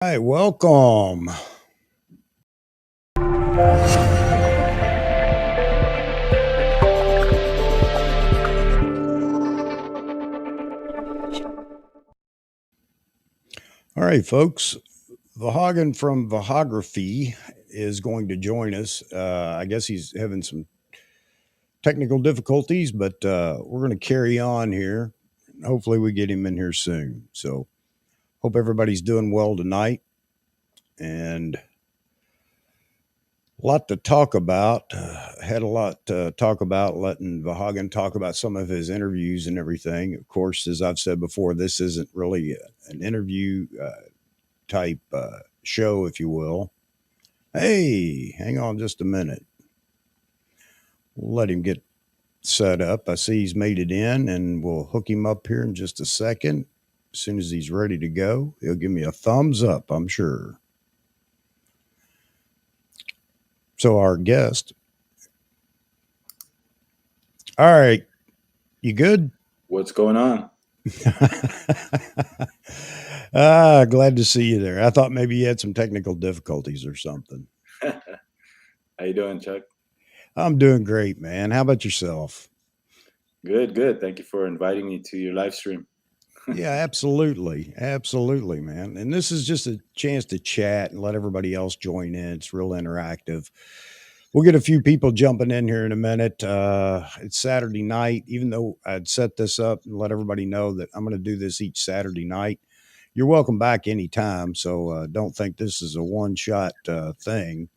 Hi, welcome. All right, folks. Vahagn from Vahagraphy is going to join us. I guess he's having some technical difficulties, but we're going to carry on here. Hopefully, we get him in here soon. So, hope everybody's doing well tonight. And a lot to talk about. Had a lot to talk about, letting Vahagn talk about some of his interviews and everything. Of course, as I've said before, this isn't really an interview type show, if you will. Hey, hang on just a minute. We'll let him get set up. I see he's made it in, and we'll hook him up here in just a second. As soon as he's ready to go, he'll give me a thumbs up, I'm sure. So, our guest. All right. You good? What's going on? Glad to see you there. I thought maybe you had some technical difficulties or something. How you doing, Chuck? I'm doing great, man. How about yourself? Good, good. Thank you for inviting me to your live stream. Yeah, absolutely. Absolutely, man. And this is just a chance to chat and let everybody else join in. It's real interactive. We'll get a few people jumping in here in a minute. It's Saturday night, even though I'd set this up and let everybody know that I'm going to do this each Saturday night. You're welcome back anytime. So don't think this is a one shot thing.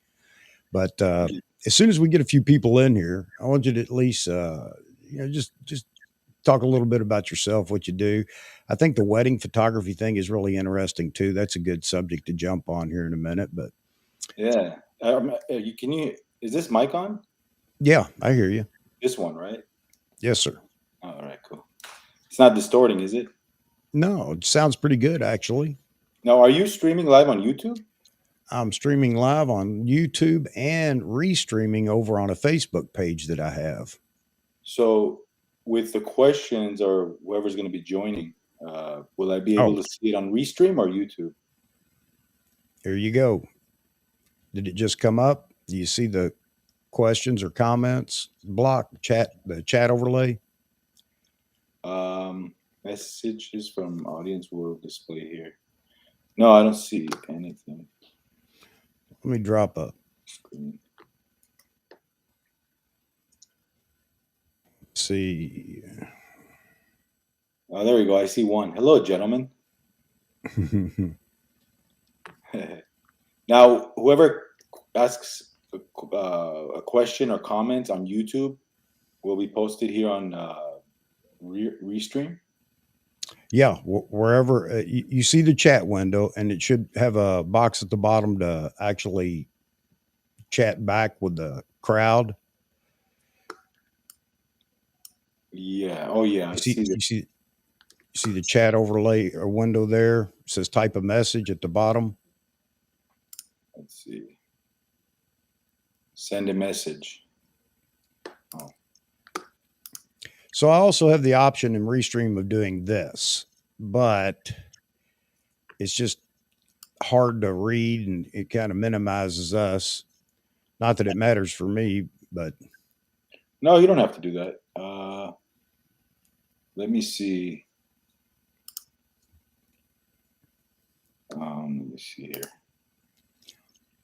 But as soon as we get a few people in here, I want you to at least, just talk a little bit about yourself, what you do. I think the wedding photography thing is really interesting too. That's a good subject to jump on here in a minute. But Yeah. Can you? Is this mic on? yeah, I hear you. This one, right? Yes, sir. All right, cool. It's not distorting, is it? No, it sounds pretty good actually. Now, are you streaming live on YouTube? I'm streaming live on YouTube and restreaming over on a Facebook page that I have. So, with the questions or whoever's going to be joining, will I be able Oh, to see it on Restream or YouTube? here you go. Did it just come up? Do you see the questions or comments? Block chat, the chat overlay. Messages from audience will display here. No, I don't see anything. Let me drop a Screen. see. Oh, there we go. I see one. Hello, gentlemen. Now, whoever asks a question or comment on YouTube will be posted here on Restream. Yeah, wherever you see the chat window, and it should have a box at the bottom to actually chat back with the crowd. Yeah. Oh, yeah. I You see, see that. you see the chat overlay or window there. It says type a message at the bottom. Let's see. Send a message. Oh. So I also have the option in Restream of doing this, but it's just hard to read and it kind of minimizes us. Not that it matters for me, but No, you don't have to do that. Let me see. Let me see here.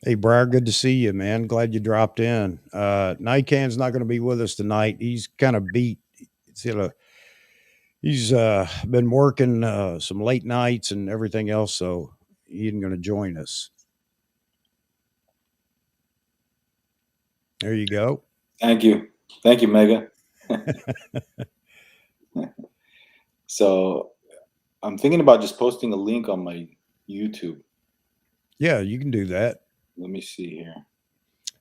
hey, Briar, good to see you, man. Glad you dropped in. Nican's not going to be with us tonight. He's kind of beat. He's been working some late nights and everything else, so he isn't going to join us. There you go. Thank you. Thank you, Mega. So I'm thinking about just posting a link on my YouTube. Yeah, you can do that. Let me see here.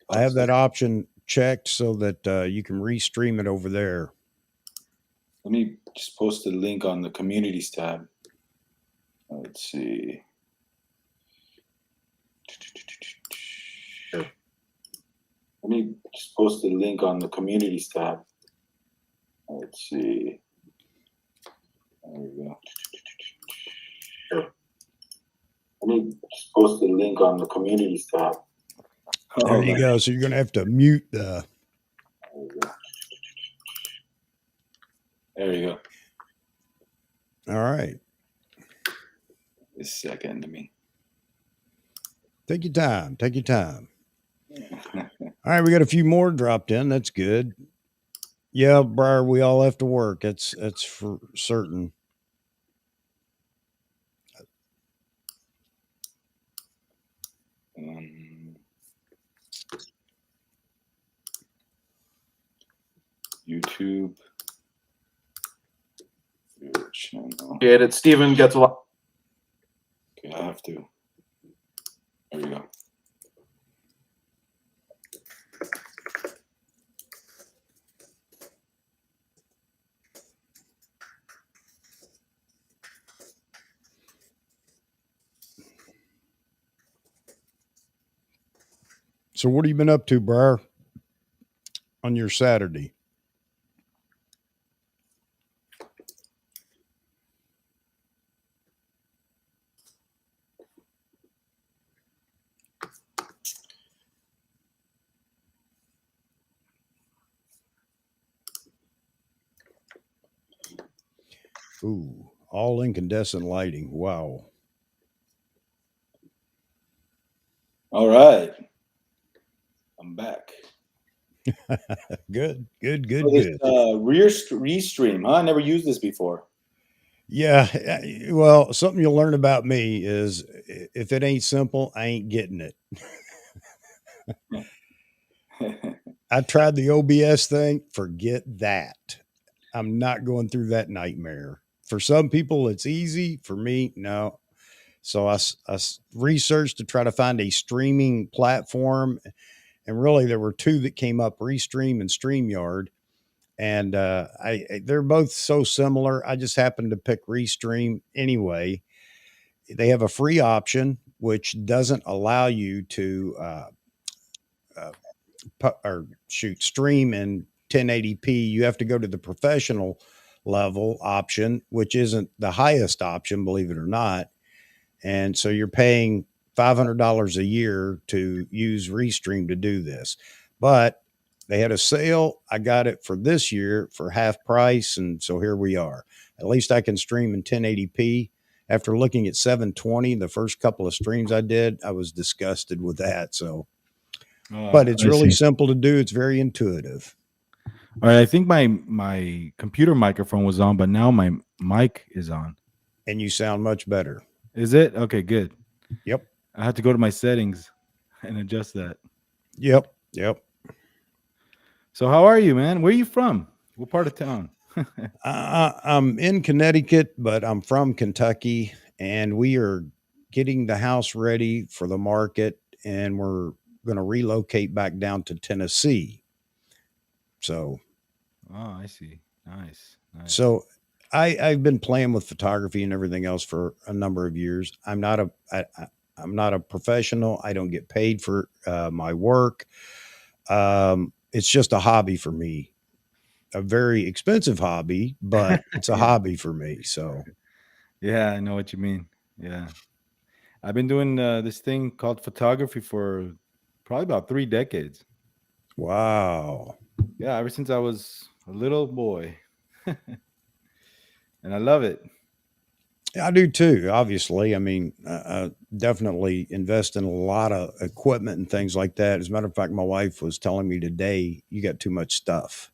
I have that option checked so that you can restream it over there. Let me just post a link on the communities tab. Let's see. Let me just post a link on the communities tab. Let's see. There we go. Let me just post the link on the communities tab. There you go. So you're going to have to mute There you go. There you go. All right. A second to me. Take your time. Take your time. All right. We got a few more dropped in. That's good. Yeah, Briar, we all have to work. That's for certain. YouTube. Your channel. Yeah, that Steven gets a lot. Okay, I have to. There we go. So what have you been up to, Briar, on your Saturday? Ooh, all incandescent lighting. Wow. All right. I'm back. Good. So this Restream, huh? I never used this before. Yeah. Well, something you'll learn about me is if it ain't simple, I ain't getting it. I tried the OBS thing. Forget that. I'm not going through that nightmare. For some people, it's easy. For me, no. So I researched to try to find a streaming platform. And really, there were two that came up, Restream and StreamYard. And they're both so similar. I just happened to pick Restream anyway. They have a free option, which doesn't allow you to stream in 1080p. You have to go to the professional level option, which isn't the highest option, believe it or not. And so you're paying $500 a year to use Restream to do this. But they had a sale. I got it for this year for half price. And so here we are. At least I can stream in 1080p. After looking at 720, the first couple of streams I did, I was disgusted with that. So, but it's really simple to do. It's very intuitive. All right, I think my computer microphone was on, but now my mic is on. And you sound much better. Is it? Okay, good. Yep. I had to go to my settings and adjust that. Yep. So how are you, man? Where are you from? What part of town? I'm in Connecticut, but I'm from Kentucky, and we are getting the house ready for the market, and we're going to relocate back down to Tennessee. So, oh, I see. Nice. So I've been playing with photography and everything else for a number of years. I'm not a professional. I don't get paid for my work. It's just a hobby for me. A very expensive hobby, but it's a hobby for me. So, yeah, I know what you mean. Yeah, I've been doing this thing called photography for probably about 3 decades. Wow. Yeah, ever since I was a little boy, and I love it. I do too. Obviously, I mean, definitely invest in a lot of equipment and things like that. As a matter of fact, my wife was telling me today, "You got too much stuff."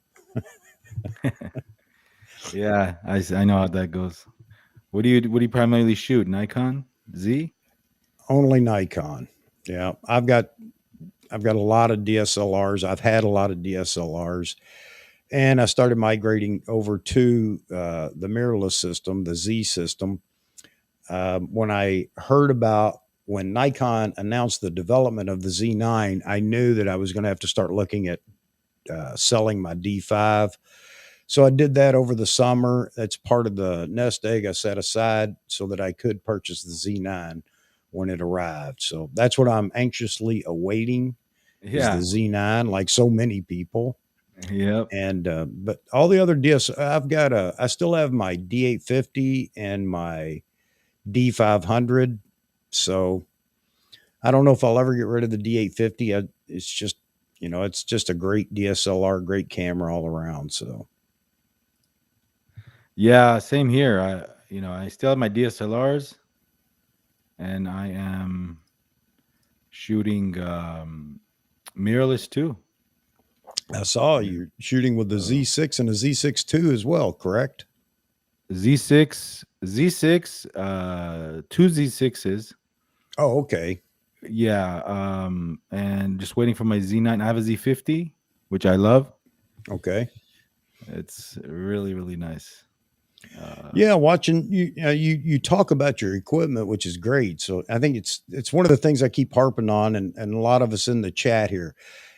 Yeah, I know how that goes. What do you primarily shoot? Nikon Z? Only Nikon. Yeah, I've got a lot of DSLRs. I've had a lot of DSLRs, and I started migrating over to the mirrorless system, the Z system. When I heard about when Nikon announced the development of the Z9, I knew that I was going to have to start looking at selling my D5. So I did that over the summer. That's part of the nest egg I set aside so that I could purchase the Z9 when it arrived. So that's what I'm anxiously awaiting is the Z9, like so many people. Yep. And but all the other I still have my D850 and my D500. So I don't know if I'll ever get rid of the D850. It's just, it's just a great DSLR, great camera all around. So Yeah, same here. I still have my DSLRs, and I am shooting mirrorless too. I saw Yeah. you shooting with the So Z6 and a Z6 II as well, correct? Z6, two Z6s. Oh, okay. Yeah, and just waiting for my Z9. I have a Z50, which I love. Okay. It's really, really nice. Uh, Yeah, watching you talk about your equipment, which is great. So I think it's one of the things I keep harping on, and a lot of us in the chat here.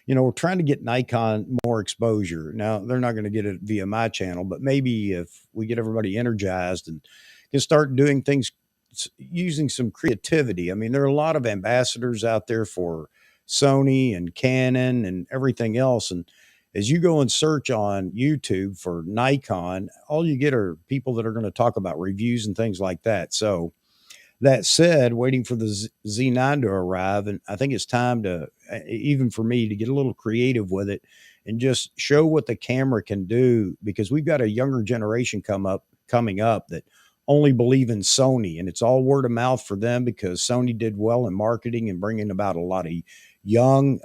We're trying to get Nikon more exposure. Now they're not going to get it via my channel, but maybe if we get everybody energized and can start doing things using some creativity. I mean, there are a lot of ambassadors out there for Sony and Canon and everything else, and as you go and search on YouTube for Nikon, all you get are people that are going to talk about reviews and things like that. So, that said, waiting for the Z9 to arrive, and I think it's time to, even for me, to get a little creative with it and just show what the camera can do because we've got a younger generation coming up that only believe in Sony, and it's all word of mouth for them because Sony did well in marketing and bringing about a lot of young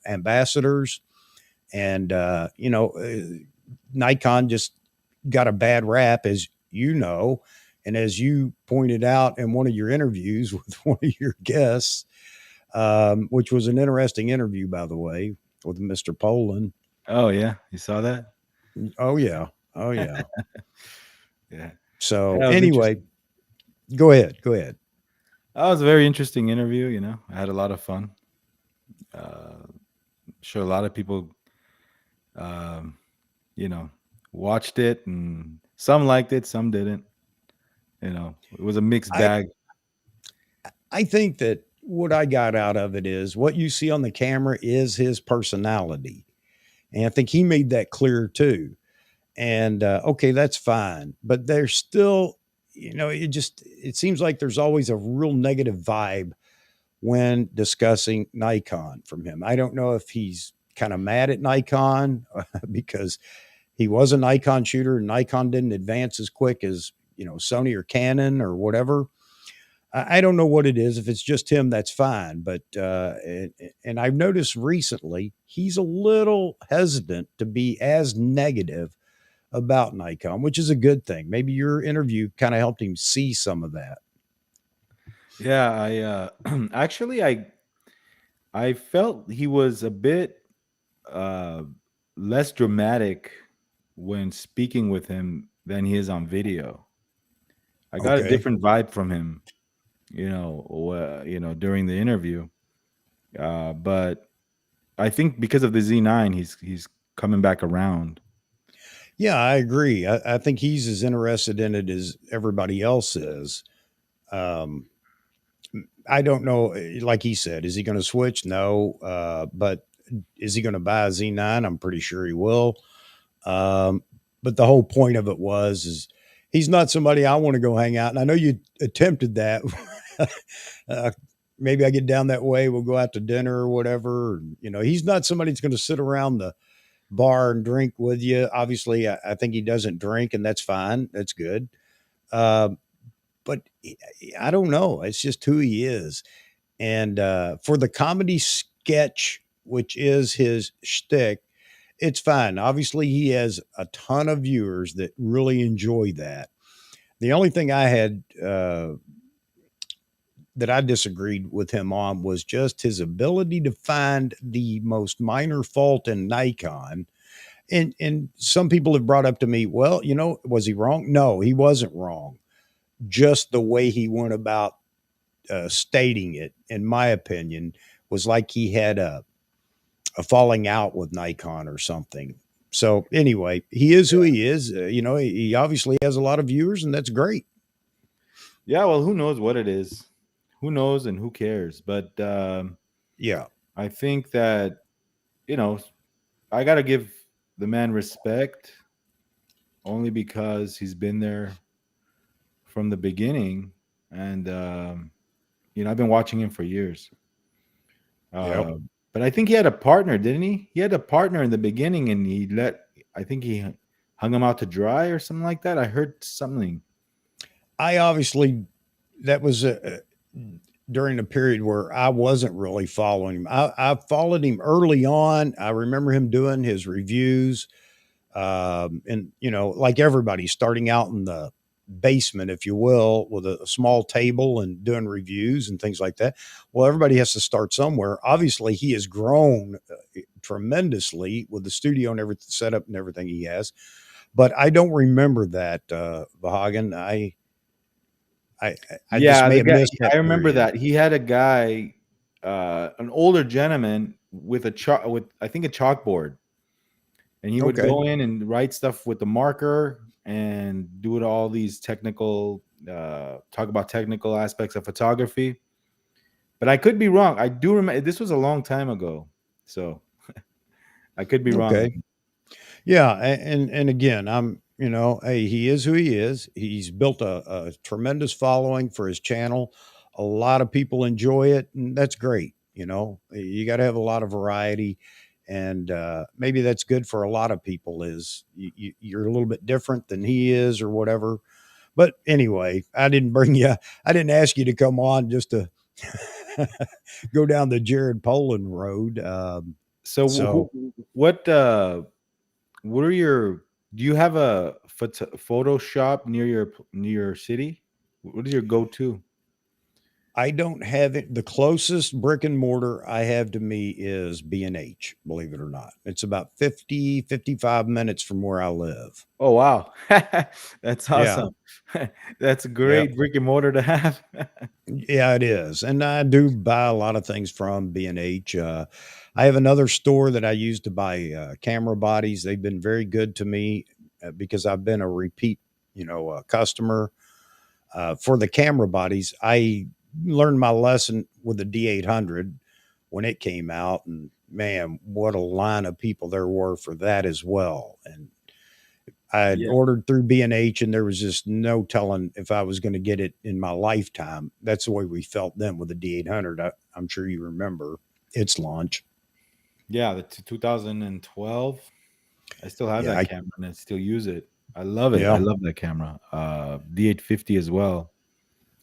ambassadors and Nikon just got a bad rap, as you know, and as you pointed out in one of your interviews with one of your guests, which was an interesting interview, by the way, with Mr. Poland. oh yeah, you saw that? Oh yeah, oh yeah. Yeah, So that was anyway, interesting. go ahead, go ahead. That was a very interesting interview. I had a lot of fun. Uh, sure, a lot of people, um, you know, watched it, and some liked it, some didn't. It was a mixed I bag. I think that what I got out of it is what you see on the camera is his personality, and I think he made that clear too. And okay, that's fine, but there's still, it seems like there's always a real negative vibe when discussing Nikon from him. I don't know if he's kind of mad at Nikon because he was a Nikon shooter and Nikon didn't advance as quick as Sony or Canon or whatever. I don't know what it is. If it's just him, that's fine. But and I've noticed recently he's a little hesitant to be as negative about Nikon, which is a good thing. Maybe your interview kind of helped him see some of that. Yeah, I actually I felt he was a bit uh, less dramatic when speaking with him than he is on video. I got a Okay. different vibe from him, during the interview. But I think because of the Z9, he's coming back around. Yeah, I agree. I think he's as interested in it as everybody else is. Um, I don't know. Like he said, is he going to switch? No. But is he going to buy a Z9? I'm pretty sure he will. Um, but the whole point of it is he's not somebody I want to go hang out. And I know you attempted that. uh, Maybe I get down that way. We'll go out to dinner or whatever. He's not somebody that's going to sit around the bar and drink with you. Obviously, I think he doesn't drink, and that's fine. That's good. Uh, but I don't know. It's just who he is. And for the comedy sketch, which is his shtick, it's fine. Obviously, he has a ton of viewers that really enjoy that. The only thing I had that I disagreed with him on was just his ability to find the most minor fault in Nikon. And some people have brought up to me, well, was he wrong? No, he wasn't wrong. Just the way he went about stating it, in my opinion, was like he had a falling out with Nikon or something. So anyway, he is who he is. He obviously has a lot of viewers, and that's great. Yeah, well, who knows what it is? Who knows and who cares? But Yeah. I think that you know I got to give the man respect only because he's been there from the beginning, and I've been watching him for years. Yep. But I think he had a partner, didn't he? He had a partner in the beginning, and I think he hung him out to dry or something like that. I heard something. I obviously that was during a period where I wasn't really following him. I followed him early on. I remember him doing his reviews, and like everybody, starting out in the basement, if you will, with a small table and doing reviews and things like that. Well, everybody has to start somewhere. Obviously, he has grown tremendously with the studio and everything set up and everything he has. But I don't remember that, Vahagn. I just Yeah, may the have guy. missed that I remember period. that he had a guy, an older gentleman with with I think a chalkboard, and he would Okay. go in and write stuff with the marker and do it all these technical, talk about technical aspects of photography. But I could be wrong. I do remember this was a long time ago, so I could be wrong. Okay. Yeah, and again, hey, he is who he is. He's built a tremendous following for his channel. A lot of people enjoy it, and that's great. You got to have a lot of variety, and maybe that's good for a lot of people. Is you're a little bit different than he is, or whatever. But anyway, I didn't bring you. I didn't ask you to come on just to go down the Jared Poland road. So So what are your do you have a photo shop near your city? What is your go-to? I don't have it. The closest brick and mortar I have to me is B&H, believe it or not. It's about 55 minutes from where I live. Oh wow. That's Yeah. awesome. That's a Yep. great brick and mortar to have. Yeah, it is. And I do buy a lot of things from B&H. I have another store that I use to buy camera bodies. They've been very good to me because I've been a repeat, customer. For the camera bodies, I learned my lesson with the D800 when it came out, and man, what a line of people there were for that as well. And I had Yeah. ordered through B&H, and there was just no telling if I was going to get it in my lifetime. That's the way we felt then with the D800. I'm sure you remember its launch. Yeah, the 2012. I still have Yeah, that camera and I still use it. I love it. I yeah. love that camera. D850 as well.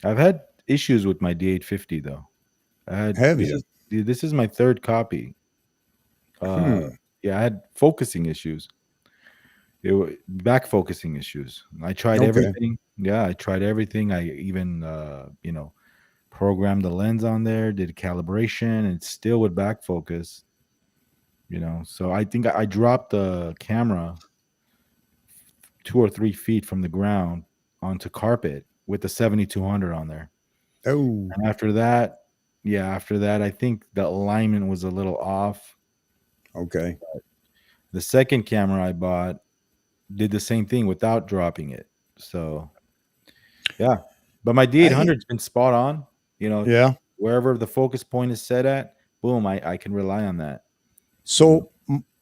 I've had issues with my D850 though. I had Have you? this is my third copy. Uh Hmm. yeah, I had focusing issues. It were back focusing issues. I tried Okay. everything. Yeah, I tried everything. I even programmed the lens on there, did calibration, and still would back focus. So I think I dropped the camera 2 or 3 feet from the ground onto carpet with the 7200 on there. Oh, And after that, I think the alignment was a little off. okay. The second camera I bought did the same thing without dropping it. So yeah, but my I D800's been spot on. You know, Yeah. wherever the focus point is set at, boom, I can rely on that. You know, So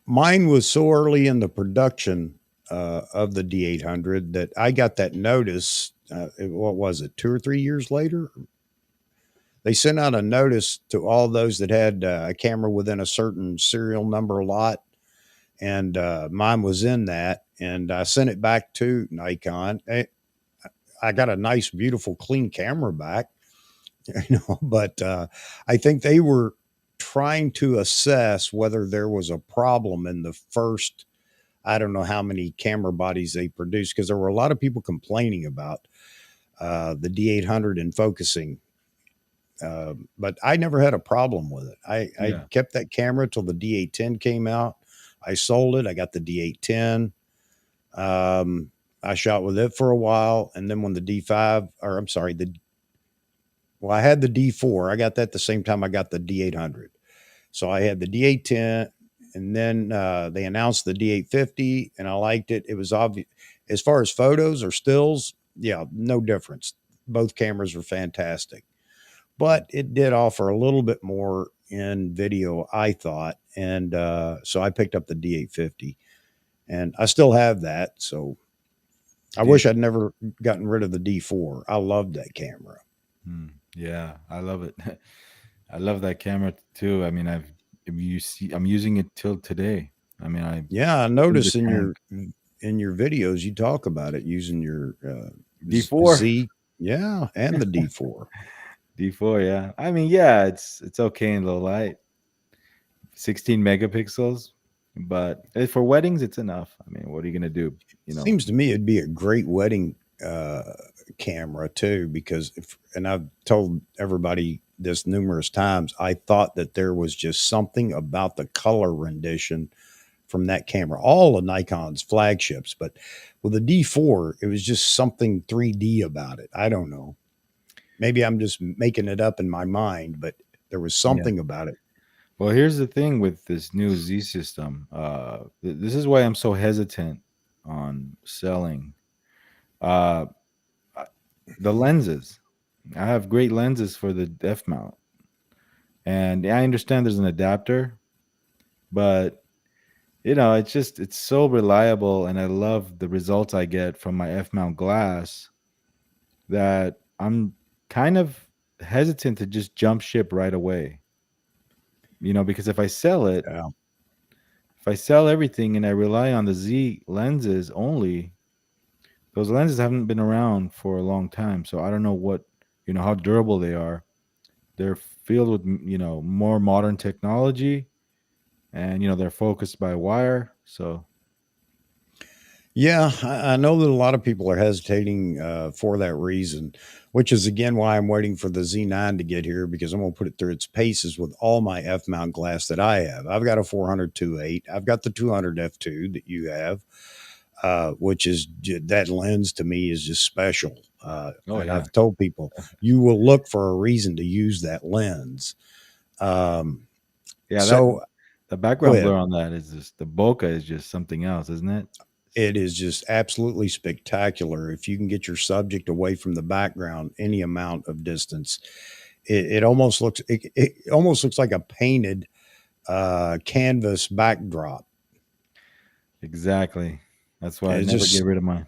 mine was so early in the production of the D800 that I got that notice. What was it, 2 or 3 years later? They sent out a notice to all those that had a camera within a certain serial number lot, and mine was in that. And I sent it back to Nikon. I got a nice, beautiful, clean camera back, but I think they were trying to assess whether there was a problem in the first, I don't know how many camera bodies they produced, because there were a lot of people complaining about the D800 and focusing. But I never had a problem with it. I yeah, kept that camera till the D810 came out. I sold it. I got the D810. I shot with it for a while. And then when the D5, or I'm sorry, I had the D4. I got that the same time I got the D800. So I had the D810, and then they announced the D850, and I liked it. It was obvious as far as photos or stills. Yeah, no difference. Both cameras were fantastic, but it did offer a little bit more in video, I thought, and so I picked up the D850, and I still have that. So I wish D8. I'd never gotten rid of the D4. I loved that camera. Hmm. Yeah, I love it. I love that camera too. I mean, if you see, I'm using it till today. I mean, I Yeah, I fill the notice tank. in your videos you talk about it using your D4, Z, yeah, and the D4. D4. Yeah, I mean, yeah, it's okay in low light, 16 megapixels, but for weddings, it's enough. I mean, what are you gonna do? You know? Seems to me it'd be a great wedding uh, camera too, because if, and I've told everybody this numerous times, I thought that there was just something about the color rendition from that camera, all of Nikon's flagships, but with the D4, it was just something 3D about it. I don't know. Maybe I'm just making it up in my mind, but there was Yeah. something about it. Well, here's the thing with this new Z system. This is why I'm so hesitant on selling. Uh, uh, the lenses. I have great lenses for the F mount, and I understand there's an adapter, but it's so reliable, and I love the results I get from my F mount glass that I'm kind of hesitant to just jump ship right away. Because Yeah. if I sell everything and I rely on the Z lenses only, those lenses haven't been around for a long time, so I don't know how durable they are. They're filled with more modern technology, and they're focused by wire. So Yeah, I know that a lot of people are hesitating for that reason, which is again why I'm waiting for the Z9 to get here because I'm going to put it through its paces with all my F mount glass that I have. I've got a 400 2.8. I've got the 200 f2 that you have, which is that lens to me is just special. oh And yeah, I've told people you will look for a reason to use that lens. Um, yeah. That so the go background blur ahead. on that is just the bokeh is just something else, isn't it? It is just absolutely spectacular. If you can get your subject away from the background any amount of distance, it almost looks like a painted canvas backdrop. Exactly. That's why And I it's never get just rid of mine.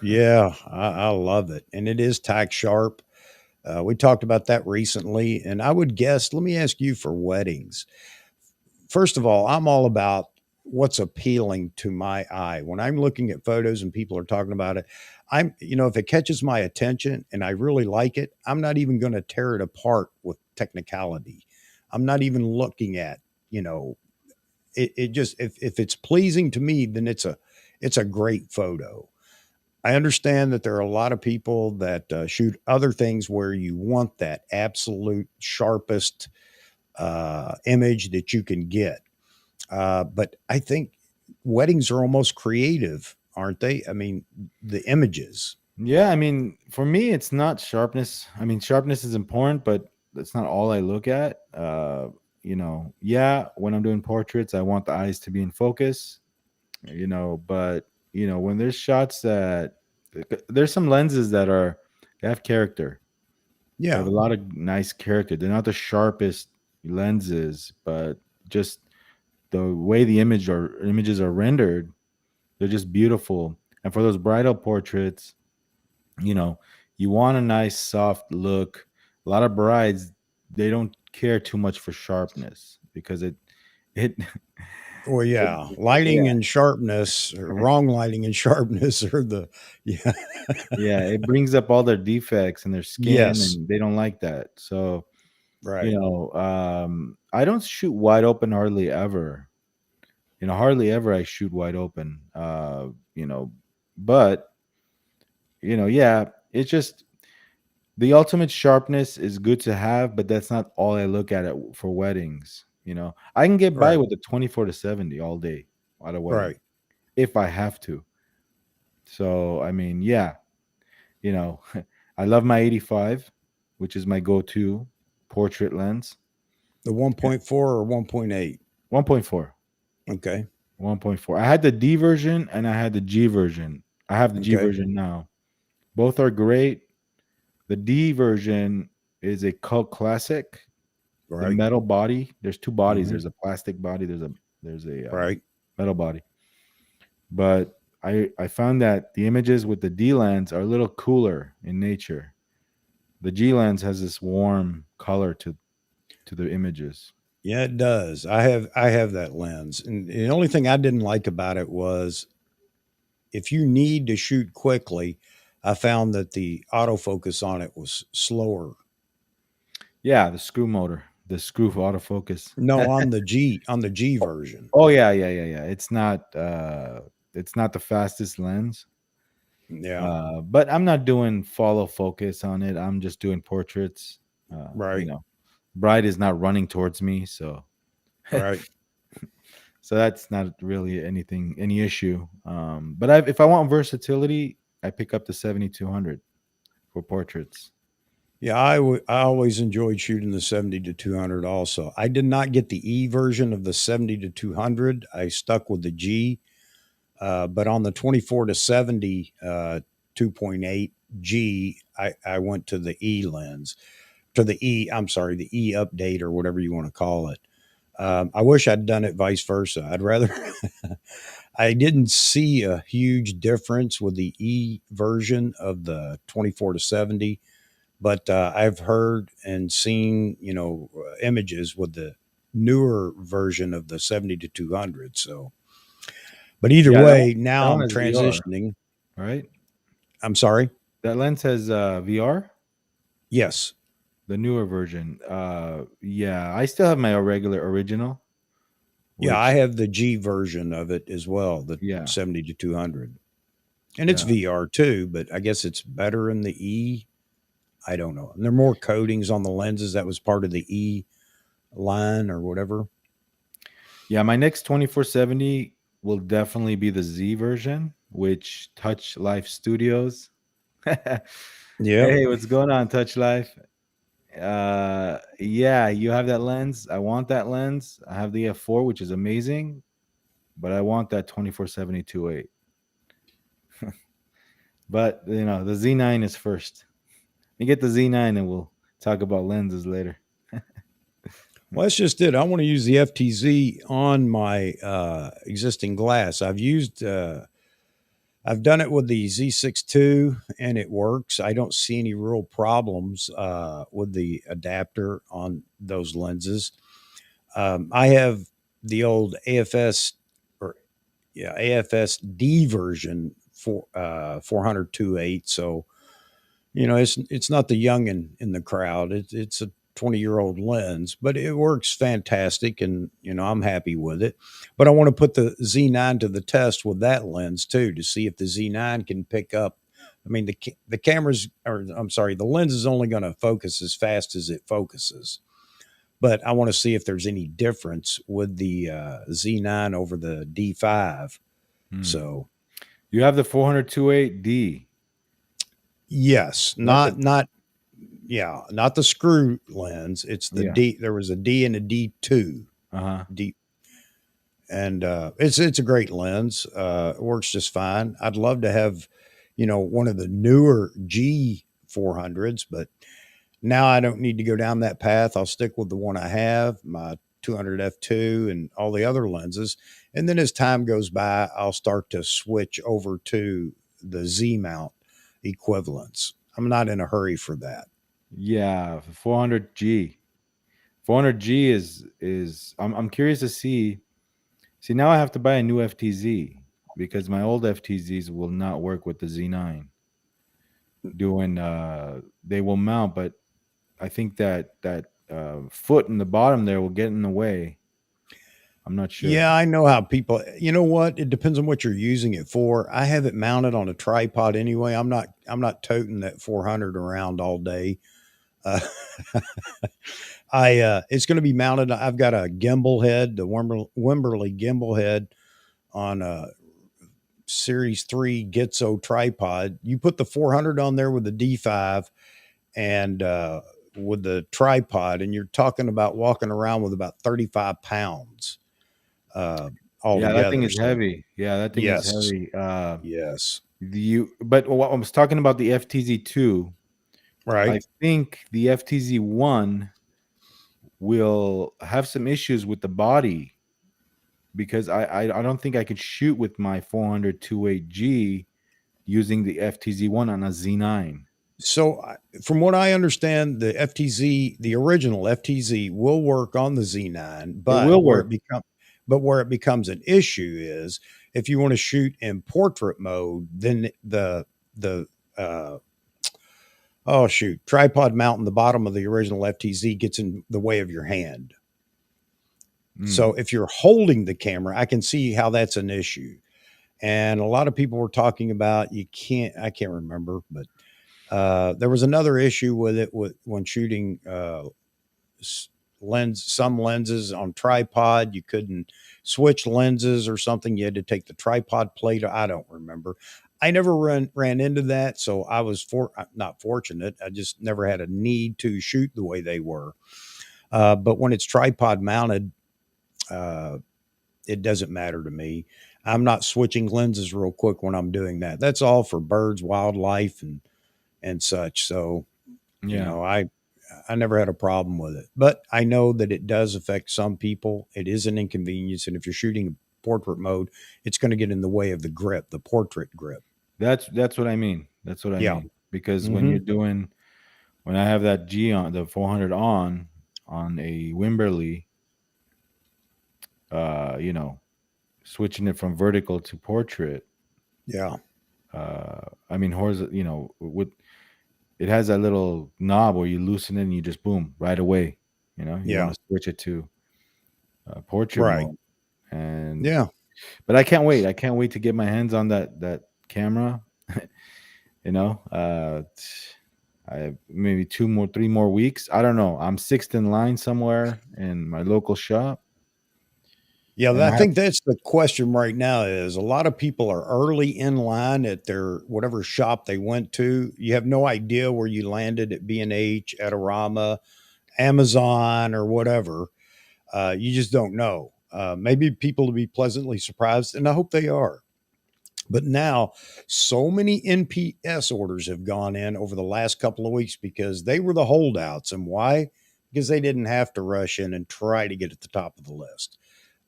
yeah, I love it, and it is tack sharp. We talked about that recently, and I would guess. Let me ask you for weddings. First of all, I'm all about what's appealing to my eye. When I'm looking at photos and people are talking about it, if it catches my attention and I really like it, I'm not even going to tear it apart with technicality. I'm not even looking at, you know, it just, if it's pleasing to me, then it's a great photo. I understand that there are a lot of people that shoot other things where you want that absolute sharpest image that you can get, but I think weddings are almost creative, aren't they? I mean, the images. Yeah, I mean, for me, it's not sharpness. I mean, sharpness is important, but that's not all I look at. Yeah, when I'm doing portraits, I want the eyes to be in focus, but when there's shots that there's some lenses that they have character. They have Yeah. a lot of nice character. They're not the sharpest lenses, but just the way the images are rendered, they're just beautiful. And for those bridal portraits, you know you want a nice soft look. A lot of brides, they don't care too much for sharpness because it, Well, it yeah. Lighting yeah, and sharpness, or wrong lighting and sharpness are the, yeah. yeah, it brings up all their defects in their skin, Yes. and they don't like that. So Right. I don't shoot wide open hardly ever. Hardly ever I shoot wide open. But yeah, it's just the ultimate sharpness is good to have, but that's not all I look at it for weddings. I can get by Right. with the 24 to 70 all day at a wedding Right. if I have to. So, I mean, yeah, you know, I love my 85, which is my go-to portrait lens. The 1.4 or 1.8. 1.4. Okay. 1.4. I had the D version and I had the G version. I have the G Okay. version now. Both are great. The D version is a cult classic. The Right. metal body. There's two bodies. Hmm. There's a plastic body. There's a Right. metal body. But I found that the images with the D lens are a little cooler in nature. The G lens has this warm color to the images. Yeah, it does. I have that lens, and the only thing I didn't like about it was if you need to shoot quickly, I found that the autofocus on it was slower. Yeah, the screw motor, the screw for autofocus. No, on the G version. Oh yeah, yeah. It's not the fastest lens. Yeah, But I'm not doing follow focus on it. I'm just doing portraits. You right, know, bride is not running towards me, so right. so that's not really any issue. But if I want versatility, I pick up the 7200 for portraits. Yeah, I always enjoyed shooting the 70 to 200 also. I did not get the E version of the 70 to 200. I stuck with the G. But on the 24 to 70 2.8 G, I went to the E lens, to the E, I'm sorry, the E update or whatever you want to call it. I wish I'd done it vice versa. I'd rather, I didn't see a huge difference with the E version of the 24 to 70, but I've heard and seen, images with the newer version of the 70 to 200. So, but either Yeah, way, that now one I'm is VR, transitioning. right? I'm sorry. That lens has VR, Yes. the newer version. Yeah, I still have my regular original, Yeah, I which have the G version of it as well, the yeah, 70 to 200. And it's yeah. VR too, but I guess it's better in the E. I don't know. And there are more coatings on the lenses. That was part of the E line or whatever. Yeah, my next 2470 will definitely be the Z version, which Touch Life Studios. Yep. Hey, what's going on, Touch Life? Yeah, you have that lens. I want that lens. I have the F4, which is amazing, but I want that 2470 But the Z9 is first. You get the Z9 and we'll talk about lenses later. Well, that's just it. I want to use the FTZ on my existing glass. I've done it with the Z6 II and it works. I don't see any real problems with the adapter on those lenses. I have the old AFS or yeah AFS-D version for 400 So it's not the youngin in the crowd. It's a 20-year-old lens, but it works fantastic, and I'm happy with it. But I want to put the Z9 to the test with that lens too to see if the Z9 can pick up. I mean, the cameras, or I'm sorry, the lens is only going to focus as fast as it focuses. But I want to see if there's any difference with the Z9 over the D5. Hmm. So You have the 400-2.8D. yes, That's a not the screw lens. It's the yeah. D. There was a D and a D2. Uh-huh. D, and it's a great lens. It works just fine. I'd love to have, one of the newer G 400s, but now I don't need to go down that path. I'll stick with the one I have, my 200 f2 and all the other lenses. And then as time goes by, I'll start to switch over to the Z mount equivalents. I'm not in a hurry for that. Yeah, 400G. 400G is I'm curious to see. See, now I have to buy a new FTZ because my old FTZs will not work with the Z9. Doing they will mount, but I think that foot in the bottom there will get in the way. I'm not sure. Yeah, I know how people, you know what? It depends on what you're using it for. I have it mounted on a tripod anyway. I'm not toting that 400 around all day. Uh, it's going to be mounted. I've got a gimbal head, the Wimberley gimbal head on a Series 3 Gitzo tripod. You put the 400 on there with the D5 and with the tripod, and you're talking about walking around with about 35 pounds uh, Yeah, that thing altogether. is So, heavy. Yeah, that thing is yes, heavy. yes, But what I was talking about the FTZ2. I right. think the FTZ1 will have some issues with the body because I don't think I could shoot with my 400 2.8G using the FTZ1 on a Z9. So, from what I understand, the FTZ, the original FTZ, will work on the Z9, It but will work. where it becomes an issue is if you want to shoot in portrait mode, then the uh, oh shoot, tripod mount in the bottom of the original FTZ gets in the way of your hand. Mm. So if you're holding the camera, I can see how that's an issue. And a lot of people were talking about I can't remember, but there was another issue with it when shooting some lenses on tripod. You couldn't switch lenses or something. You had to take the tripod plate. I don't remember. I never ran into that, so I was not fortunate. I just never had a need to shoot the way they were. But when it's tripod mounted, uh, it doesn't matter to me. I'm not switching lenses real quick when I'm doing that. That's all for birds, wildlife, and such. So, you Yeah, know, I never had a problem with it. But I know that it does affect some people. It is an inconvenience, and if you're shooting portrait mode, it's going to get in the way of the grip, the portrait grip. that's what I mean. That's what I Yeah. mean. Because when you're Mhm. doing when I have that G on the 400 on a Wimberley, you know, switching it from vertical to portrait, Yeah. I mean, horizontal, you know, with it has that little knob where you loosen it and you just boom right away. You know, you want Yeah. to switch it to portrait Right. mode, and Yeah. but I can't wait. I can't wait to get my hands on that camera. You know, I maybe 3 more weeks. I don't know. I'm sixth in line somewhere in my local shop, Yeah, and I I have think that's the question right now is a lot of people are early in line at their whatever shop they went to. You have no idea where you landed at B&H, Adorama, Amazon, or whatever. You just don't know. Maybe people will be pleasantly surprised, and I hope they are. But now, so many NPS orders have gone in over the last couple of weeks because they were the holdouts. And why? Because they didn't have to rush in and try to get at the top of the list.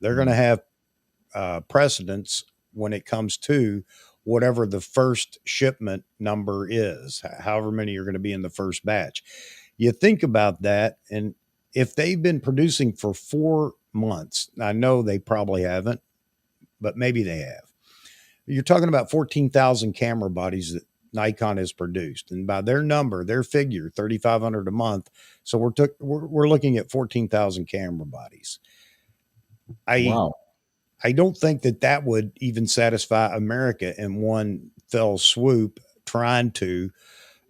They're going to Mm, have precedence when it comes to whatever the first shipment number is, however many are going to be in the first batch. You think about that, and if they've been producing for 4 months, I know they probably haven't, but maybe they have. You're talking about 14,000 camera bodies that Nikon has produced, and by their number, their figure, 3,500 a month. So we're looking at 14,000 camera bodies. I wow. I don't think that that would even satisfy America in one fell swoop trying to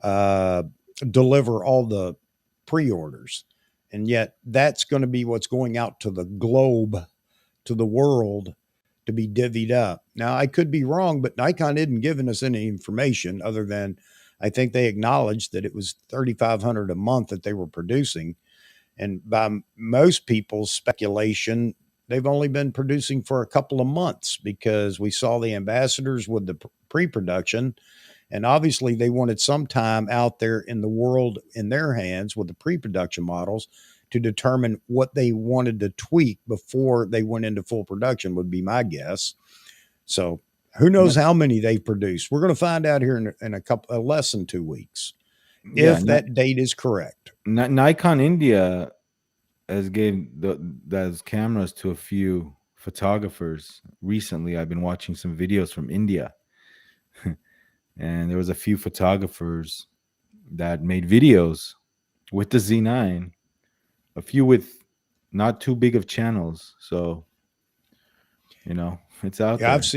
uh, deliver all the pre-orders. And yet that's going to be what's going out to the globe, to the world to be divvied up. Now, I could be wrong, but Nikon isn't giving us any information other than I think they acknowledged that it was 3,500 a month that they were producing. And by most people's speculation, they've only been producing for a couple of months because we saw the ambassadors with the pre production. And obviously, they wanted some time out there in the world in their hands with the pre production models to determine what they wanted to tweak before they went into full production, would be my guess. So, who knows how many they've produced? We're going to find out here in a couple, less than 2 weeks, Yeah, if that date is correct. Nikon India has gave those cameras to a few photographers recently. I've been watching some videos from India, and there was a few photographers that made videos with the Z9, a few with not too big of channels. So, you know, it's out Yeah, there.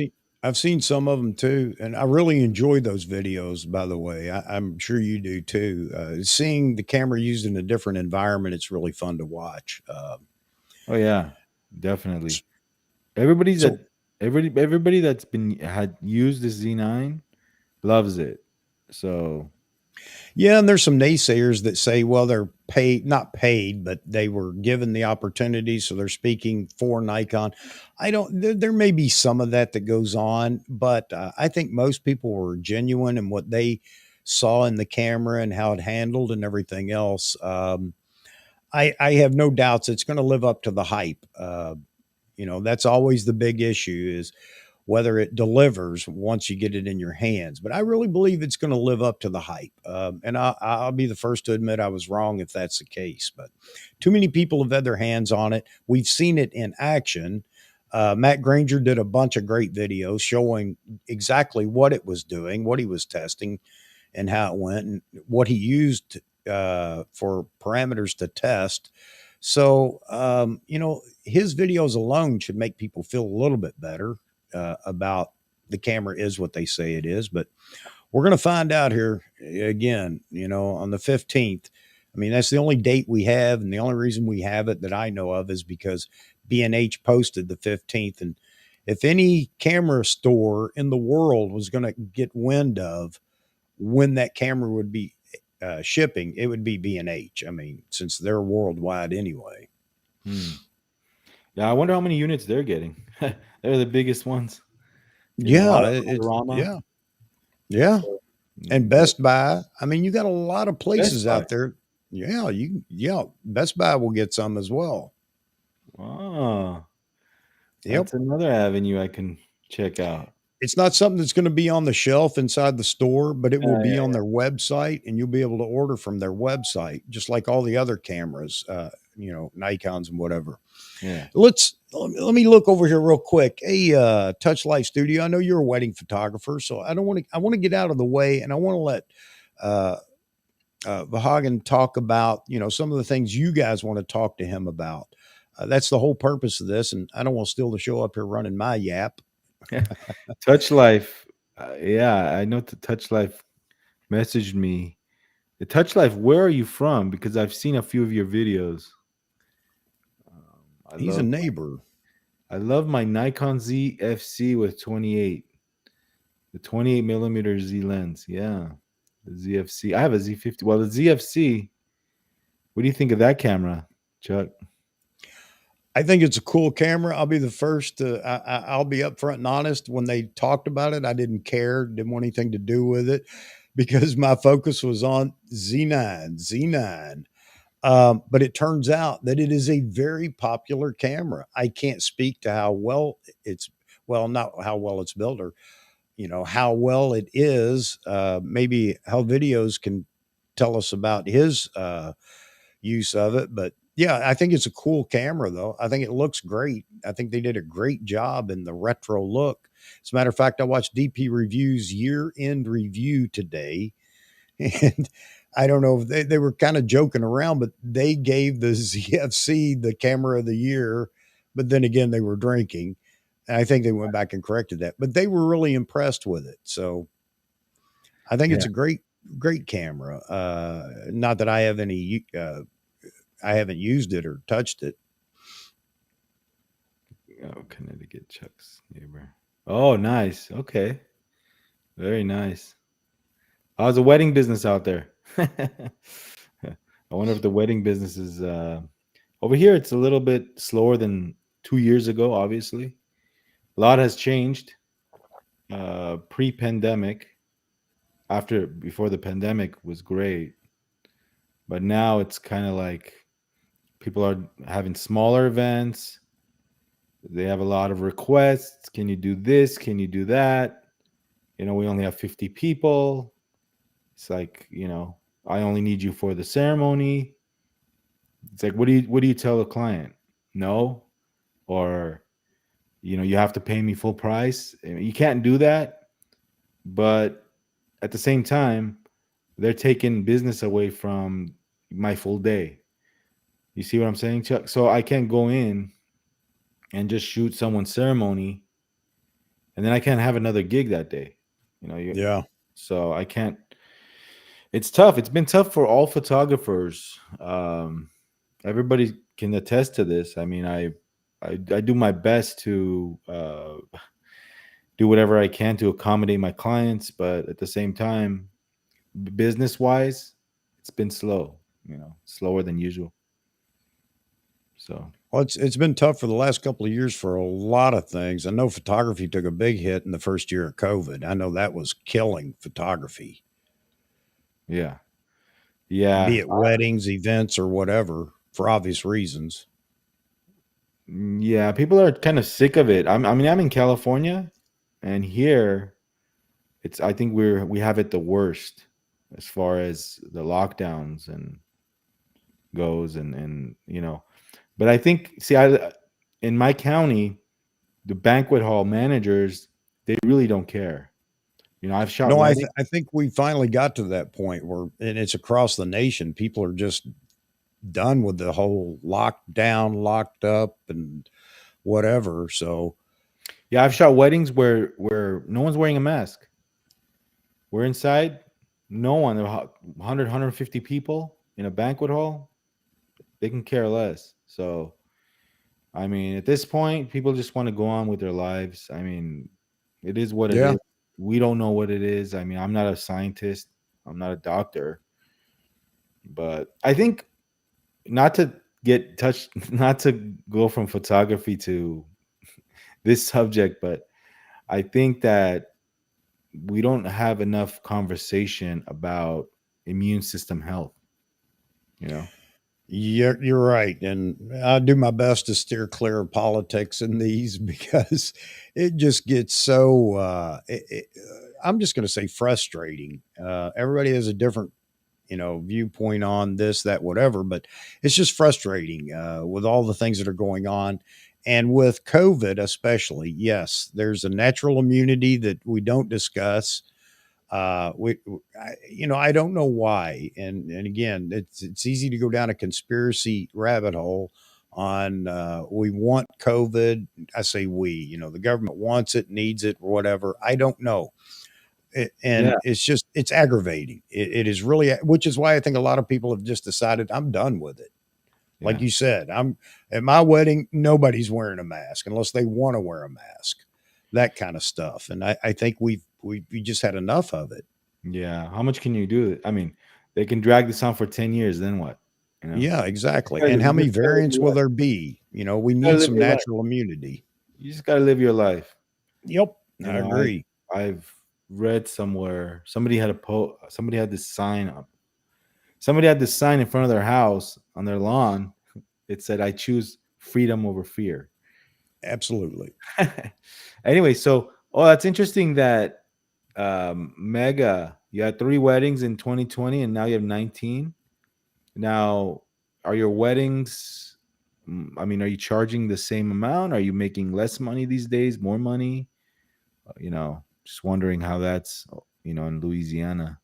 I've seen some of them too, and I really enjoy those videos. By the way, I'm sure you do too. Seeing the camera used in a different environment, it's really fun to watch. Oh yeah, definitely. Everybody So that everybody that's been had used the Z9 loves it. So, yeah, and there's some naysayers that say, well, they're paid, not paid, but they were given the opportunity, so they're speaking for Nikon. I don't. There may be some of that that goes on, but I think most people were genuine in what they saw in the camera and how it handled and everything else. I have no doubts it's going to live up to the hype. That's always the big issue is whether it delivers once you get it in your hands. But I really believe it's going to live up to the hype. And I'll be the first to admit I was wrong if that's the case. But too many people have had their hands on it. We've seen it in action. Matt Granger did a bunch of great videos showing exactly what it was doing, what he was testing, and how it went, and what he used for parameters to test. So, his videos alone should make people feel a little bit better about the camera is what they say it is. But we're going to find out here again, on the 15th. I mean, that's the only date we have. And the only reason we have it that I know of is because B&H posted the 15th. And if any camera store in the world was going to get wind of when that camera would be shipping, it would be B&H. I mean, since they're worldwide anyway. Yeah, I wonder how many units they're getting. They're the biggest ones. Yeah, yeah. And Best Buy. I mean, you got a lot of places out there. Yeah, Best Buy will get some as well. Oh, that's another avenue I can check out. It's not something that's going to be on the shelf inside the store, but it will be on their website, and you'll be able to order from their website, just like all the other cameras, Nikons and whatever. Yeah. Let me look over here real quick. Hey, Touchlight Studio. I know you're a wedding photographer, so I want to get out of the way, and I want to let Vahagn talk about, some of the things you guys want to talk to him about. That's the whole purpose of this, and I don't want to steal the show up here running my yap. Touch Life. Yeah, I know the Touch Life messaged me. The Touch Life, where are you from? Because I've seen a few of your videos. He's a neighbor. I love my Nikon Z FC with 28. The 28 millimeter Z lens. Yeah. The ZFC. I have a Z50. Well, the ZFC, what do you think of that camera, Chuck? I think it's a cool camera. I'll be the first to, I'll be upfront and honest. When they talked about it, I didn't care, didn't want anything to do with it because my focus was on Z9. But it turns out that it is a very popular camera. I can't speak to how well not how well it's built or, how well it is. Maybe how videos can tell us about his use of it. But yeah, I think it's a cool camera, though. I think it looks great. I think they did a great job in the retro look. As a matter of fact, I watched DP Review's year-end review today, and I don't know if they were kind of joking around, but they gave the ZFC the camera of the year. But then again, they were drinking. And I think they went back and corrected that. But they were really impressed with it. So I think it's a great camera. Not that I have any I haven't used it or touched it. Oh, Connecticut, Chuck's neighbor. Oh, nice. Okay. Very nice. How's the wedding business out there? I wonder if the wedding business is over here. It's a little bit slower than 2 years ago, obviously. A lot has changed pre-pandemic. Before the pandemic was great. But now it's kind of like people are having smaller events. They have a lot of requests. Can you do this? Can you do that? We only have 50 people. It's like, I only need you for the ceremony. It's like, what do you tell the client? No? Or, you have to pay me full price. You can't do that. But at the same time, they're taking business away from my full day. You see what I'm saying, Chuck? So I can't go in and just shoot someone's ceremony, and then I can't have another gig that day. Yeah. So I can't. It's tough. It's been tough for all photographers. Everybody can attest to this. I mean, I do my best to do whatever I can to accommodate my clients, but at the same time, business-wise, it's been slow. Slower than usual. So, well, it's been tough for the last couple of years for a lot of things. I know photography took a big hit in the first year of COVID. I know that was killing photography. Yeah. Be it weddings, events, or whatever, for obvious reasons. Yeah, people are kind of sick of it. I'm in California, And here, I think we have it the worst as far as the lockdowns and goes, and but I think, see, I in my county, the banquet hall managers, they really don't care. I've shot No, weddings. I think we finally got to that point where, and it's across the nation. People are just done with the whole lockdown, locked up, and whatever. So Yeah, I've shot weddings where no one's wearing a mask. We're inside, no one, 100, people in a banquet hall, they can care less. So, I mean, at this point, people just want to go on with their lives. I mean, it is what it yeah, is. We don't know what it is. I mean, I'm not a scientist, I'm not a doctor, but I think, not to get touched, not to go from photography to this subject, but I think that we don't have enough conversation about immune system health, you know? you're right, and I do my best to steer clear of politics in these because it just gets so. I'm just going to say frustrating. Everybody has a different viewpoint on this, that, whatever, but it's just frustrating with all the things that are going on. And with COVID, especially, yes, there's a natural immunity that we don't discuss. I don't know why. And again, it's easy to go down a conspiracy rabbit hole on, we want COVID. I say we, the government wants it, needs it, or whatever. I don't know. Yeah, And it's aggravating. It is really, which is why I think a lot of people have just decided I'm done with it. Like yeah, you said, I'm at my wedding, nobody's wearing a mask unless they want to wear a mask, that kind of stuff. And I think we just had enough of it. yeah. How much can you do? I mean, they can drag this on for 10 years, then what? You know? Yeah, exactly. And how You many just gotta live variants your will life. there be? We You gotta need live some your life. natural immunity. You just gotta live your life. Yep, You I know, I agree. I've read somewhere, somebody had this sign up. Somebody had this sign in front of their house on their lawn. It said, "I choose freedom over fear." Absolutely. Anyway, so, oh, that's interesting that, Mega, you had 3 weddings in 2020, and now you have 19. Now, are your weddings? I mean, are you charging the same amount? Are you making less money these days? More money? Just wondering how that's, in Louisiana.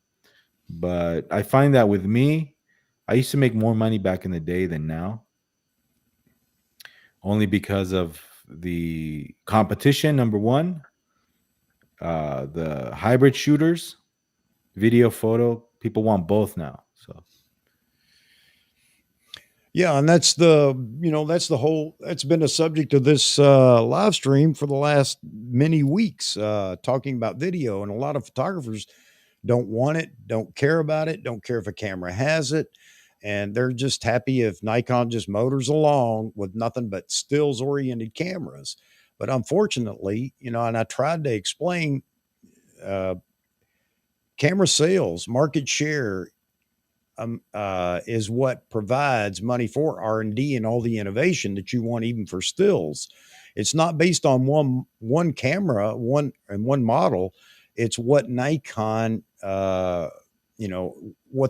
But I find that with me, I used to make more money back in the day than now, only because of the competition. Number one, the hybrid shooters, video, photo. People want both now. So Yeah, and that's the whole that's been a subject of this live stream for the last many weeks, talking about video, and a lot of photographers don't want it, don't care about it, don't care if a camera has it, and they're just happy if Nikon just motors along with nothing but stills oriented cameras. But unfortunately, and I tried to explain, uh, camera sales, market share, is what provides money for R&D and all the innovation that you want, even for stills. It's not based on one camera, one model. It's what Nikon, what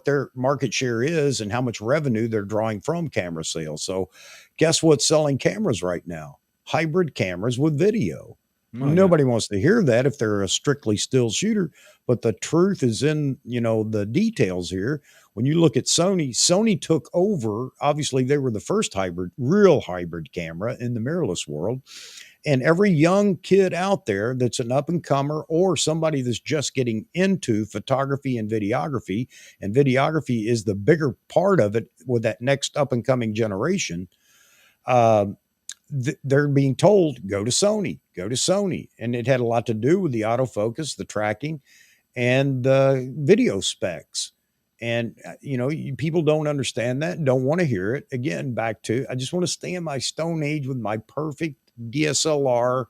their market share is and how much revenue they're drawing from camera sales. So, guess what's selling cameras right now? Hybrid cameras with video. oh yeah, Nobody wants to hear that if they're a strictly still shooter, but the truth is in the details here. When you look at Sony took over. Obviously, they were the first real hybrid camera in the mirrorless world. And every young kid out there that's an up and comer or somebody that's just getting into photography and videography is the bigger part of it with that next up and coming generation. Um, they're being told, go to Sony. And it had a lot to do with the autofocus, the tracking, and the video specs. And, people don't understand that, don't want to hear it. Again, back to, I just want to stay in my stone age with my perfect DSLR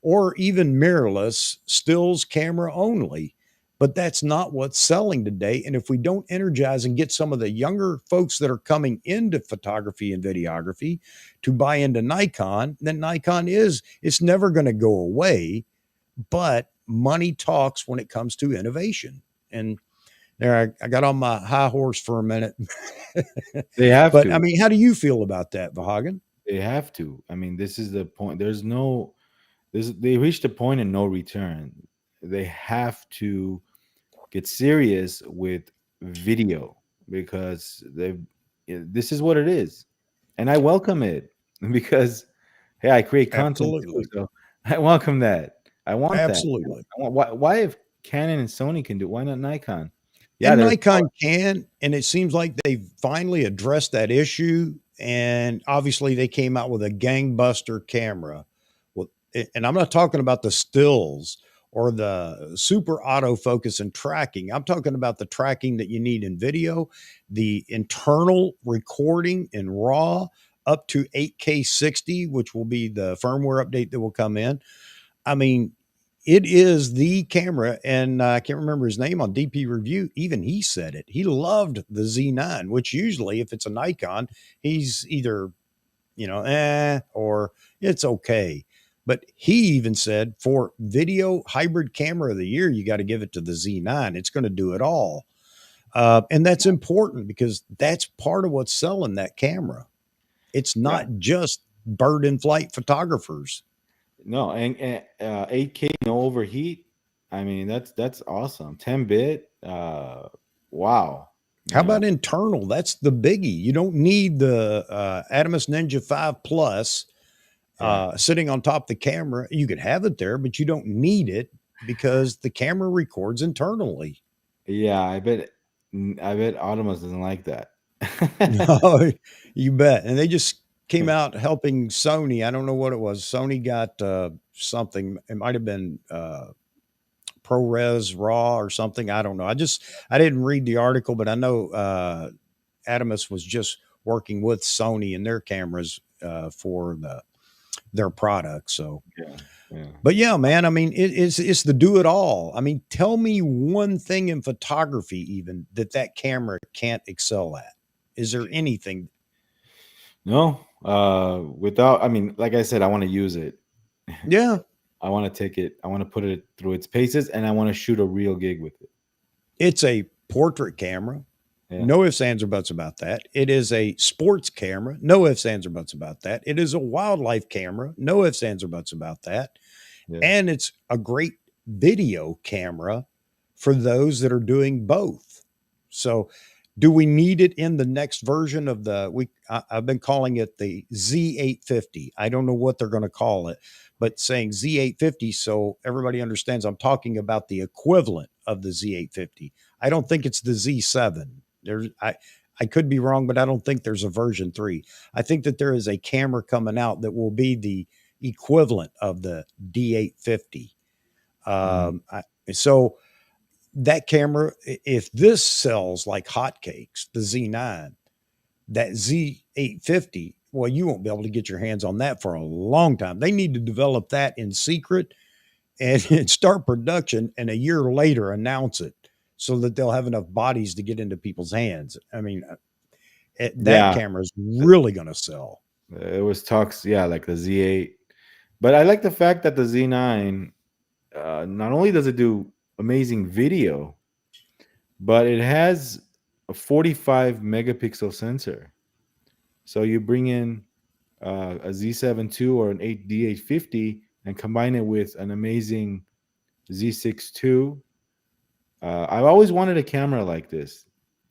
or even mirrorless stills camera only. But that's not what's selling today. And if we don't energize and get some of the younger folks that are coming into photography and videography to buy into Nikon, then it's never going to go away. but money talks when it comes to innovation. And there, I got on my high horse for a minute. They have But I to. mean, how do you feel about that, Vahagan? They have to. I mean, this is the point. They reached a point of no return. They have to get serious with video because this is what it is, and I welcome it because hey, I create content too, Absolutely. so I welcome that. I want that. Absolutely. Why if Canon and Sony can do, why not Nikon? Yeah, And they're Nikon can, and it seems like they've finally addressed that issue. And obviously, they came out with a gangbuster camera. Well, and I'm not talking about the stills or the super autofocus and tracking. I'm talking about the tracking that you need in video, the internal recording in RAW up to 8K 60, which will be the firmware update that will come in. I mean, it is the camera, and I can't remember his name on DP Review. Even he said it. He loved the Z9, which usually, if it's a Nikon, he's either or it's okay. But he even said for video hybrid camera of the year, you got to give it to the Z9. It's going to do it all, and that's important because that's part of what's selling that camera. It's yeah. not just bird in flight photographers. No, and 8K no overheat. I mean, that's awesome. 10-bit. Wow. How You know, about internal? That's the biggie. You don't need the Adamus Ninja 5 Plus yeah. sitting on top of the camera. You could have it there, but you don't need it because the camera records internally. Yeah, I bet Automos doesn't like that. No, you bet. And they just came out helping Sony. I don't know what it was. Sony got something. It might have been ProRes Raw or something. I don't know. I didn't read the article, but I know Adamus was just working with Sony and their cameras for their products. So, Yeah, yeah. but yeah, man, I mean, it's the do it all. I mean, tell me one thing in photography even that camera can't excel at. Is there anything? No, without, I mean, like I said, I want to use it. Yeah, I want to take it. I want to put it through its paces, and I want to shoot a real gig with it. it's a portrait camera. Yeah, No ifs, ands, or buts about that. It is a sports camera. No ifs, ands, or buts about that. It is a wildlife camera. No ifs, ands, or buts about that. yeah, And it's a great video camera for those that are doing both. So, do we need it in the next version of I've been calling it the Z850. I don't know what they're going to call it, but saying Z850 so everybody understands I'm talking about the equivalent of the Z850. I don't think it's the Z7. I could be wrong, but I don't think there's a version 3. I think that there is a camera coming out that will be the equivalent of the D850. mm, So that camera, if this sells like hotcakes, the Z9, that Z850, well, you won't be able to get your hands on that for a long time. They need to develop that in secret and start production, and a year later announce it so that they'll have enough bodies to get into people's hands. I mean, that yeah. camera is really going to sell. It was talks, yeah, like the Z8, but I like the fact that the Z9, not only does it do amazing video, but it has a 45 megapixel sensor. So you bring in a Z7 II or an 8 D850 and combine it with an amazing Z6 II. I've always wanted a camera like this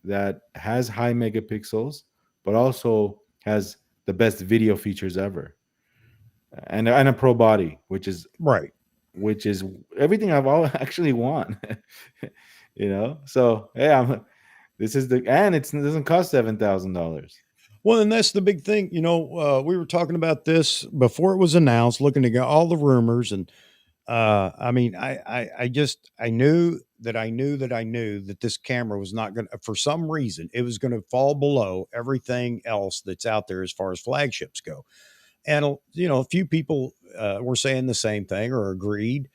that has high megapixels, but also has the best video features ever, and a pro body, Right. which is everything I've all actually want. So hey, this is and it doesn't cost $7,000. Well, and that's the big thing. We were talking about this before it was announced, looking at all the rumors, and I mean, I knew that this camera was not going to, for some reason, it was going to fall below everything else that's out there as far as flagships go. And a few people were saying the same thing or agreed,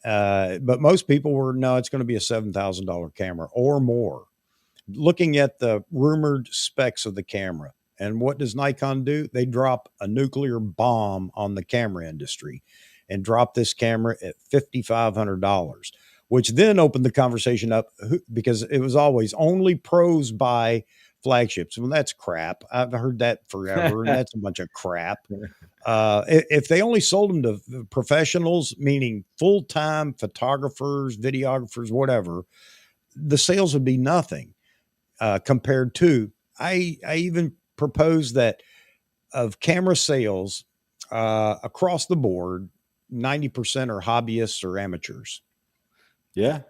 but most people were no, it's going to be a $7,000 camera or more. Looking at the rumored specs of the camera. And what does Nikon do? They drop a nuclear bomb on the camera industry. and dropped this camera at $5,500, which then opened the conversation up because it was always only pros buy flagships. Well, that's crap. I've heard that forever, and that's a bunch of crap. If they only sold them to professionals, meaning full-time photographers, videographers, whatever, the sales would be nothing compared to. I even propose that of camera sales across the board, 90% are hobbyists or amateurs. Yeah.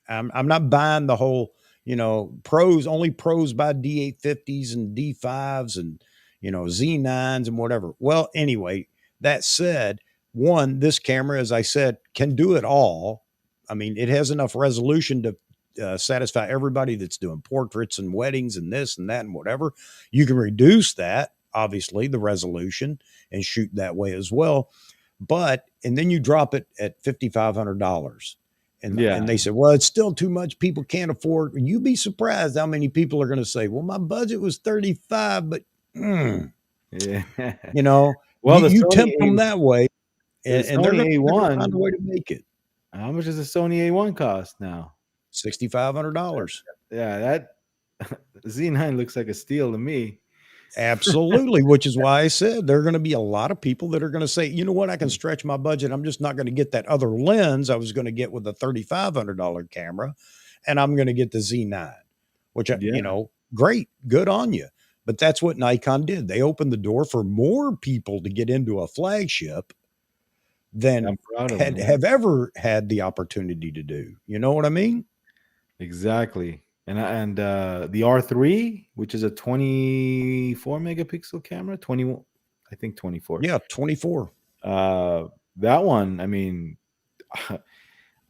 I'm not buying the whole, pros, only pros buy D850s and D5s and, Z9s and whatever. Well, anyway, that said, one, this camera, as I said, can do it all. I mean, it has enough resolution to satisfy everybody that's doing portraits and weddings and this and that and whatever. You can reduce that, obviously, the resolution, and shoot that way as well. And then you drop it at $5,500. And they said, well, it's still too much. People can't afford. You'd be surprised how many people are going to say, well, my budget was 35, but Yeah. well, the you Sony tempt them that way, the and they're Sony going to A1, find a way to make it. how much does the Sony A1 cost now? $6,500. Yeah, that Z9 looks like a steal to me. Absolutely, which is why I said there are going to be a lot of people that are going to say, you know what, I can stretch my budget. I'm just not going to get that other lens I was going to get with a $3,500 camera, and I'm going to get the Z9, which, great, good on you. But that's what Nikon did. They opened the door for more people to get into a flagship than I'm proud of them, have ever had the opportunity to do. You know what I mean? Exactly. And the R3, which is a 24 megapixel camera, 21, I think 24. Yeah, 24. That one, I mean,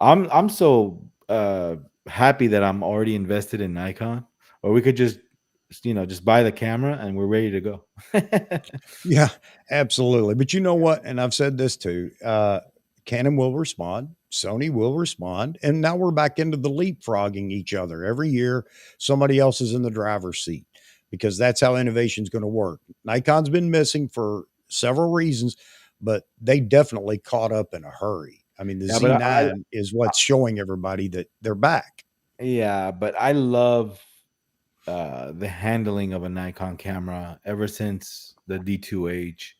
I'm so happy that I'm already invested in Nikon, or we could just buy the camera and we're ready to go. Yeah, absolutely. But you know what? And I've said this too. Canon will respond, Sony will respond, and now we're back into the leapfrogging each other. Every year, somebody else is in the driver's seat because that's how innovation is going to work. Nikon's been missing for several reasons, but they definitely caught up in a hurry. I mean, the Z9 is what's showing everybody that they're back. Yeah, but I love the handling of a Nikon camera ever since the D2H.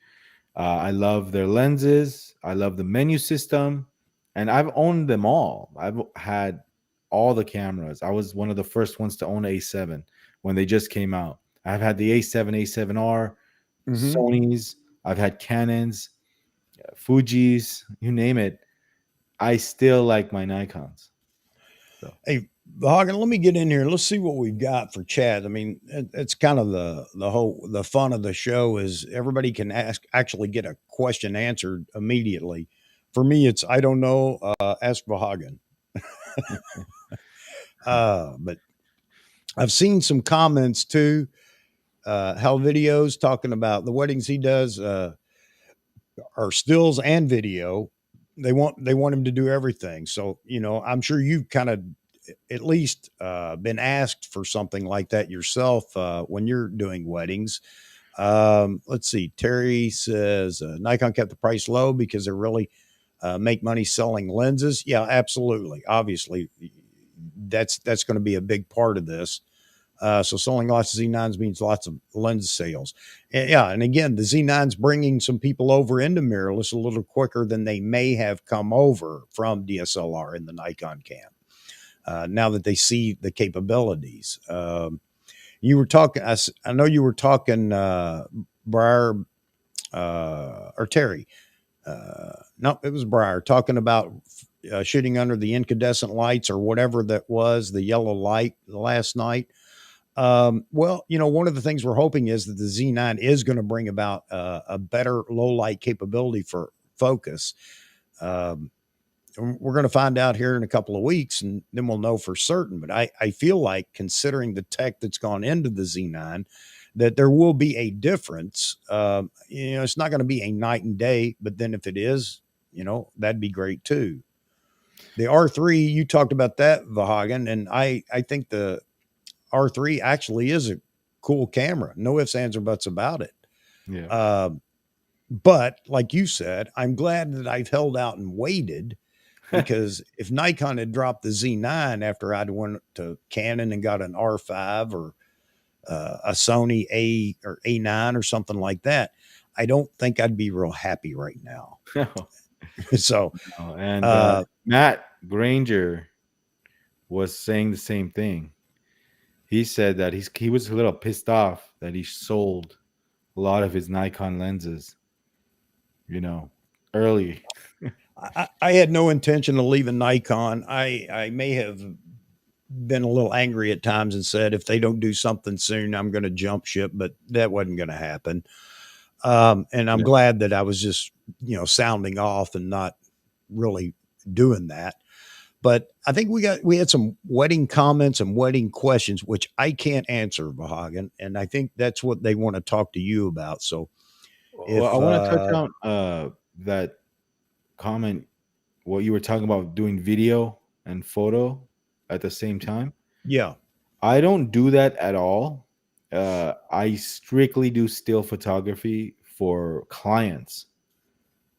I love their lenses. I love the menu system, and I've owned them all. I've had all the cameras. I was one of the first ones to own A7 when they just came out. I've had the A7, A7R, Sony's. I've had Canons, Fuji's, you name it. I still like my Nikons. So. Hey, Vahagn, let me get in here. Let's see what we've got for chat. I mean, it's kind of the fun of the show is everybody can actually get a question answered immediately. For me, it's I don't know. Ask Vahagn. But I've seen some comments too. How videos talking about the weddings he does are stills and video. They want him to do everything. So I'm sure you've kind of at least been asked for something like that yourself when you're doing weddings. Let's see. Terry says Nikon kept the price low because they really make money selling lenses. Yeah, absolutely. Obviously, that's going to be a big part of this. So selling lots of Z9s means lots of lens sales. And again, the Z9's bringing some people over into mirrorless a little quicker than they may have come over from DSLR in the Nikon cam. Now that they see the capabilities. You were talking, I know you were talking, Briar, or Terry. No, it was Briar talking about shooting under the incandescent lights or whatever that was, the yellow light last night. Well, one of the things we're hoping is that the Z9 is going to bring about a better low light capability for focus. We're going to find out here in a couple of weeks, and then we'll know for certain. But I feel like, considering the tech that's gone into the Z9, that there will be a difference. It's not going to be a night and day, but then if it is, that'd be great too. The R3, you talked about that, Vahagn, and I think the R3 actually is a cool camera. No ifs, ands, or buts about it. Yeah. But like you said, I'm glad that I've held out and waited, because if Nikon had dropped the Z9 after I'd went to Canon and got an R5 or a Sony A or A9 or something like that, I don't think I'd be real happy right now. No, So, no. And uh, Matt Granger was saying the same thing. He said that he was a little pissed off that he sold a lot of his Nikon lenses, you know, early. I had no intention of leaving Nikon. I may have been a little angry at times and said, if they don't do something soon, I'm going to jump ship, but that wasn't going to happen. And I'm Yeah. glad that I was just, sounding off and not really doing that. But I think we had some wedding comments and wedding questions, which I can't answer, Vahagn, and I think that's what they want to talk to you about. So Well, I if want to touch on that comment. What you were talking about doing video and photo at the same time. yeah, I don't do that at all. I strictly do still photography for clients.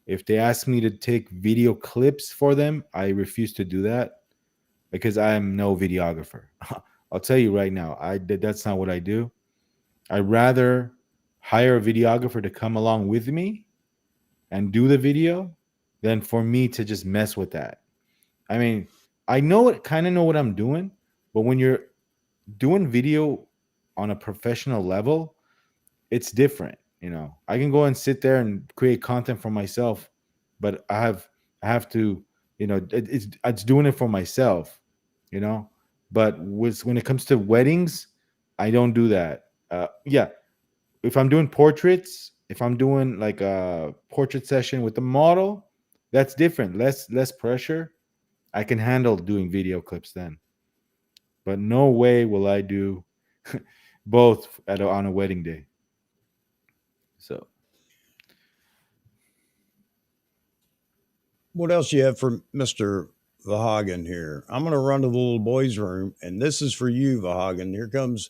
If they ask me to take video clips for them, I refuse to do that because I am no videographer. I'll tell you right now, that's not what I do. I'd rather hire a videographer to come along with me and do the video than for me to just mess with that. I mean, I know it, kind of know what I'm doing, but when you're doing video on a professional level, it's different. I can go and sit there and create content for myself, but I have to, it's doing it for myself, you know. But when it comes to weddings, I don't do that. Yeah, if I'm doing portraits, if I'm doing like a portrait session with the model, that's different. Less pressure. I can handle doing video clips then. But no way will I do both on a wedding day. So what else you have for Mr. Vahagn here? I'm going to run to the little boys' room, and this is for you, Vahagn. Here comes.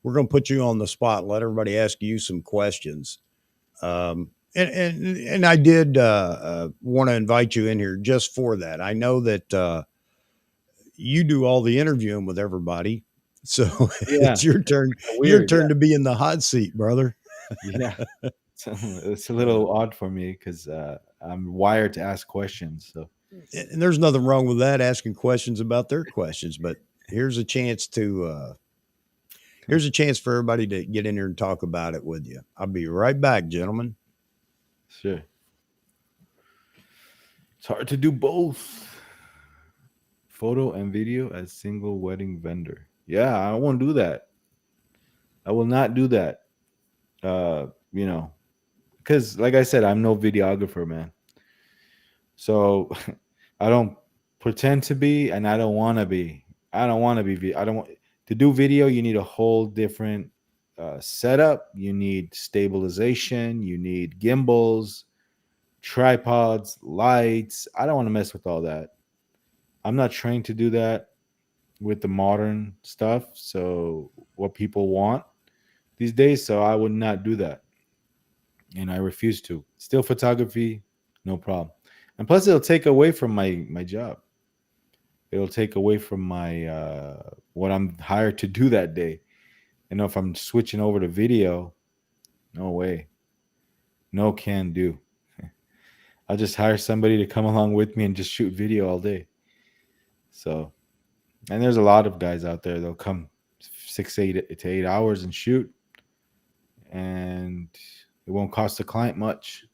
We're going to put you on the spot. Let everybody ask you some questions. And I did want to invite you in here just for that. I know that you do all the interviewing with everybody, so yeah, it's your turn. Your weird. turn to be in the hot seat, brother. Yeah, so it's a little odd for me because I'm wired to ask questions. So And there's nothing wrong with that, asking questions about their questions. But here's a chance to here's a chance for everybody to get in here and talk about it with you. I'll be right back, gentlemen. sure, it's hard to do both photo and video as single wedding vendor. Yeah, I won't do that. I will not do that. Uh, you know, because like I said, I'm no videographer, man. So I don't pretend to be, and I don't want to be. I don't want to be. I don't want to do video. You need a whole different setup. You need stabilization. You need gimbals, tripods, lights. I don't want to mess with all that. I'm not trained to do that with the modern stuff. So what people want these days. So I would not do that, and I refuse to. Still photography, no problem. And plus, it'll take away from my job. It'll take away from my what I'm hired to do that day. If I'm switching over to video, no way, no can do. I'll just hire somebody to come along with me and just shoot video all day. So, and there's a lot of guys out there. They'll come 6 to 8 hours and shoot, and it won't cost the client much.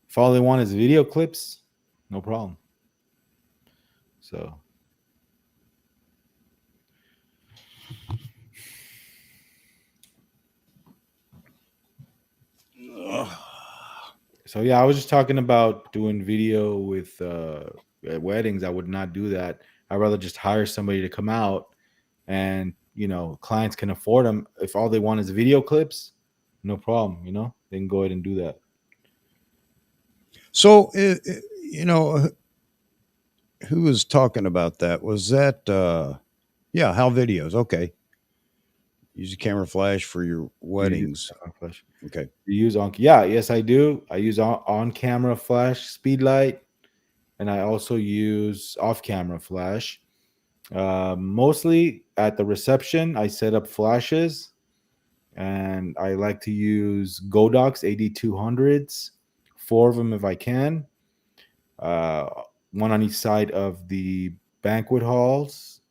If all they want is video clips, no problem. So yeah, I was just talking about doing video with at weddings. I would not do that. I'd rather just hire somebody to come out, and clients can afford them. If all they want is video clips, no problem. They can go ahead and do that. So, who was talking about that? Was that, yeah, how videos? Okay. use a camera flash for your Do you use weddings. camera flash? Okay. Do you use on? Yeah, yes, I do. I use on camera flash speed light, and I also use off camera flash. Mostly at the reception, I set up flashes, and I like to use Godox 8200s, four of them if I can, uh, one on each side of the banquet halls,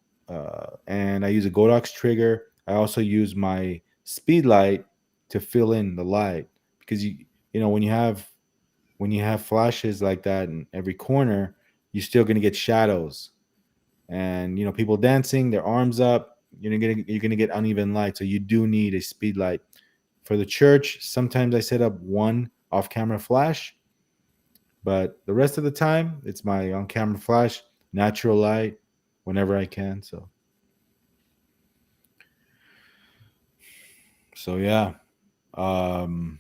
and I use a Godox trigger. I also use my speed light to fill in the light because you know when you have flashes like that in every corner, you're still going to get shadows, and you know people dancing, their arms up. You're gonna get uneven light, so you do need a speed light for the church. Sometimes I set up one off-camera flash, but the rest of the time it's my on-camera flash, natural light, whenever I can. So yeah. Um,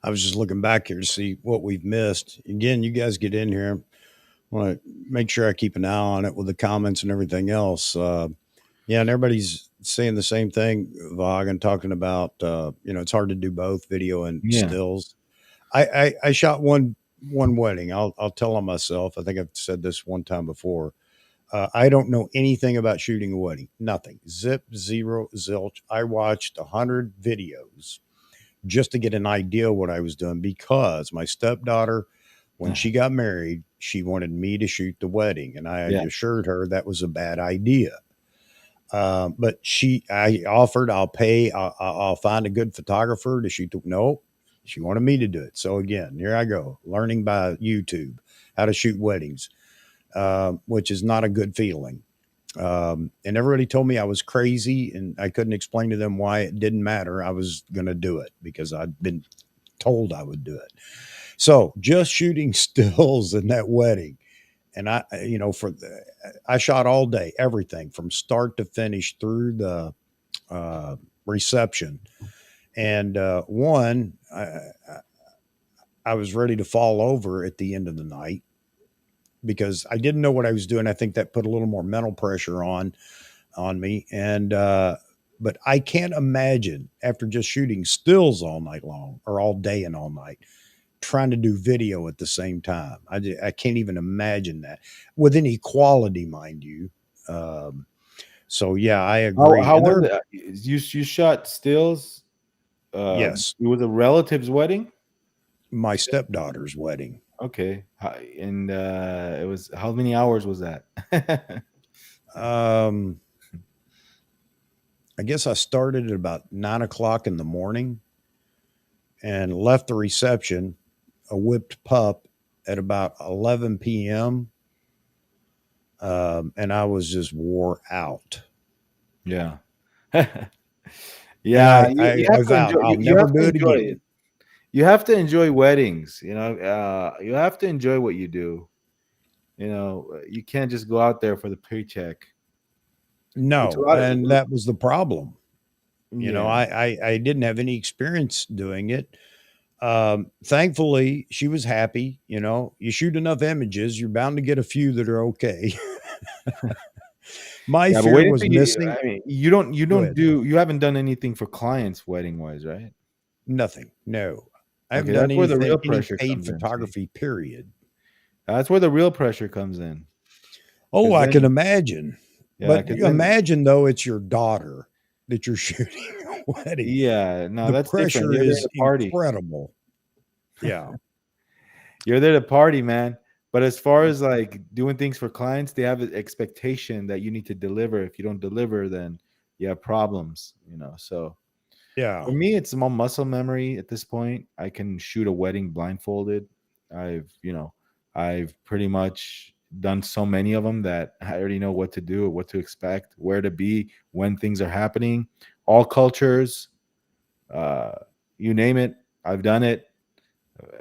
I was just looking back here to see what we've missed. Again, you guys get in here. I want to make sure I keep an eye on it with the comments and everything else. Yeah, and everybody's saying the same thing. Vahagn talking about it's hard to do both video and yeah. stills. I shot one wedding. I'll tell on myself. I think I've said this one time before. I don't know anything about shooting a wedding. Nothing. Zip, zero, zilch. I watched 100 videos just to get an idea of what I was doing because my stepdaughter, when she got married, she wanted me to shoot the wedding, and I Yeah. assured her that was a bad idea. But I offered, I'll pay, I'll find a good photographer to shoot the. No, she wanted me to do it. So again, here I go, learning by YouTube how to shoot weddings, which is not a good feeling. And everybody told me I was crazy and I couldn't explain to them why it didn't matter. I was going to do it because I'd been told I would do it. So just shooting stills in that wedding. And I shot all day, everything from start to finish through the reception. And I was ready to fall over at the end of the night because I didn't know what I was doing. I think that put a little more mental pressure on me. And but I can't imagine after just shooting stills all night long or all day and all night trying to do video at the same time. I can't even imagine that with any quality, mind you. Um, so yeah, I agree. How And was there, it? You shot stills. yes, It was a relative's wedding. my stepdaughter's wedding. Okay. And it was how many hours was that? Um, I guess I started at about 9 o'clock in the morning and left the reception, a whipped pup, at about 11 p.m. And I was just wore out. Yeah. And Yeah, you I have to vowed enjoy I'll you never have to do it enjoy it. again. You have to enjoy weddings, you have to enjoy what you do. You can't just go out there for the paycheck. It's a No, lot of and that was the problem. yeah. I didn't have any experience doing it. Thankfully, she was happy. You shoot enough images, you're bound to get a few that are okay. My Yeah, but fear wait was until missing. I mean, you Go don't ahead. do you haven't done anything for clients wedding wise, right? Nothing. No, I haven't Okay, done that's where the anything, real any pressure paid comes in, see? photography, period. That's where the real pressure comes in. Oh, Because I can then imagine. yeah, But because you then imagine, though, it's your daughter that you're shooting a wedding. yeah, no, The that's different. pressure You're there is to party. incredible. Yeah. You're there to party, man. But as far as like doing things for clients, they have an expectation that you need to deliver. If you don't deliver, then you have problems. So Yeah. for me, it's more muscle memory at this point. I can shoot a wedding blindfolded. I've pretty much done so many of them that I already know what to do, what to expect, where to be when things are happening. All cultures, uh, you name it, I've done it.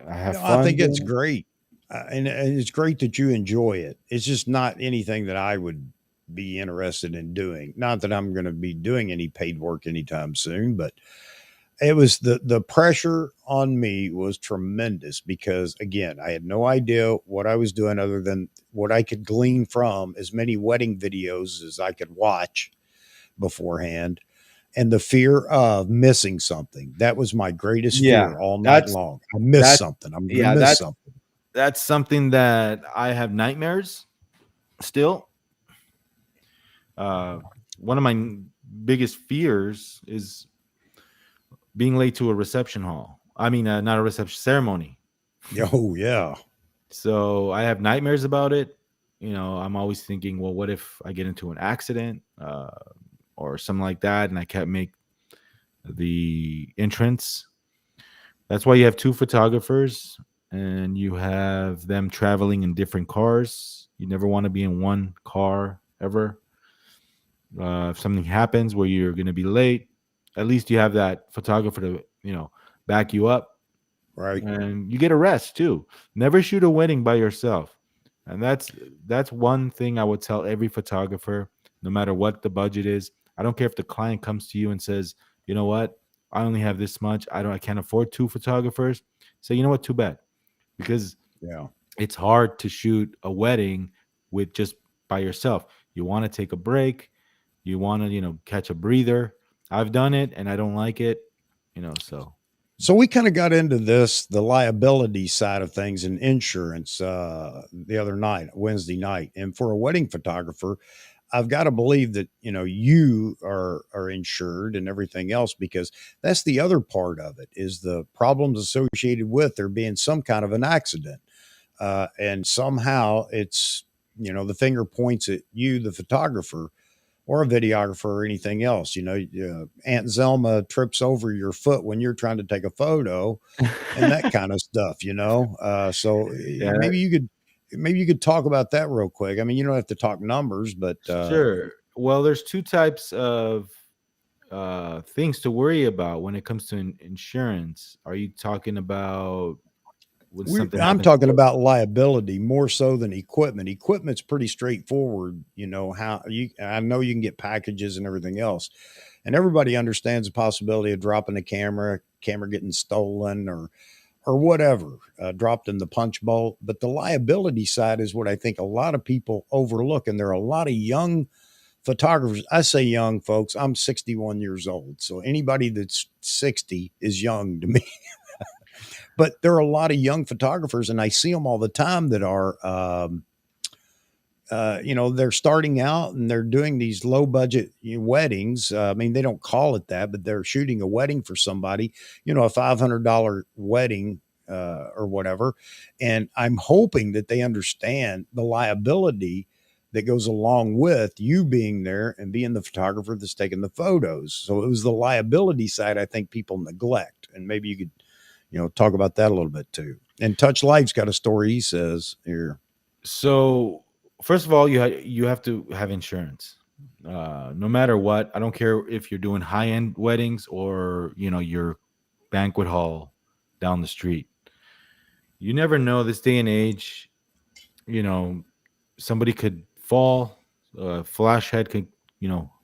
I have No, I fun think it's doing it. great. And it's great that you enjoy it. It's just not anything that I would be interested in doing. Not that I'm going to be doing any paid work anytime soon, but it was the pressure on me was tremendous because again, I had no idea what I was doing other than what I could glean from as many wedding videos as I could watch beforehand, and the fear of missing something. That was my greatest Yeah, fear all night that's long. I missed that. something. I'm going to Yeah, miss something. that's something that I have nightmares still. Uh, One of my biggest fears is being late to a reception hall. I mean, not a reception ceremony. Oh yeah. So I have nightmares about it. I'm always thinking, well, what if I get into an accident or something like that, and I can't make the entrance? That's why you have two photographers, and you have them traveling in different cars. You never want to be in one car ever. If something happens where you're going to be late, at least you have that photographer to back you up, Right. and you get a rest too. Never shoot a wedding by yourself, and that's one thing I would tell every photographer, no matter what the budget is. I don't care if the client comes to you and says, you know what, I only have this much. I can't afford two photographers. So you know what, too bad, because Yeah. it's hard to shoot a wedding with just by yourself. You want to take a break. You want to, catch a breather. I've done it and I don't like it, so. So we kind of got into this, the liability side of things and insurance, the other night, Wednesday night. And for a wedding photographer, I've got to believe that, you are insured and everything else, because that's the other part of it, is the problems associated with there being some kind of an accident. And somehow it's, the finger points at you, the photographer, or a videographer, or anything else. Aunt Zelma trips over your foot when you're trying to take a photo, and that kind of stuff. So Yeah, maybe you could talk about that real quick. I mean, you don't have to talk numbers, but sure. Well, there's two types of things to worry about when it comes to insurance. Are you talking about when something I'm happens to talking you? about liability more so than equipment. Equipment's pretty straightforward. How I know you can get packages and everything else, and everybody understands the possibility of dropping a camera getting stolen, or whatever, dropped in the punch bowl. But the liability side is what I think a lot of people overlook. And there are a lot of young photographers. I say young folks, I'm 61 years old. So anybody that's 60 is young to me. But there are a lot of young photographers, and I see them all the time that are, they're starting out and they're doing these low budget weddings. I mean, they don't call it that, but they're shooting a wedding for somebody, a $500 wedding, or whatever. And I'm hoping that they understand the liability that goes along with you being there and being the photographer that's taking the photos. So it was the liability side I think people neglect. And maybe you could, talk about that a little bit too. And Touch Life's got a story, he says here. So, first of all, you have to have insurance. No matter what, I don't care if you're doing high end weddings or your banquet hall down the street. You never know this day and age. You know, somebody could fall, a flash head could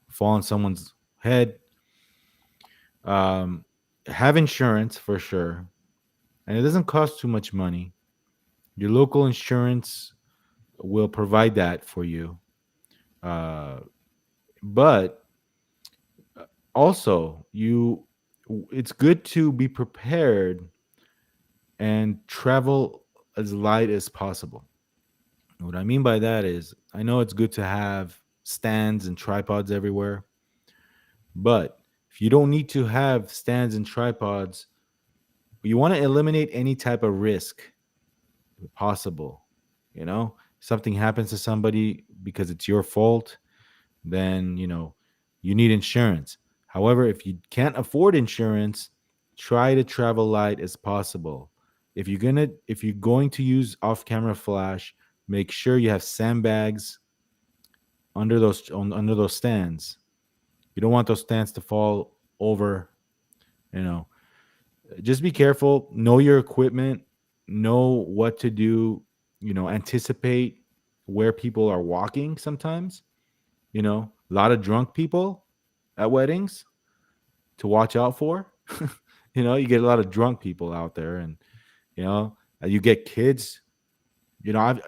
fall on someone's head. Um, have insurance for sure, and it doesn't cost too much money. Your local insurance will provide that for you. Uh, but also, it's good to be prepared and travel as light as possible. What I mean by that is, I know it's good to have stands and tripods everywhere, but if you don't need to have stands and tripods, you want to eliminate any type of risk possible. Something happens to somebody because it's your fault, then you need insurance. However, if you can't afford insurance, try to travel light as possible. If you're going to use off-camera flash, make sure you have sandbags under those stands. You don't want those stands to fall over. You know, just be careful. Know your equipment. Know what to do. Anticipate where people are walking. Sometimes, a lot of drunk people at weddings to watch out for. You get a lot of drunk people out there, and you get kids. I've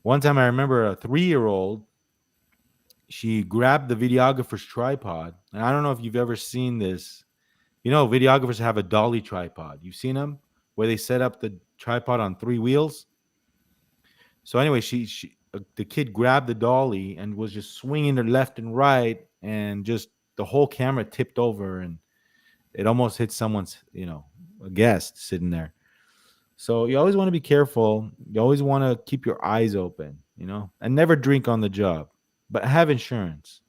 one time I remember a 3-year-old. She grabbed the videographer's tripod, and I don't know if you've ever seen this. Videographers have a dolly tripod. You've seen them where they set up the tripod on 3 wheels. So anyway, the kid grabbed the dolly and was just swinging her left and right, and just the whole camera tipped over, and it almost hit someone's, a guest sitting there. So you always want to be careful. You always want to keep your eyes open, and never drink on the job, but have insurance.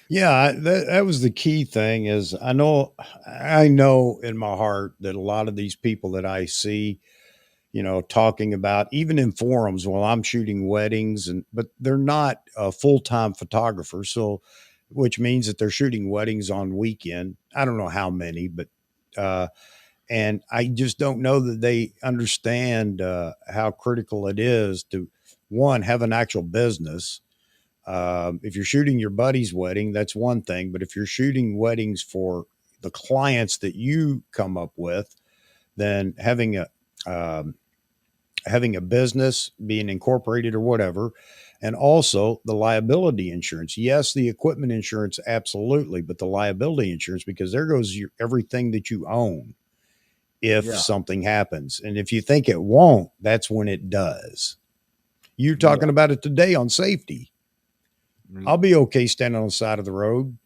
Yeah, that was the key thing. Is I know in my heart that a lot of these people that I see, talking about even in forums while I'm shooting weddings, but they're not full-time photographers, so which means that they're shooting weddings on weekend. I don't know how many, but uh, and I just don't know that they understand how critical it is to one have an actual business. If you're shooting your buddy's wedding, that's one thing, but if you're shooting weddings for the clients that you come up with, then um, having a business, being incorporated or whatever, and also the liability insurance. Yes, the equipment insurance, absolutely, but the liability insurance, because there goes everything that you own if Yeah. something happens. And if you think it won't, that's when it does. You're talking Yeah. about it today on safety. I'll be okay standing on the side of the road,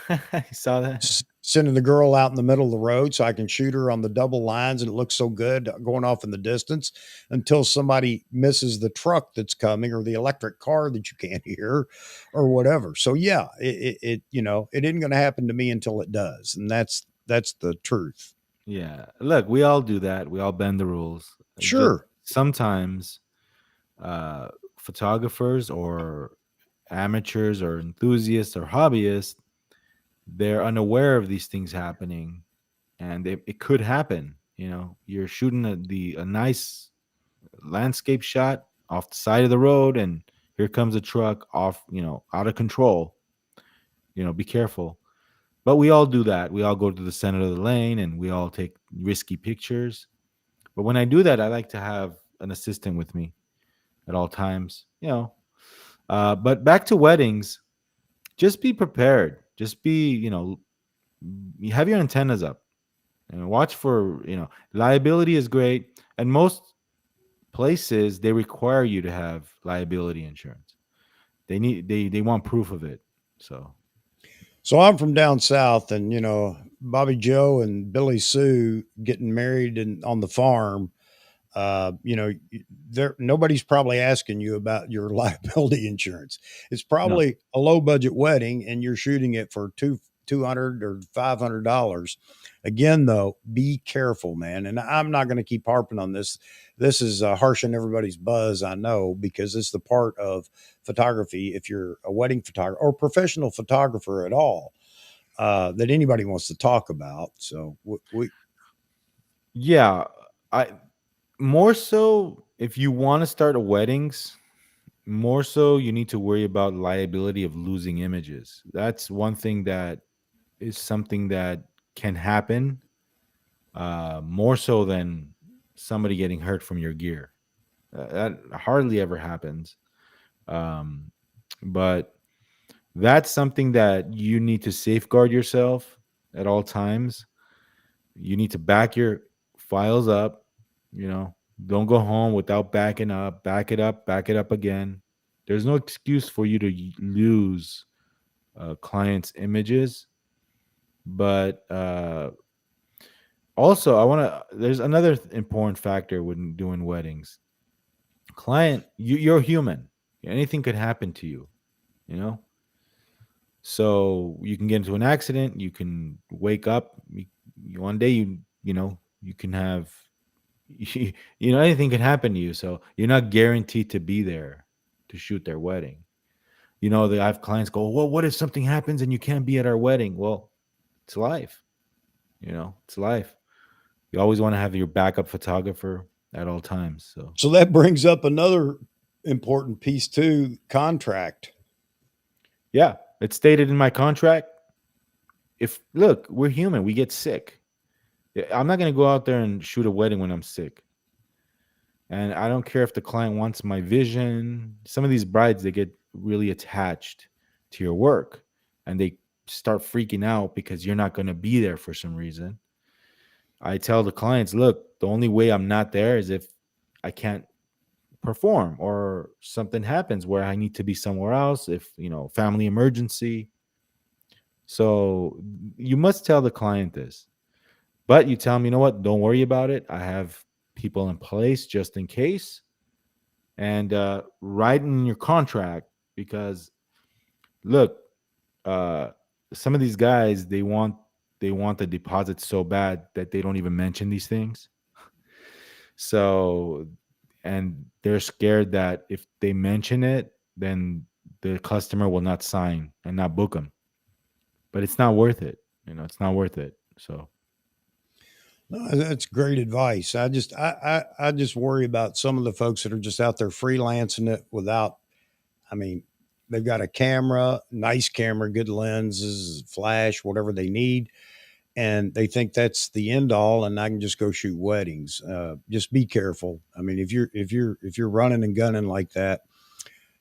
I saw that. sending the girl out in the middle of the road so I can shoot her on the double lines and it looks so good going off in the distance until somebody misses the truck that's coming or the electric car that you can't hear or whatever. So yeah, it isn't going to happen to me until it does, and that's the truth. Yeah. Look, we all do that. We all bend the rules. Just Sure. sometimes uh, photographers or amateurs or enthusiasts or hobbyists, they're unaware of these things happening, and it could happen. You're shooting a nice landscape shot off the side of the road, and here comes a truck off, out of control. Be careful. But we all do that. We all go to the center of the lane, and we all take risky pictures. But when I do that, I like to have an assistant with me at all times. But back to weddings, just be prepared. Just be, you have your antennas up and watch for, liability is great. And most places, they require you to have liability insurance. They want proof of it. So So I'm from down south, and Bobby Joe and Billy Sue getting married on the farm. There nobody's probably asking you about your liability insurance. It's no. probably a low budget wedding, and you're shooting it for $200 or $500. Again, though, be careful, man. And I'm not going to keep harping on this. This is harshing everybody's buzz, I know, because it's the part of photography. If you're a wedding photographer or professional photographer at all, that anybody wants to talk about. So Yeah, I more so if you want to start a weddings, more so you need to worry about liability of losing images. That's one thing that is something that can happen more so than somebody getting hurt from your gear. That hardly ever happens. Um, but that's something that you need to safeguard yourself at all times. You need to back your files up, you know. Don't go home without backing up. Back it up again. There's no excuse for you to lose clients' images, but also I want to. There's another important factor when doing weddings. Client, you're human. Anything could happen to you. You know, so you can get into an accident. You can wake up. One day, you can have anything can happen to you, so you're not guaranteed to be there to shoot their wedding. I have clients go, well, what if something happens and you can't be at our wedding? Well, it's life. It's life. You always want to have your backup photographer at all times. So So that brings up another important piece too, contract. yeah, it's stated in my contract. if look, we're human, we get sick. I'm not going to go out there and shoot a wedding when I'm sick. And I don't care if the client wants my vision. Some of these brides, they get really attached to your work and they start freaking out because you're not going to be there for some reason. I tell the clients, look, the only way I'm not there is if I can't perform or something happens where I need to be somewhere else, if, family emergency. So you must tell the client this. But you tell them, you know what, don't worry about it. I have people in place just in case. And write in your contract because look, uh, some of these guys they want the deposit so bad that they don't even mention these things. So, and they're scared that if they mention it, then the customer will not sign and not book them. But it's not worth it. It's not worth it. So, No, that's great advice. I just worry about some of the folks that are just out there freelancing it without. I mean, they've got a camera, nice camera, good lenses, flash, whatever they need, and they think that's the end all, and I can just go shoot weddings. Just be careful. I mean, if you're running and gunning like that,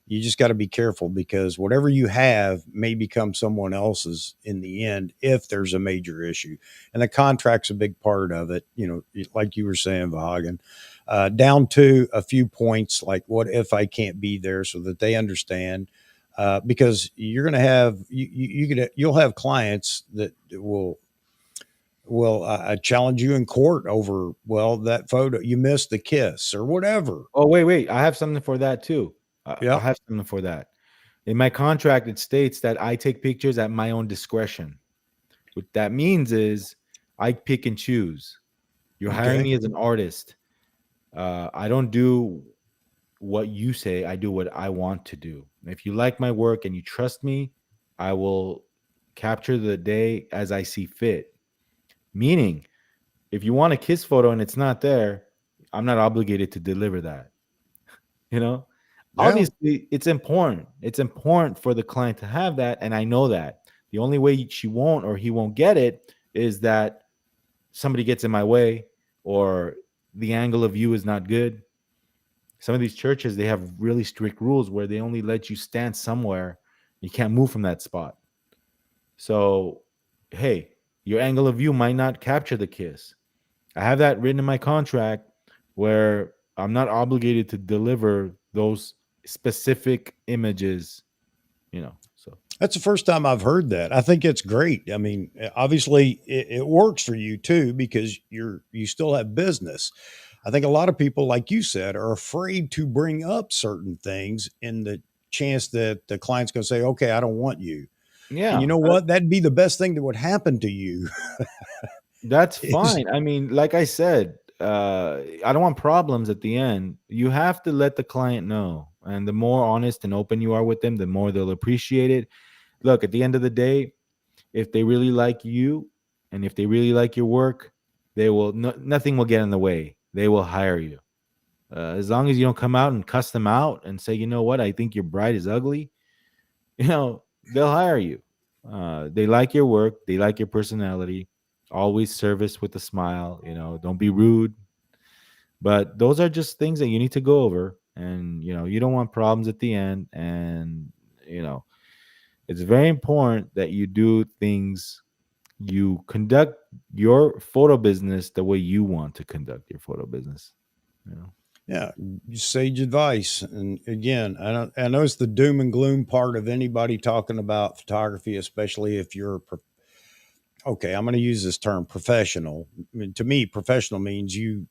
you just got to be careful because whatever you have may become someone else's in the end if there's a major issue. And the contract's a big part of it, like you were saying, Vahagn, down to a few points like what if I can't be there so that they understand. Because you're going to have you'll have clients that will challenge you in court over, well, that photo you missed the kiss or whatever. oh wait, I have something for that too. I Yep. have something for that. In my contract, it states that I take pictures at my own discretion. What that means is I pick and choose. You're hiring Okay. me as an artist. I don't do what you say. I do what I want to do. If you like my work and you trust me, I will capture the day as I see fit. Meaning, if you want a kiss photo and it's not there, I'm not obligated to deliver that. You know, Yeah. obviously, it's important. It's important for the client to have that. And I know that the only way she won't or he won't get it is that somebody gets in my way or the angle of view is not good. Some of these churches, they have really strict rules where they only let you stand somewhere. You can't move from that spot. So, hey, your angle of view might not capture the kiss. I have that written in my contract where I'm not obligated to deliver those specific images, So, That's the first time I've heard that. I think it's great. I mean, obviously it works for you too because you still have business. I think a lot of people, like you said, are afraid to bring up certain things in the chance that the client's going to say, "Okay, I don't want you." And you yeah, know what? That'd be the best thing that would happen to you. that's Is fine. I mean, like I said, I don't want problems at the end. You have to let the client know. And the more honest and open you are with them, the more they'll appreciate it. Look, at the end of the day, if they really like you and if they really like your work, they will nothing will get in the way. They will hire you. As long as you don't come out and cuss them out and say, you know what, I think your bride is ugly, they'll hire you. They like your work, they like your personality. Always service with a smile, don't be rude. But those are just things that you need to go over. And, you don't want problems at the end. And, you know, it's very important that you do things, you conduct your photo business the way you want to conduct your photo business. You know? yeah, sage advice. And again, I know it's the doom and gloom part of anybody talking about photography, especially if you're okay. I'm going to use this term professional. I mean, to me, professional means you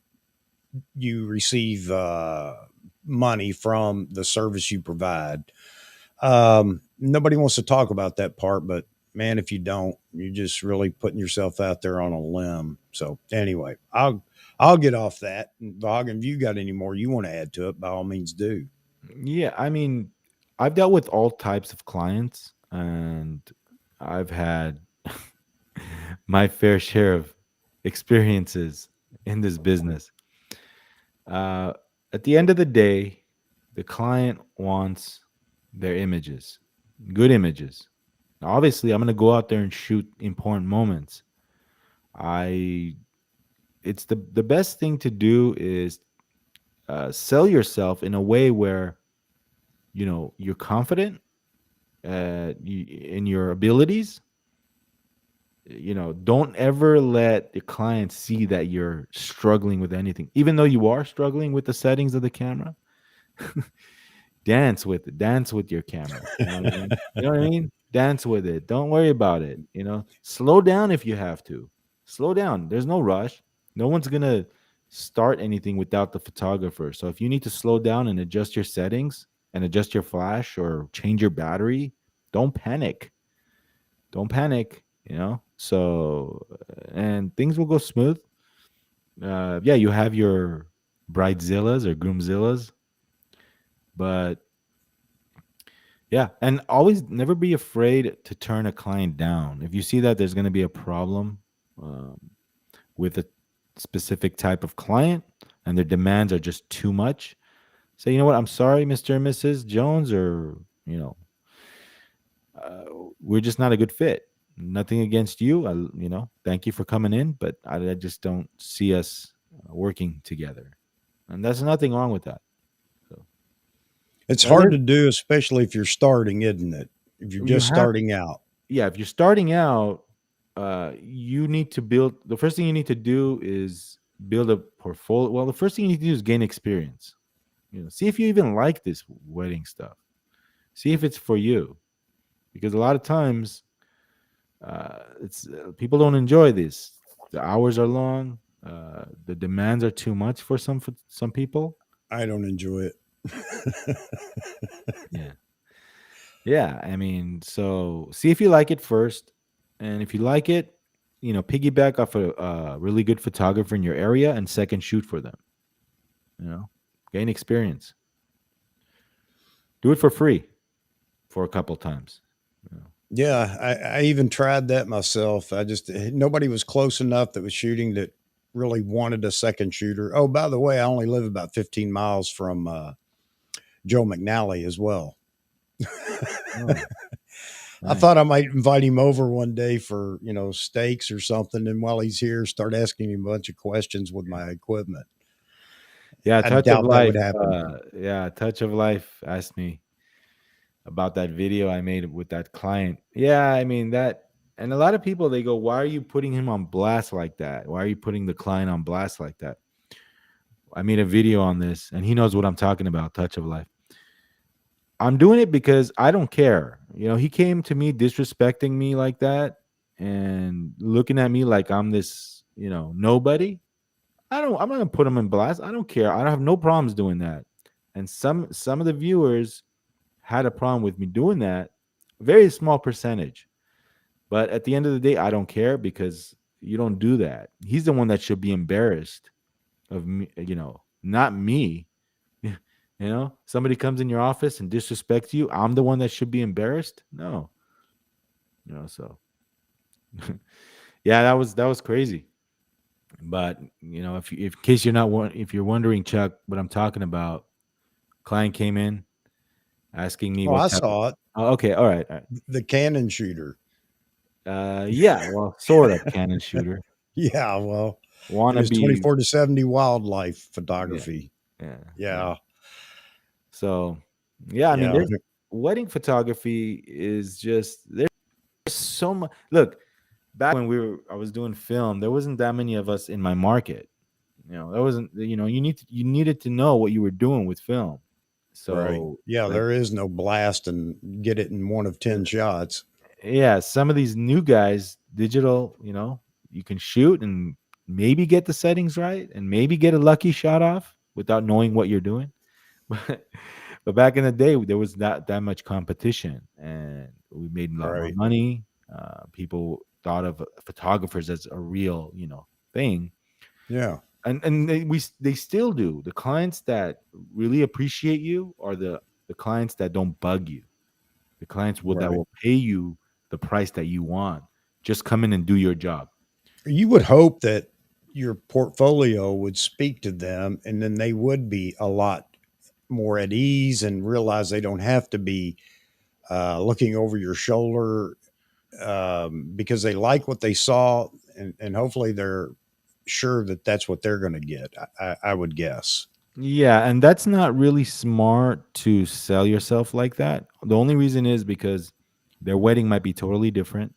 receive money from the service you provide. Nobody wants to talk about that part, but man, if you don't, you're just really putting yourself out there on a limb. So anyway, I'll get off that. Vahagraphy, if you got any more you want to add to it, by all means do. Yeah, I mean, I've dealt with all types of clients and I've had my fair share of experiences in this business. Uh, at the end of the day, the client wants their images, good images. Obviously, I'm going to go out there and shoot important moments. I it's the best thing to do is sell yourself in a way where you're confident in your abilities. Don't ever let the client see that you're struggling with anything, even though you are struggling with the settings of the camera. Dance with your camera. You know what I mean? Dance with it. Don't worry about it. Slow down if you have to. Slow down. There's no rush. No one's gonna start anything without the photographer. So if you need to slow down and adjust your settings and adjust your flash or change your battery, don't panic. Don't panic. So and things will go smooth. Yeah, you have your bridezillas or groomzillas, but yeah, and always never be afraid to turn a client down. If you see that there's going to be a problem um, with a specific type of client and their demands are just too much, say, you know what, I'm sorry, Mr. and Mrs. Jones, or, you know, uh, we're just not a good fit. Nothing against you. Thank you for coming in, but I just don't see us working together. And there's nothing wrong with that. So, It's but hard to do, especially if you're starting, isn't it? If you're you just have starting out. yeah, if you're starting out, you need to build. The first thing you need to do is build a portfolio. Well, the first thing you need to do is gain experience. See if you even like this wedding stuff. See if it's for you, because a lot of times, it's people don't enjoy this. The hours are long. The demands are too much for some people. I don't enjoy it. Yeah. Yeah, I mean, so see if you like it first, and if you like it, piggyback off a really good photographer in your area and second shoot for them. Gain experience. Do it for free for a couple times. Yeah, I even tried that myself. I just nobody was close enough that was shooting that really wanted a second shooter. Oh, by the way, I only live about 15 miles from Joe McNally as well. Oh, I nice. thought I might invite him over one day for steaks or something, and while he's here, start asking him a bunch of questions with my equipment. Yeah, I Touch of doubt that would Life. happen. Yeah, Touch of Life asked me about that video I made with that client. Yeah, I mean that, and a lot of people they go, "Why are you putting him on blast like that? Why are you putting the client on blast like that?" I made a video on this, and he knows what I'm talking about. Touch of Life. I'm doing it because I don't care. He came to me disrespecting me like that and looking at me like I'm this, nobody. I'm not gonna put him in blast. I don't care. I don't have no problems doing that. And some of the viewers had a problem with me doing that. Very small percentage. But at the end of the day, I don't care because you don't do that. He's the one that should be embarrassed of me, not me. Somebody comes in your office and disrespects you. I'm the one that should be embarrassed. No, so yeah, that was crazy. But if in case if you're wondering, Chuck, what I'm talking about, client came in asking me Oh, what I type of. saw it. Oh, okay, all right, all right. The cannon shooter. Yeah, well, sort of cannon shooter. Yeah, well, in Wanna his be, 24 to 70 wildlife yeah, photography. yeah, yeah. Yeah, So, yeah, I mean, yeah. there's wedding photography is just there's so much. Look, back when I was doing film, there wasn't that many of us in my market. There wasn't. You needed to know what you were doing with film. Right. So, Yeah, like, there is no blast and get it in one of 10 shots. yeah, some of these new guys, digital, you can shoot and maybe get the settings right and maybe get a lucky shot off without knowing what you're doing. But back in the day, there was not that much competition, and we made a lot more Right. money. People thought of photographers as a real, thing, Yeah. and they still do. The clients that really appreciate you are the clients that don't bug you. The clients that Right. will pay you the price that you want. Just come in and do your job. You would hope that your portfolio would speak to them and then they would be a lot more at ease and realize they don't have to be looking over your shoulder because they like what they saw, and hopefully they're sure that that's what they're going to get. I would guess. Yeah, and that's not really smart to sell yourself like that. The only reason is because their wedding might be totally different.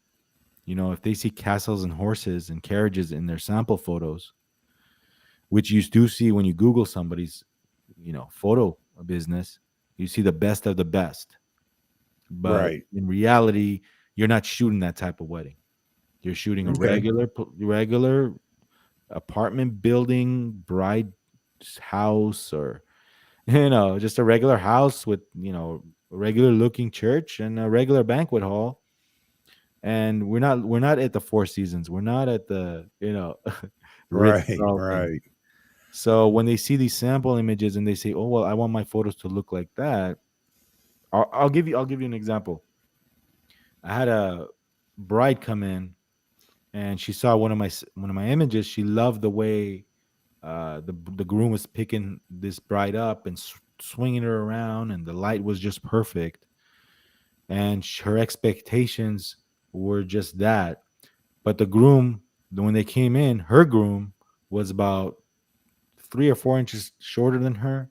You know, if they see castles and horses and carriages in their sample photos, which you do see when you Google somebody's, photo business, you see the best of the best. But Right. in reality, you're not shooting that type of wedding. You're shooting a Okay. regular apartment building, bride's house, or just a regular house with a regular looking church and a regular banquet hall. And we're not at the Four Seasons. We're not at the Ritz Right. Carlton. Right. So when they see these sample images and they say, "Oh well, I want my photos to look like that," I'll give you an example. I had a bride come in and she saw one of my images. She loved the way the groom was picking this bride up and swinging her around, and the light was just perfect. And her expectations were just that. But the groom, when they came in, her groom was about 3 or 4 inches shorter than her.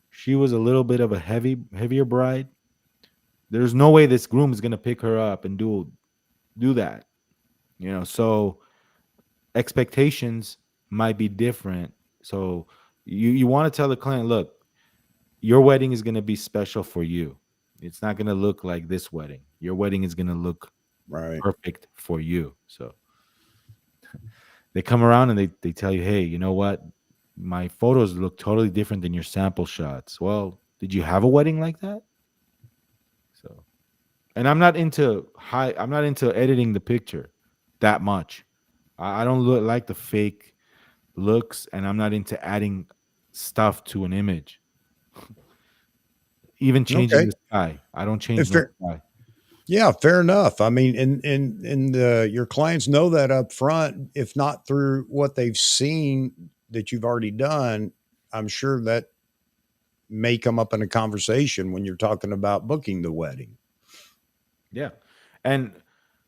She was a little bit of a heavier bride. There's no way this groom is gonna pick her up and do that. So expectations might be different. So you want to tell the client, look, your wedding is gonna be special for you. It's not gonna look like this wedding. Your wedding is gonna look Right. perfect for you. So they come around and they tell you, hey, you know what? My photos look totally different than your sample shots. Well, did you have a wedding like that? So, and I'm not into editing the picture that much. I don't like the fake looks, and I'm not into adding stuff to an image. Even changing Okay. the sky. I don't change If no fair, sky. yeah, fair enough. I mean, and your clients know that up front, if not through what they've seen that you've already done. I'm sure that may come up in a conversation when you're talking about booking the wedding. Yeah. And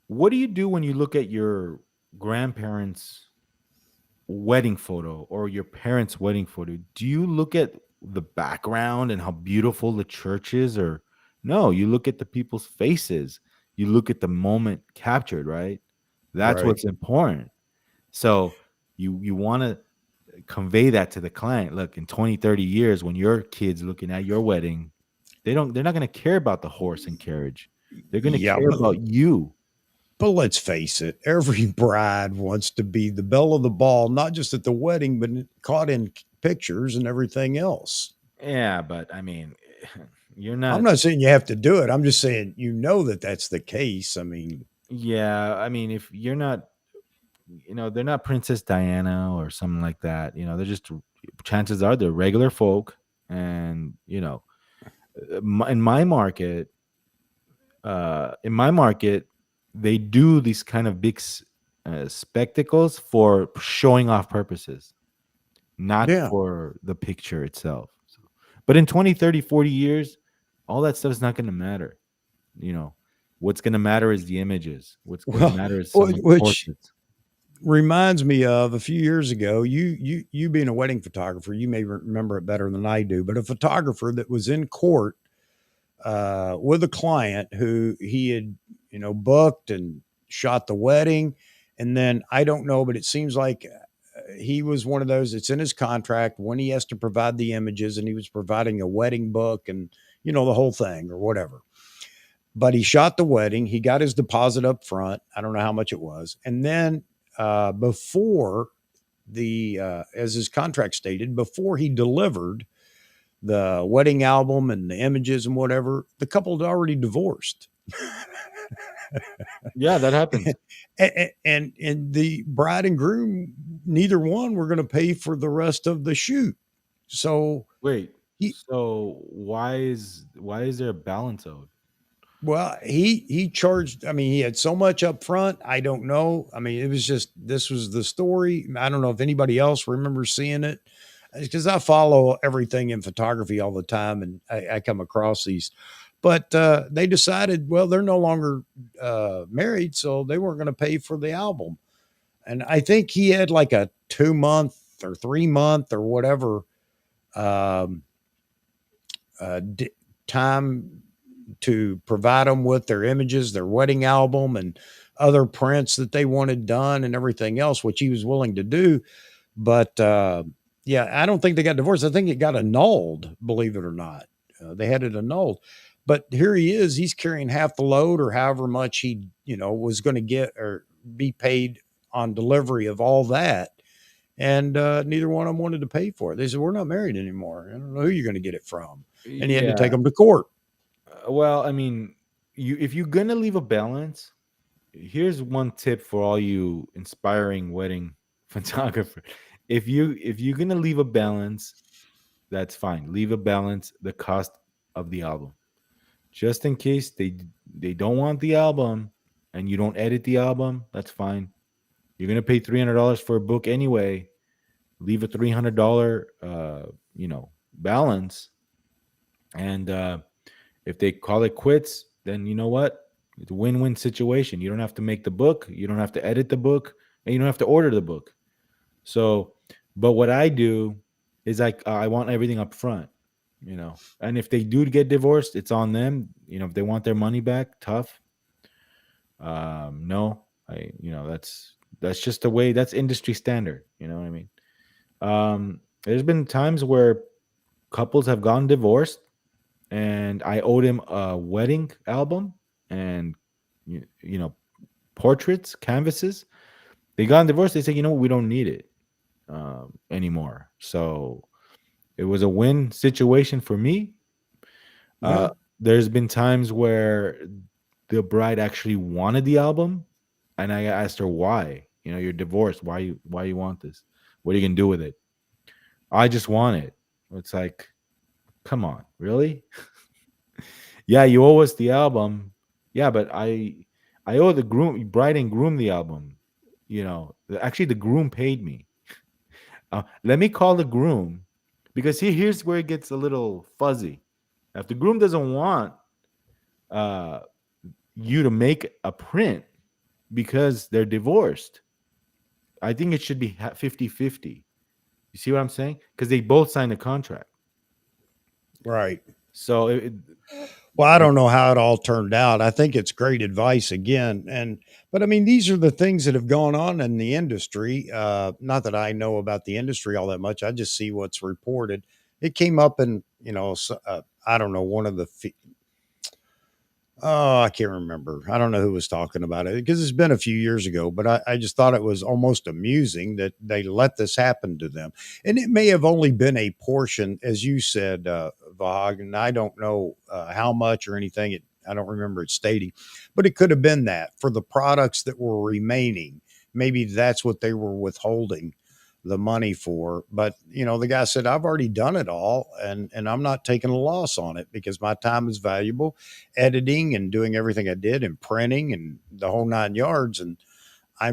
what do you do when you look at your grandparents' wedding photo or your parents' wedding photo? Do you look at the background and how beautiful the church is, or no, you look at the people's faces. You look at the moment captured, right? That's Right. what's important. So you want to convey that to the client. Look, in 20, 30 years when your kids looking at your wedding, they're not going to care about the horse and carriage. They're going to Yeah, care about you. but let's face it, every bride wants to be the belle of the ball, not just at the wedding, but caught in pictures and everything else. Yeah, but I mean, you're I'm not. not saying you have to do it. I'm just saying that that's the case. I mean, Yeah, I mean, if you're not, they're not Princess Diana or something like that. They're just, chances are they're regular folk, and in my market, they do these kind of big spectacles for showing off purposes, not yeah. for the picture itself. So, but in 20, 30, 40 years, all that stuff is not going to matter. You know, what's going to matter is the images. What's going to Well, matter is someone's which portraits. reminds me of a few years ago. You being a wedding photographer, you may remember it better than I do. But a photographer that was in court with a client who he had, booked and shot the wedding, and then I don't know, but it seems like he was one of those. It's in his contract when he has to provide the images, and he was providing a wedding book and the whole thing or whatever. But he shot the wedding. He got his deposit up front. I don't know how much it was, and then before as his contract stated, before he delivered the wedding album and the images and whatever, the couple had already divorced. Yeah, that happens. And the bride and groom, neither one were going to pay for the rest of the shoot. So Wait, he, so why is there a balance owed? well, he charged. I mean, he had so much up front. I don't know. I mean, it was just this was the story. I don't know if anybody else remembers seeing it, because I follow everything in photography all the time, and I come across these But they decided, well, they're no longer married, so they weren't going to pay for the album. And I think he had like a 2 month or 3 month or whatever um, d- time to provide them with their images, their wedding album, and other prints that they wanted done and everything else, which he was willing to do. But yeah, I don't think they got divorced. I think it got annulled, believe it or not. They had it annulled. But here he is. He's carrying half the load or however much he, was going to get or be paid on delivery of all that. And neither one of them wanted to pay for it. They said, we're not married anymore. I don't know who you're going to get it from. And he had to take Yeah. them to court. Well, I mean, if you're gonna leave a balance, here's one tip for all you inspiring wedding photographers. If you're gonna leave a balance, that's fine. Leave a balance the cost of the album. Just in case they don't want the album and you don't edit the album, that's fine. You're gonna pay $300 for a book anyway. Leave a $300 balance, and if they call it quits, then you know what? It's a win-win situation. You don't have to make the book, you don't have to edit the book, and you don't have to order the book. So, but what I do is like I want everything up front, And if they do get divorced, it's on them. If they want their money back, tough. No, that's just the way. That's industry standard. You know what I mean? There's been times where couples have gone divorced, and I owed him a wedding album and you know portraits, canvases. They got divorced. They said, we don't need it anymore. So it was a win situation for me. Yeah. There's been times where the bride actually wanted the album, and I asked her why. You're divorced. Why you want this? What are you gonna do with it? I just want it. It's like, come on, really? Yeah, you owe us the album. Yeah, but I owe the bride and groom the album. Actually, the groom paid me. Let me call the groom, because here's where it gets a little fuzzy. If the groom doesn't want uh, you to make a print because they're divorced, I think it should be 50-50. You see what I'm saying? Because they both signed a contract. Right. So Well, I don't know how it all turned out. I think it's great advice again, but I mean, these are the things that have gone on in the industry. Not that I know about the industry all that much. I just see what's reported. It came up in, I don't know, one of the oh, I can't remember. I don't know who was talking about it because it's been a few years ago, but I just thought it was almost amusing that they let this happen to them. And it may have only been a portion, as you said, Vahagn. I don't know how much or anything. I don't remember it stating, but it could have been that for the products that were remaining. Maybe that's what they were withholding the money for. But the guy said, I've already done it all, and I'm not taking a loss on it because my time is valuable, editing and doing everything I did and printing and the whole 9 yards. And I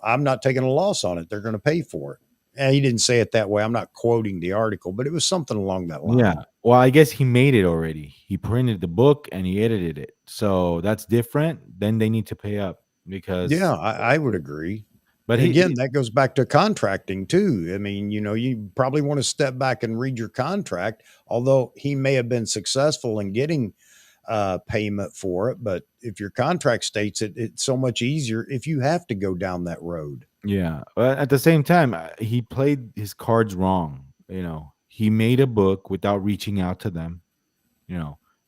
I'm not taking a loss on it. They're going to pay for it. And he didn't say it that way. I'm not quoting the article, but it was something along that yeah. line. Well, I guess he made it already. He printed the book and he edited it. So that's different. Then they need to pay up Yeah, because, I would agree. but Again, that goes back to contracting too. I mean, you probably want to step back and read your contract, although he may have been successful in getting payment for it. But if your contract states it, it's so much easier if you have to go down that road. yeah. But at the same time, he played his cards wrong. He made a book without reaching out to them.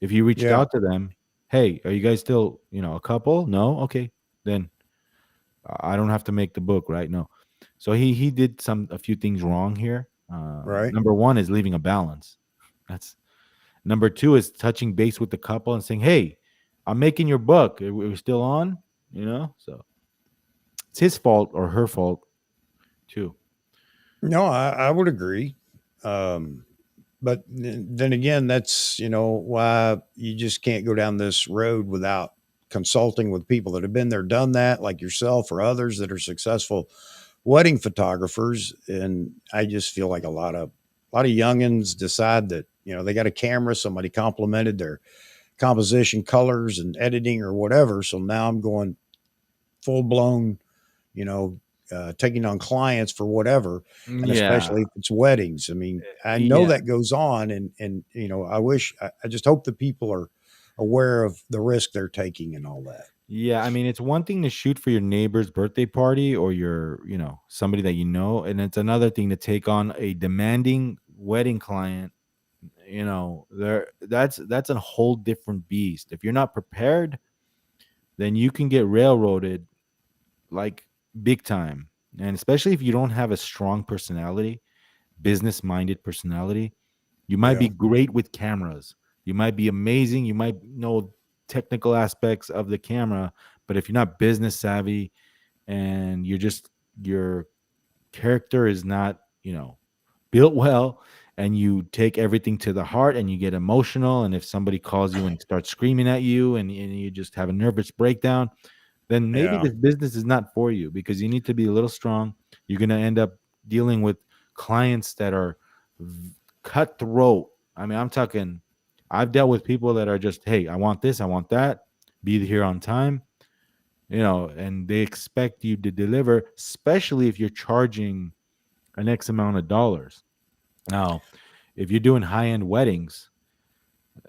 If he reached Yeah, out to them, hey, are you guys still, a couple? No? Okay. Then I don't have to make the book, right? No. So he did a few things wrong here. right. Number one is leaving a balance. That's number two is touching base with the couple and saying, "Hey, I'm making your book. We're still on." So it's his fault or her fault too. No, I would agree. Um, but then again, that's why you just can't go down this road without consulting with people that have been there, done that, like yourself or others that are successful wedding photographers. And I just feel like a lot of a lot of youngins decide that, they got a camera, somebody complimented their composition, colors, and editing or whatever. So now I'm going full blown, you know, taking on clients for whatever, and Yeah. especially if it's weddings. I mean, I know Yeah. that goes on, and I just hope that people are aware of the risk they're taking and all that. Yeah, I mean, it's one thing to shoot for your neighbor's birthday party or your, somebody that you know, and it's another thing to take on a demanding wedding client. That's a whole different beast. If you're not prepared, then you can get railroaded like big time. And especially if you don't have a strong personality, business-minded personality, you might Yeah, be great with cameras. You might be amazing. You might know technical aspects of the camera, but if you're not business savvy and your character is not, built well, and you take everything to the heart and you get emotional, and if somebody calls you and starts screaming at you and you just have a nervous breakdown, then maybe yeah, this business is not for you because you need to be a little strong. You're going to end up dealing with clients that are cutthroat. I mean, I've dealt with people that are just, hey, I want this, I want that, be here on time, and they expect you to deliver, especially if you're charging an X amount of dollars. Now, if you're doing high end weddings,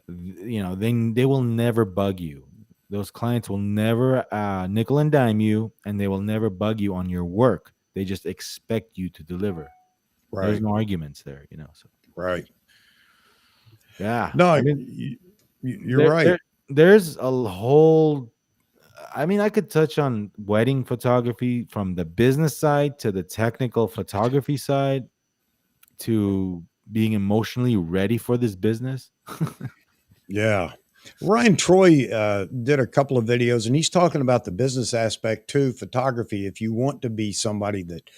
they will never bug you. Those clients will never nickel and dime you, and they will never bug you on your work. They just expect you to deliver. There's right, no arguments there. So right. yeah, No, I mean, you're there, right. there there's a whole. I mean, I could touch on wedding photography from the business side to the technical photography side to being emotionally ready for this business. Yeah. Ryan Troy did a couple of videos, and he's talking about the business aspect too, photography. If you want to be somebody that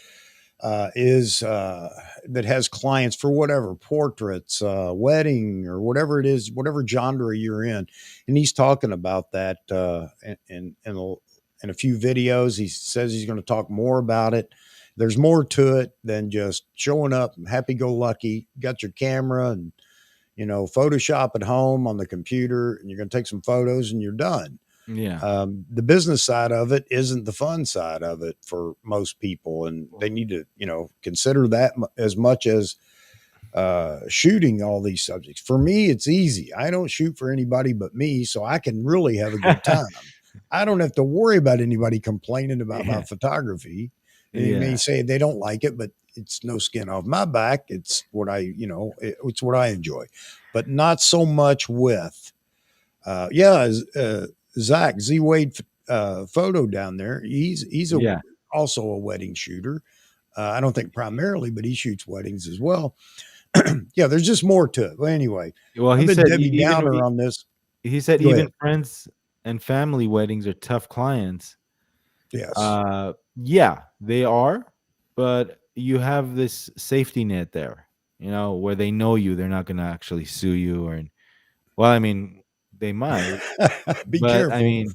is that has clients for whatever portraits, wedding, or whatever it is, whatever genre you're in, and he's talking about that in a few videos. He says he's going to talk more about it. There's more to it than just showing up, happy go lucky, got your camera and Photoshop at home on the computer, and you're going to take some photos and you're done. Yeah. The business side of it isn't the fun side of it for most people, and they need to, consider that as much as shooting all these subjects. For me, it's easy. I don't shoot for anybody but me, so I can really have a good time. I don't have to worry about anybody complaining about my Yeah. photography. And they may Yeah. say they don't like it, but it's no skin off my back. It's what it's what I enjoy, but not so much with, Zach Z Wade photo down there. He's Yeah. also a wedding shooter. I don't think primarily, but he shoots weddings as well. Yeah, there's just more to it. But anyway, Well, I've he been said Debbie Downer on this. he said Go even ahead. friends and family weddings are tough clients. Yes. Yeah, they are, but you have this safety net there, where they know you. They're not going to actually sue you, or well, I mean, they might, Be but I careful. mean,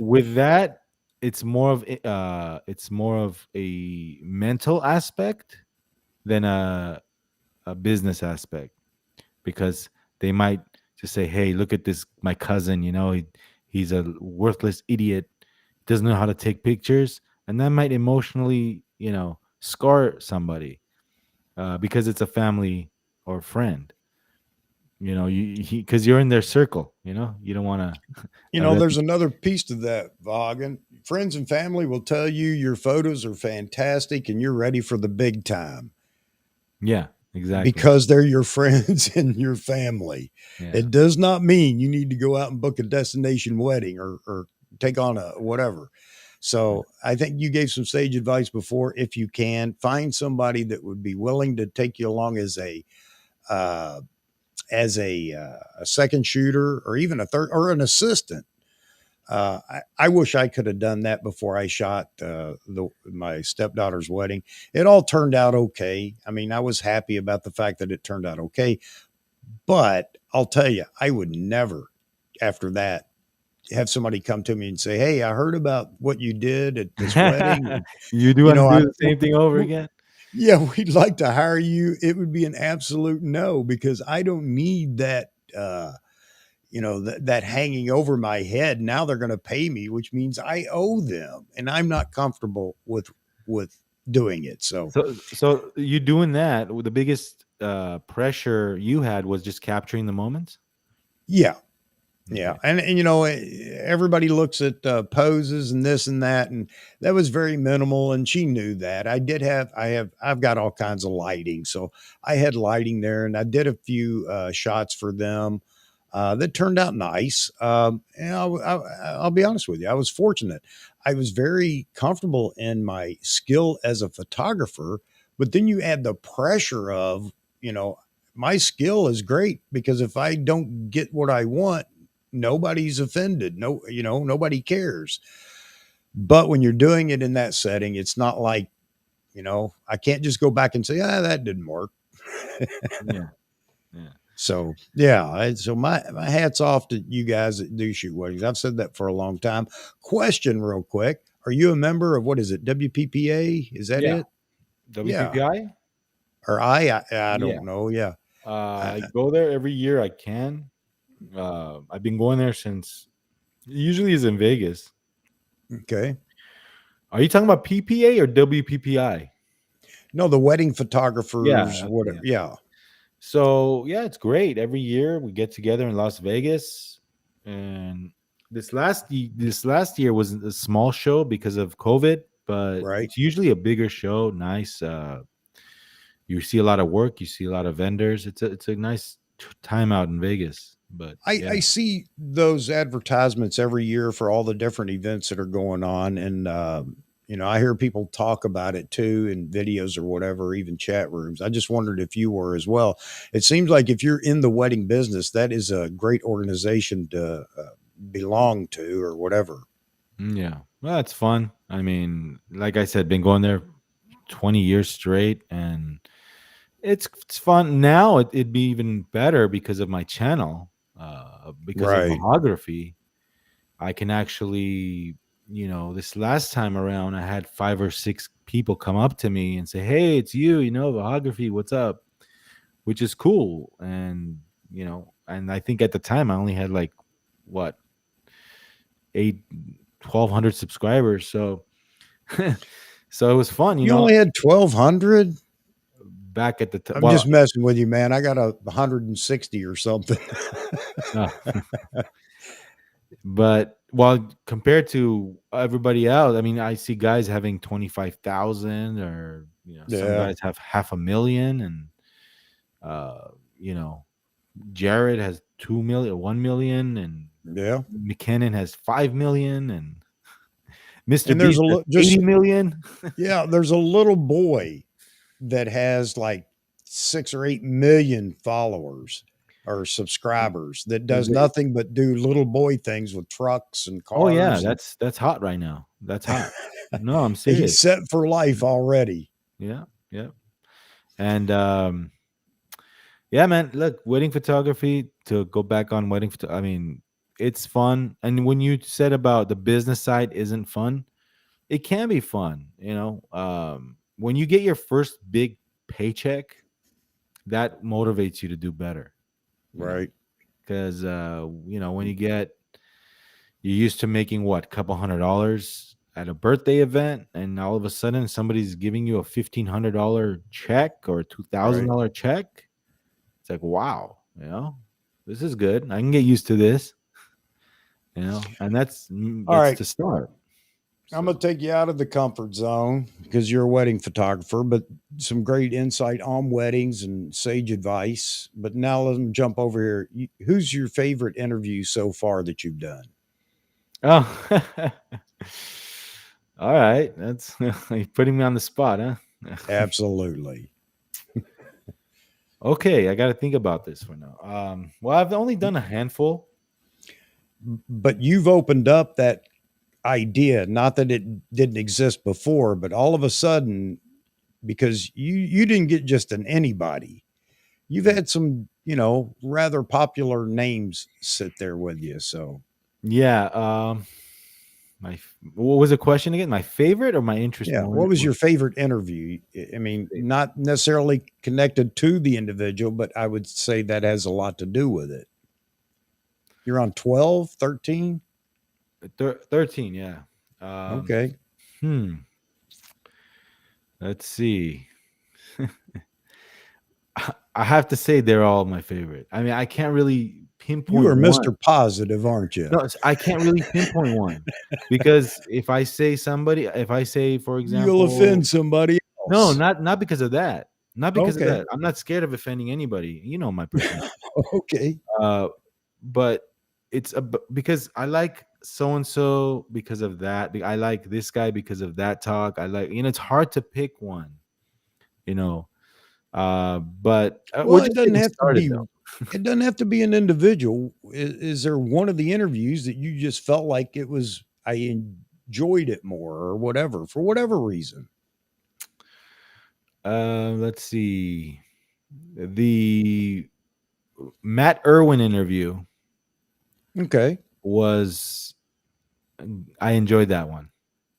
with that, it's more of a mental aspect than a business aspect, because they might just say, "Hey, look at this, my cousin. He's a worthless idiot. Doesn't know how to take pictures," and that might emotionally, scar somebody because it's a family or friend. Because you're in their circle. You don't want to. There's another piece to that, Vahagn. Friends and family will tell you your photos are fantastic and you're ready for the big time Yeah, exactly. because they're your friends and your family. Yeah. It does not mean you need to go out and book a destination wedding or take on a whatever. So I think you gave some sage advice before. If you can find somebody that would be willing to take you along uh, as a second shooter or even a third or an assistant. I wish I could have done that before I shot my stepdaughter's wedding. It all turned out okay. I mean, I was happy about the fact that it turned out okay. But I'll tell you, I would never, after that, have somebody come to me and say, "Hey, I heard about what you did at this wedding, and You do want to I do the same thing over again? Yeah, we'd like to hire you. It would be an absolute no because I don't need that. That hanging over my head. Now they're going to pay me, which means I owe them, and I'm not comfortable with doing it. So So you doing that? The biggest pressure you had was just capturing the moments. yeah, yeah, Okay. and everybody looks at poses and this and that, and that was very minimal. And she knew that. I've got all kinds of lighting, so I had lighting there, and I did a few shots for them that turned out nice. And I'll be honest with you, I was fortunate. I was very comfortable in my skill as a photographer, but then you add the pressure of you know my skill is great because if I don't get what I want nobody's offended. No, nobody cares. But when you're doing it in that setting, it's not like, I can't just go back and say, that didn't work. Yeah. Yeah. So yeah, so my hats off to you guys that do shoot weddings. I've said that for a long time. Question, real quick: are you a member of what is it? WPPA? Is that Yeah. it? Yeah, WPPI. or I Yeah. don't know. Yeah. I Uh, go there every year I can. I've been going there since. Usually is in Vegas. okay. Are you talking about PPA or WPPI? No, the wedding Yeah. photographers. Okay. What? Yeah. Yeah. So yeah, it's great. Every year we get together in Las Vegas, and this last year was a small show because of COVID, but Right. it's usually a bigger show. Nice. You see a lot of work. You see a lot of vendors. It's a nice time out in Vegas. But yeah, I see those advertisements every year for all the different events that are going on, and I hear people talk about it too in videos or whatever, even chat rooms. I just wondered if you were as well. It seems like if you're in the wedding business, that is a great organization to belong to or whatever. Yeah. Well, it's fun. I mean, like I said, been going there 20 years straight, and it's fun. Now it'd be even better because of my channel, because of Right. Vahagraphy. I can actually, this last time around, I had 5 or 6 people come up to me and say, "Hey, it's you. Vahagraphy. What's up?" Which is cool, and I think at the time I only had like what eight 1,200 subscribers. So so it was fun, You only had 1,200. back at the I'm well, just messing with you, man. I got 160 or something. uh, but compared to everybody else, I mean, I see guys having 25,000, or some Yeah. guys have 500,000, and uh, you know, Jared has 2 million, 1 million, and Yeah. McKinnon has 5 million, and Mr. And there's Beast a has just 80 million. yeah, there's a little boy that has like 6 or 8 million followers or subscribers that does nothing but do little boy things with trucks and Oh yeah, cars, and that's hot right now. That's hot. No, I'm he's serious. set for life already. Yeah, yeah. And yeah, man. Look, wedding photography. To go back on wedding photo, I mean, it's fun. And when you said about the business side isn't fun, it can be fun. When you get your first big paycheck, that motivates you to do better. Right. Because when you're used to making what, couple $100 at a birthday event, and all of a sudden somebody's giving you a $1,500 check or a two thousand Right. dollar check. It's like, wow, this is good. I can get used to this, and All that's right. the start. I'm going So, to take you out of the comfort zone because you're a wedding photographer, but some great insight on weddings and sage advice. But now let me jump over here. Who's your favorite interview so far that you've done? oh, all right. That's you're putting me on the spot, huh? Absolutely. Okay, I got to think about this for now. Well, I've only done a handful. But you've opened up that idea, not that it didn't exist before, but all of a sudden, because you didn't get just an anybody, you've had some, rather popular names sit there with you. So Yeah. What was the question again? My favorite or my interest Yeah. more? What was your favorite interview? I mean, not necessarily connected to the individual, but I would say that has a lot to do with it. You're on 12, 13? 13, yeah. Um, Okay. hmm. Let's see. I have to say they're all my favorite. I mean, I can't really You pinpoint are one. Mr. Positive, aren't you? No, I can't really pinpoint one because if I say somebody, if I say, for You'll example, offend somebody no, else. not because of that. Not because of Okay. that. I'm not scared of offending anybody. You know my personality. Okay. Uh, but because I like so and so because of that. I like this guy because of that talk. I like, it's hard to pick one. You know, but we're Well, just getting started though. it doesn't have to be an individual. Is there one of the interviews that you just felt like I enjoyed it more or whatever, for whatever reason? Let's see. The Matt Irwin interview Okay. was I enjoyed that one.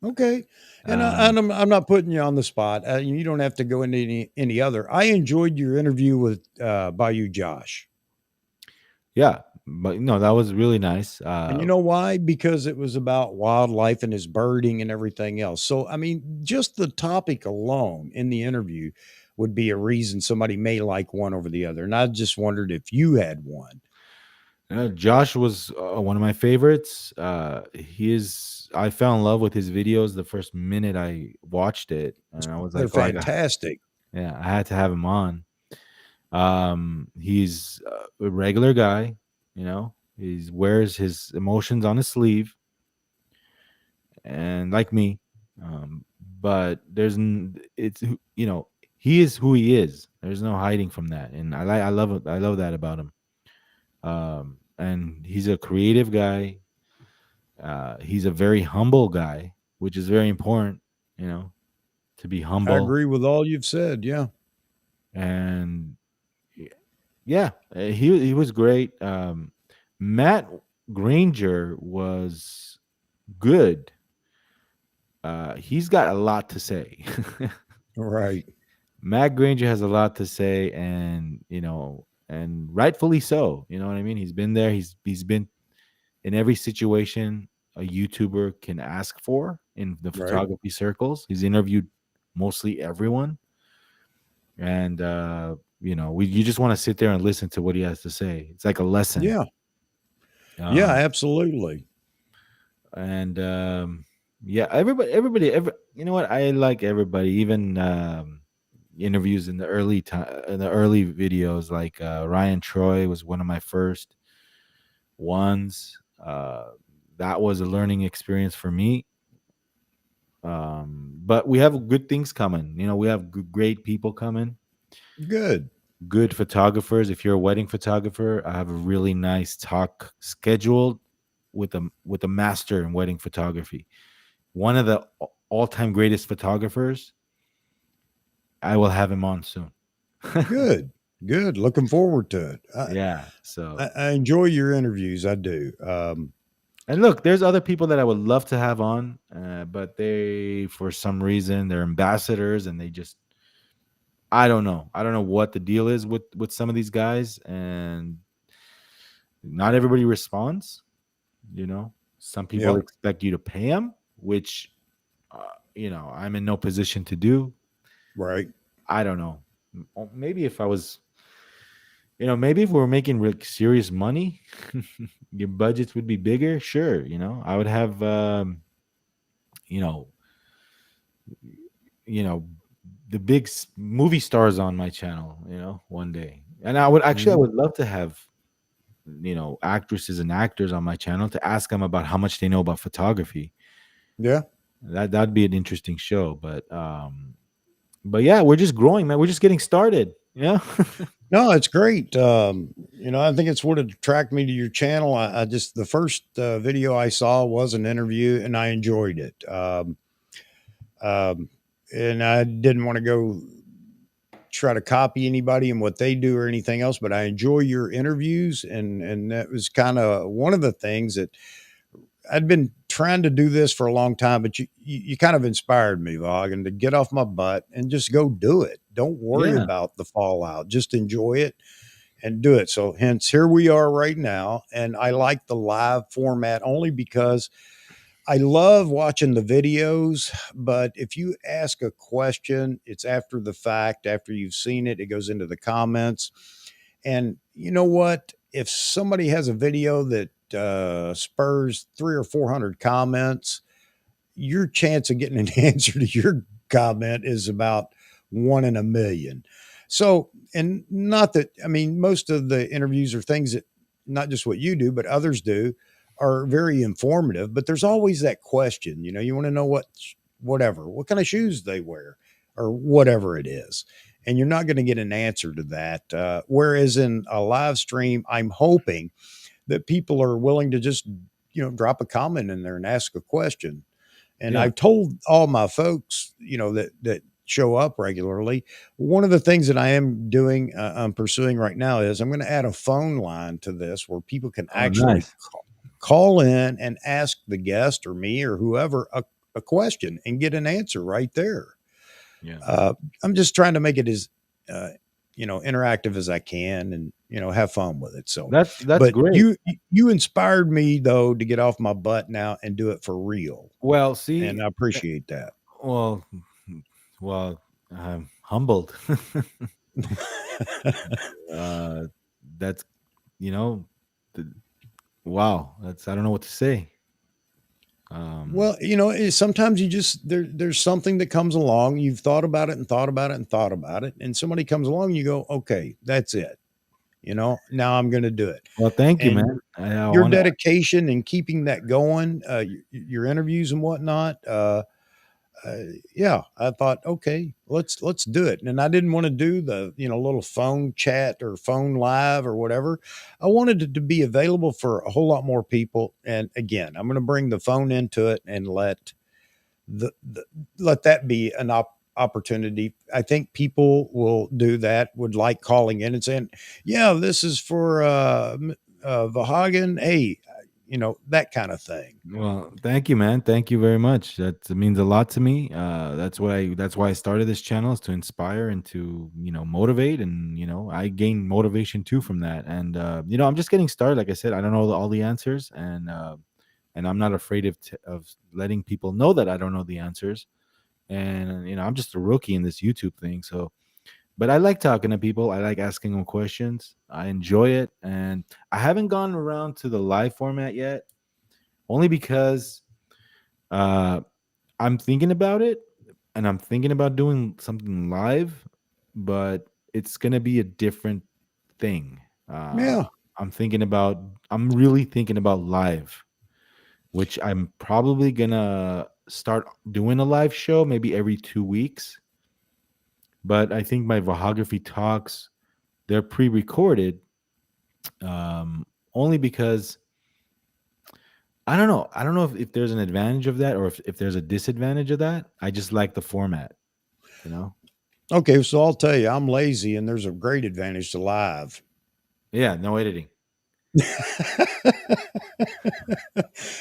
Okay. And Um, I'm not putting you on the spot. You don't have to go into any other. I enjoyed your interview with Bayou Josh. yeah, but that was really nice. And you know why? Because it was about wildlife and his birding and everything else. So, I mean, just the topic alone in the interview would be a reason somebody may like one over the other. And I just wondered if you had one. Josh was one of my favorites. I fell in love with his videos the first minute I watched it, and I was They're like, "Oh, fantastic. yeah, I had to have him on." He's a regular guy, He wears his emotions on his sleeve, and like me, but he is who he is. There's no hiding from that, and I love it. I love that about him. And he's a creative guy. He's a very humble guy, which is very important, to be I humble. agree with all you've said. Yeah. And yeah, he was great. Matt Granger was good. He's got a lot to say. Right. Matt Granger has a lot to say, and and rightfully so. You know what I mean? He's been there. He's been in every situation a YouTuber can ask for in the Right. photography circles. He's interviewed mostly everyone, and you just want to sit there and listen to what he has to say. It's like a lesson. Yeah. Yeah, Um, absolutely. and yeah, you know what? I like everybody, even interviews in the early time, in the early videos. Like Ryan Troy was one of my first ones. That was a learning experience for me. But we have good things coming. We have great people coming, Good. good photographers. If you're a wedding photographer, I have a really nice talk scheduled with a master in wedding photography, one of the all-time greatest photographers. I will have him on soon. Good. Good. Looking forward to it. Yeah. So, I enjoy your interviews. I do. and look, there's other people that I would love to have on, but they, for some reason, they're ambassadors, and they just, I don't know. I don't know what the deal is with some of these guys, and not everybody responds. Some people Yep. expect you to pay them, which I'm in no position to do. Right. I don't know. Maybe if I was, maybe if we were making serious money, your budgets would be bigger. Sure, I would have, you know, you know, the big movie stars on my channel. One day, and I Mhm. would love to have, actresses and actors on my channel to ask them about how much they know about photography. Yeah. That'd be an interesting show, but yeah, we're just growing, man. We're just getting started. Yeah. No, it's great. I think it's what attracted me to your channel. I just the first video I saw was an interview, and I enjoyed it. Um, and I didn't want to go try to copy anybody and what they do or anything else, but I enjoy your interviews, and that was kind of one of the things that I'd been trying to do this for a long time, but you kind of inspired me, Vahagn, to get off my butt and just go do it. Don't worry Yeah. about the fallout. Just enjoy it and do it. So hence here we are right now. And I like the live format only because I love watching the videos, but if you ask a question, it's after the fact, after you've seen it, it goes into the comments. And you know what? If somebody has a video that spurs three or 400 comments, your chance of getting an answer to your comment is about one in a million. So, and not that, I mean, most of the interviews are things that not just what you do, but others do are very informative, but there's always that question, you want to know what kind of shoes they wear or whatever it is. And you're not going to get an answer to that. Whereas in a live stream, I'm hoping that people are willing to just, drop a comment in there and ask a question. And Yeah. I've told all my folks, that show up regularly. One of the things that I am doing, I'm pursuing right now is I'm going to add a phone line to this where people can Oh, actually nice. call in and ask the guest or me or whoever a question and get an answer right there. Yeah. Uh, I'm just trying to make it as, uh, interactive as I can and, have fun with it. So, That's but great. you inspired me though to get off my butt now and do it for real. Well, And see, I appreciate that. well, well, I'm humbled. uh, that's you know, th- wow. That's I don't know what to say. Um, Well, sometimes you just there's something that comes along. You've thought about it and thought about it and thought about it, and somebody comes along. And you go, okay, that's it. Now I'm going to do it. well, thank you, And man. I your want to. dedication and keeping that going, your interviews and whatnot. Yeah, I thought, okay, let's do it. And I didn't want to do the little phone chat or phone live or whatever. I wanted it to be available for a whole lot more people. And again, I'm going to bring the phone into it and the let that be an opportunity. I think people will do that. Would like calling in and saying, "Yeah, this is for Vahagn." Hey, that kind of thing. Well, thank you, man. Thank you very much. That means a lot to me. That's why I started this channel is to inspire and to, motivate and, I gain motivation too from that. And I'm just getting started. Like I said, I don't know all the answers and I'm not afraid of letting people know that I don't know the answers. And I'm just a rookie in this YouTube thing. So, but I like talking to people. I like asking them questions. I enjoy it. And I haven't gone around to the live format yet, only because uh, I'm thinking about it, and I'm thinking about doing something live, but it's gonna be a different thing. Uh, Yeah. I'm really thinking about live, which I'm probably gonna start doing a live show maybe every 2 weeks. But I think my Vahagraphy talks, they're pre-recorded, only because I don't know. I don't know if there's an advantage of that or if there's a disadvantage of that. I just like the format, you know? Okay, so I'll tell you, I'm lazy, and there's a great advantage to live. Yeah, no editing.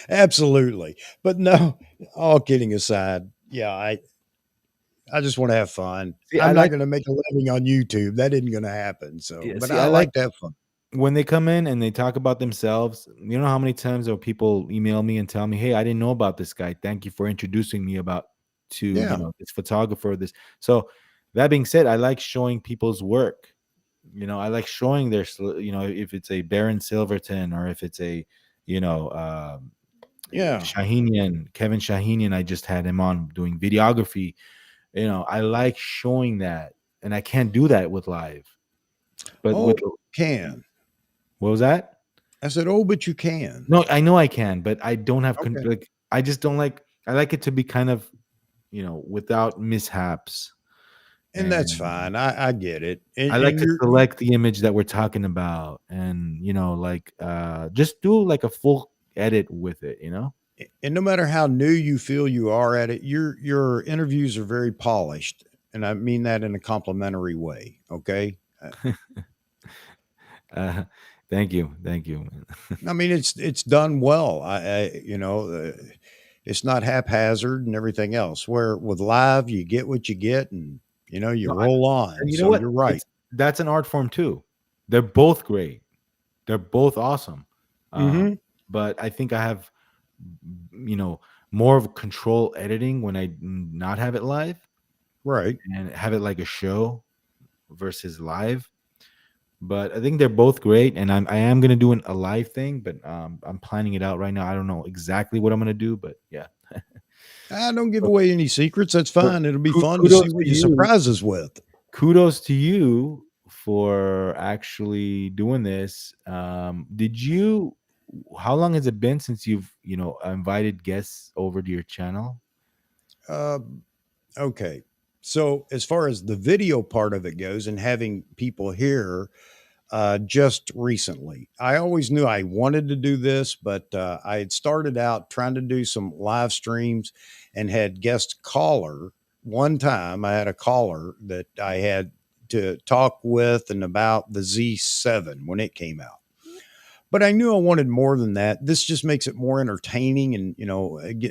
Absolutely. But no, all kidding aside, yeah, I just want to have fun. See, I I'm not like going to make a living on YouTube. That isn't going to happen. So, yeah, but see, I I like like to have fun. when they come in and they talk about themselves. You know how many times there people email me and tell me, "Hey, I didn't know about this guy. Thank you for introducing me about to, Yeah. this photographer, this." So, that being said, I like showing people's work. I like showing if it's a Baron Silverton or if it's a, you know, Yeah. Shahinian, Kevin Shahinian. I just had him on doing videography. I like showing that, and I can't do that with live. But Oh, with can. what was that? I said, oh, but you can. No, I know I can, but I don't have Okay. like I just don't like. I like it to be kind of without mishaps, And that's and fine. I get it. I like And to you're, select the image that we're talking about, and like just do like a full edit with it. and no matter how new you feel you are at it, your interviews are very polished. And I mean that in a complimentary way. Okay. Uh, Thank you. Thank you. I mean, it's done well. It's not haphazard and everything else. Where with live, you get what you get, and you No, roll on. and you know So what? you're right. That's an art form too. They're both great. They're both awesome. Hmm. But I think I have, you know, more of control editing when I not have it live Right. and have it like a show versus live. But I think they're both great, and I am gonna do a live thing, but I'm planning it out right now. I don't know exactly what I'm gonna do, but yeah. I don't give But, away any secrets. That's but fine. It'll be fun to see kudos what to you you. surprise us with. Kudos to you for actually doing this. Did you? How long has it been since you've invited guests over to your channel? Uh, okay. So as far as the video part of it goes, and having people here, just recently. I always knew I wanted to do this, but I had started out trying to do some live streams and had guest caller. One time I had a caller that I had to talk with and about the Z7 when it came out. But I knew I wanted more than that. This just makes it more entertaining and,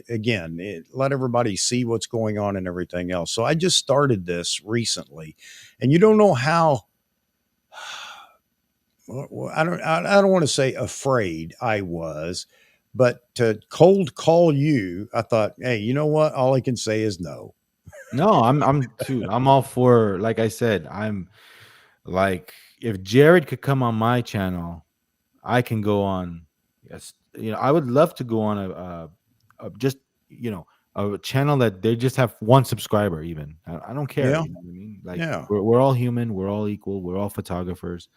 again, let everybody see what's going on and everything else. So I just started this recently. And you don't know how well, I don't want to say afraid I was, but to cold call you, I thought, hey, you know what? All I can say is no. No, I'm all for. Like I said, I'm like, if Jared could come on my channel, I can go on. Yes, I would love to go on a just a channel that they just have one subscriber. Even I don't care. Yeah, You know what I mean? Like yeah, we're all human. We're all equal. We're all photographers.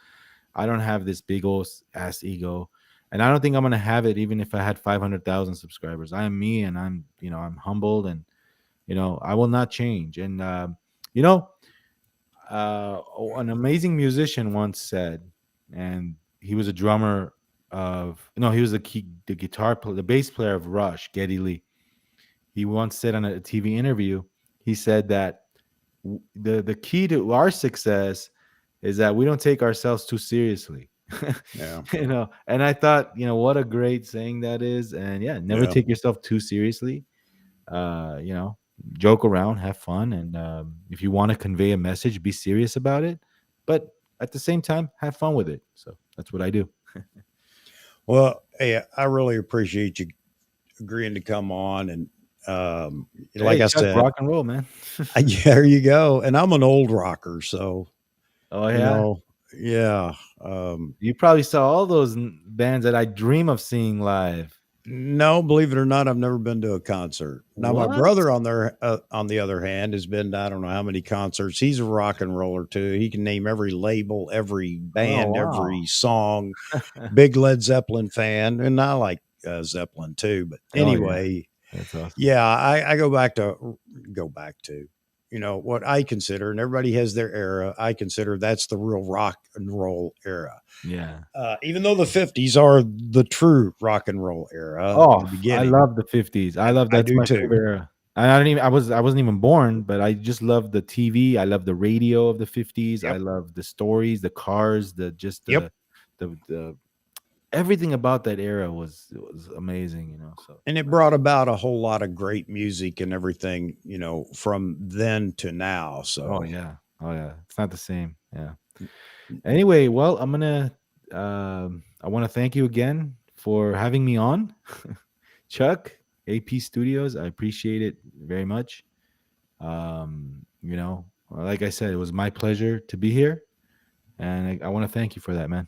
I don't have this big old ass ego, and I don't think I'm gonna have it even if I had 500,000 subscribers. I am me, and I'm humbled, and I will not change. And you know, an amazing musician once said, and he was a drummer of no, he was the guitar player, the bass player of Rush, Geddy Lee. He once said on a TV interview, he said that the key to our success is that we don't take ourselves too seriously. yeah, And I thought, what a great saying that is. And yeah, never yeah. take yourself too seriously. uh you know Joke around, have fun, and if you want to convey a message, be serious about it, but at the same time have fun with it. So that's what I do. Well, hey, I really appreciate you agreeing to come on. And like Hey I Chuck, said, rock and roll, man. there you go. And I'm an old rocker. So, Oh you yeah, know, yeah. Um, you probably saw all those bands that I dream of seeing live. No, believe it or not, I've never been to a concert. Now, my What? brother, on the other hand, has been to I don't know how many concerts. He's a rock and roller too. He can name every label, every Oh band, wow. every song. Big Led Zeppelin fan, and I like Zeppelin too. But Oh yeah, anyway, that's awesome. yeah, I go back to what I consider, and everybody has their era. I consider that's the real rock and roll era. Yeah. Even though the '50s are the true rock and roll era, Oh, the I beginning. love the 50s. I love I That's do my too. favorite era. I don't even I wasn't even born, but I just love the TV. I love the radio of the 50s. I Yep. love the stories, the cars, Yep. the everything about that era was amazing. So And it brought about a whole lot of great music and everything, from then to now. oh So, yeah. Oh yeah. It's not the same. Yeah. Anyway, well, I want to thank you again for having me on. Chuck, AP Studios. I appreciate it very much. Like I said, it was my pleasure to be here, and I want to thank you for that, man.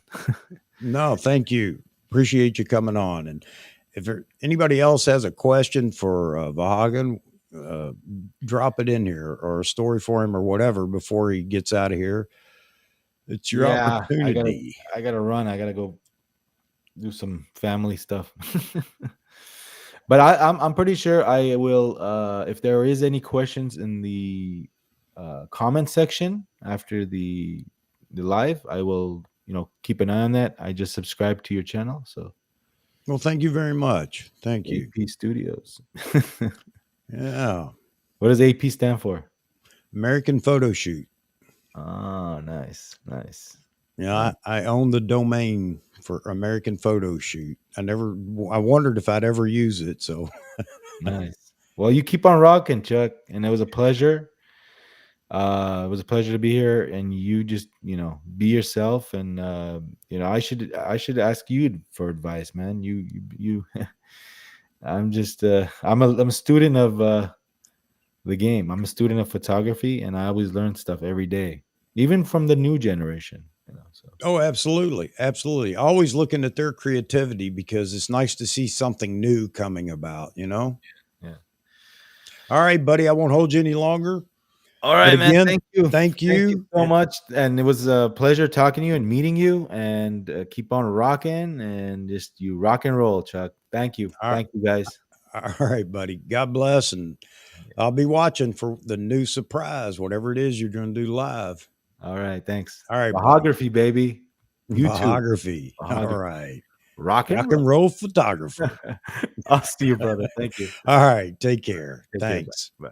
no, thank you. Appreciate you coming on. And if anybody else has a question for Vahagn, uh, drop it in here or a story for him or whatever before he gets out of here. It's your Yeah, opportunity. I gotta run. I gotta go do some family stuff. But I'm pretty sure I will. If there is any questions in the comment section after the live, I will keep an eye on that. I just subscribed to your channel, so Well, thank you very much. Thank you. AP Studios. Yeah. What does AP stand for? American Photo Shoot. Oh, nice, nice. Yeah, I own the domain for American Photo Shoot. I wondered if I'd ever use it. So, Nice. Well, you keep on rocking, Chuck, and it was a pleasure. It was a pleasure to be here, and you just be yourself, and I should ask you for advice, man. You I'm just I'm a student of the game. I'm a student of photography, and I always learn stuff every day, even from the new generation. So oh, absolutely. Absolutely. Always looking at their creativity because it's nice to see something new coming about? yeah. All right, buddy. I won't hold you any longer. All But right, man. again, Thank you. thank Thank you you. so much. And it was a pleasure talking to you and meeting you. And keep on rocking and just you rock and roll, Chuck. Thank you. All Thank you, guys. right, buddy. God bless. And I'll be watching for the new surprise, whatever it is you're going to do live. All right. Thanks. All right, buddy. Vahagraphy, baby. YouTube. Vahaggraphy. All Vahagraphy. right. Rock and Rock roll. and roll photographer. I'll see you, brother. Thank you. All right. Take care. Take care. Bye. Thanks. Bye.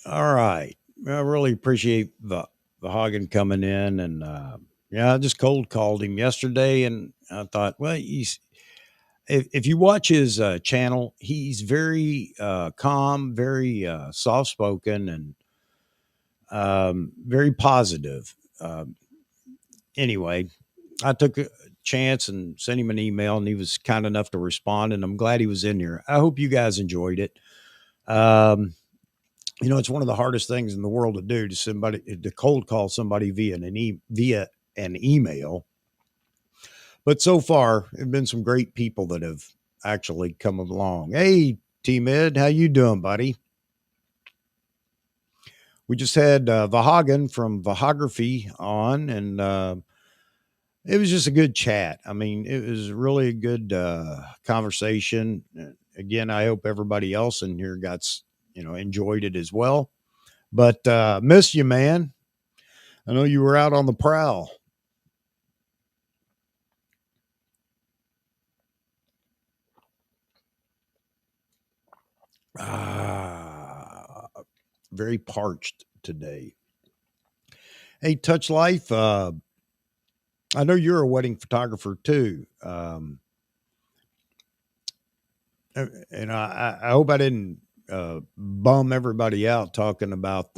All right. I really appreciate the Vahagn coming in, and yeah, I just cold called him yesterday, and I thought, well, if you watch his channel, he's very calm, very soft spoken, and very positive. Anyway, I took a chance and sent him an email, and he was kind enough to respond, and I'm glad he was in here. I hope you guys enjoyed it. It's one of the hardest things in the world to do to cold call somebody via an email. But so far, there've been some great people that have actually come along. Hey, T Mid, how you doing, buddy? We just had Vahagn from Vahagraphy on, and it was just a good chat. I mean, it was really a good conversation. Again, I hope everybody else in here enjoyed it as well. But miss you, man. I know you were out on the prowl. Ah, very parched today. Hey, Touch Life. I know you're a wedding photographer too. And I hope I didn't bum everybody out talking about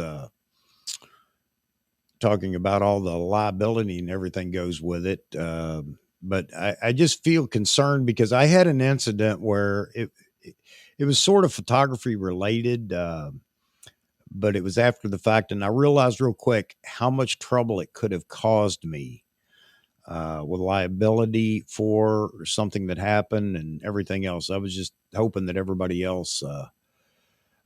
all the liability and everything goes with it. But I just feel concerned because I had an incident where it was sort of photography related, but it was after the fact, and I realized real quick how much trouble it could have caused me with liability for something that happened and everything else. I was just hoping that everybody else.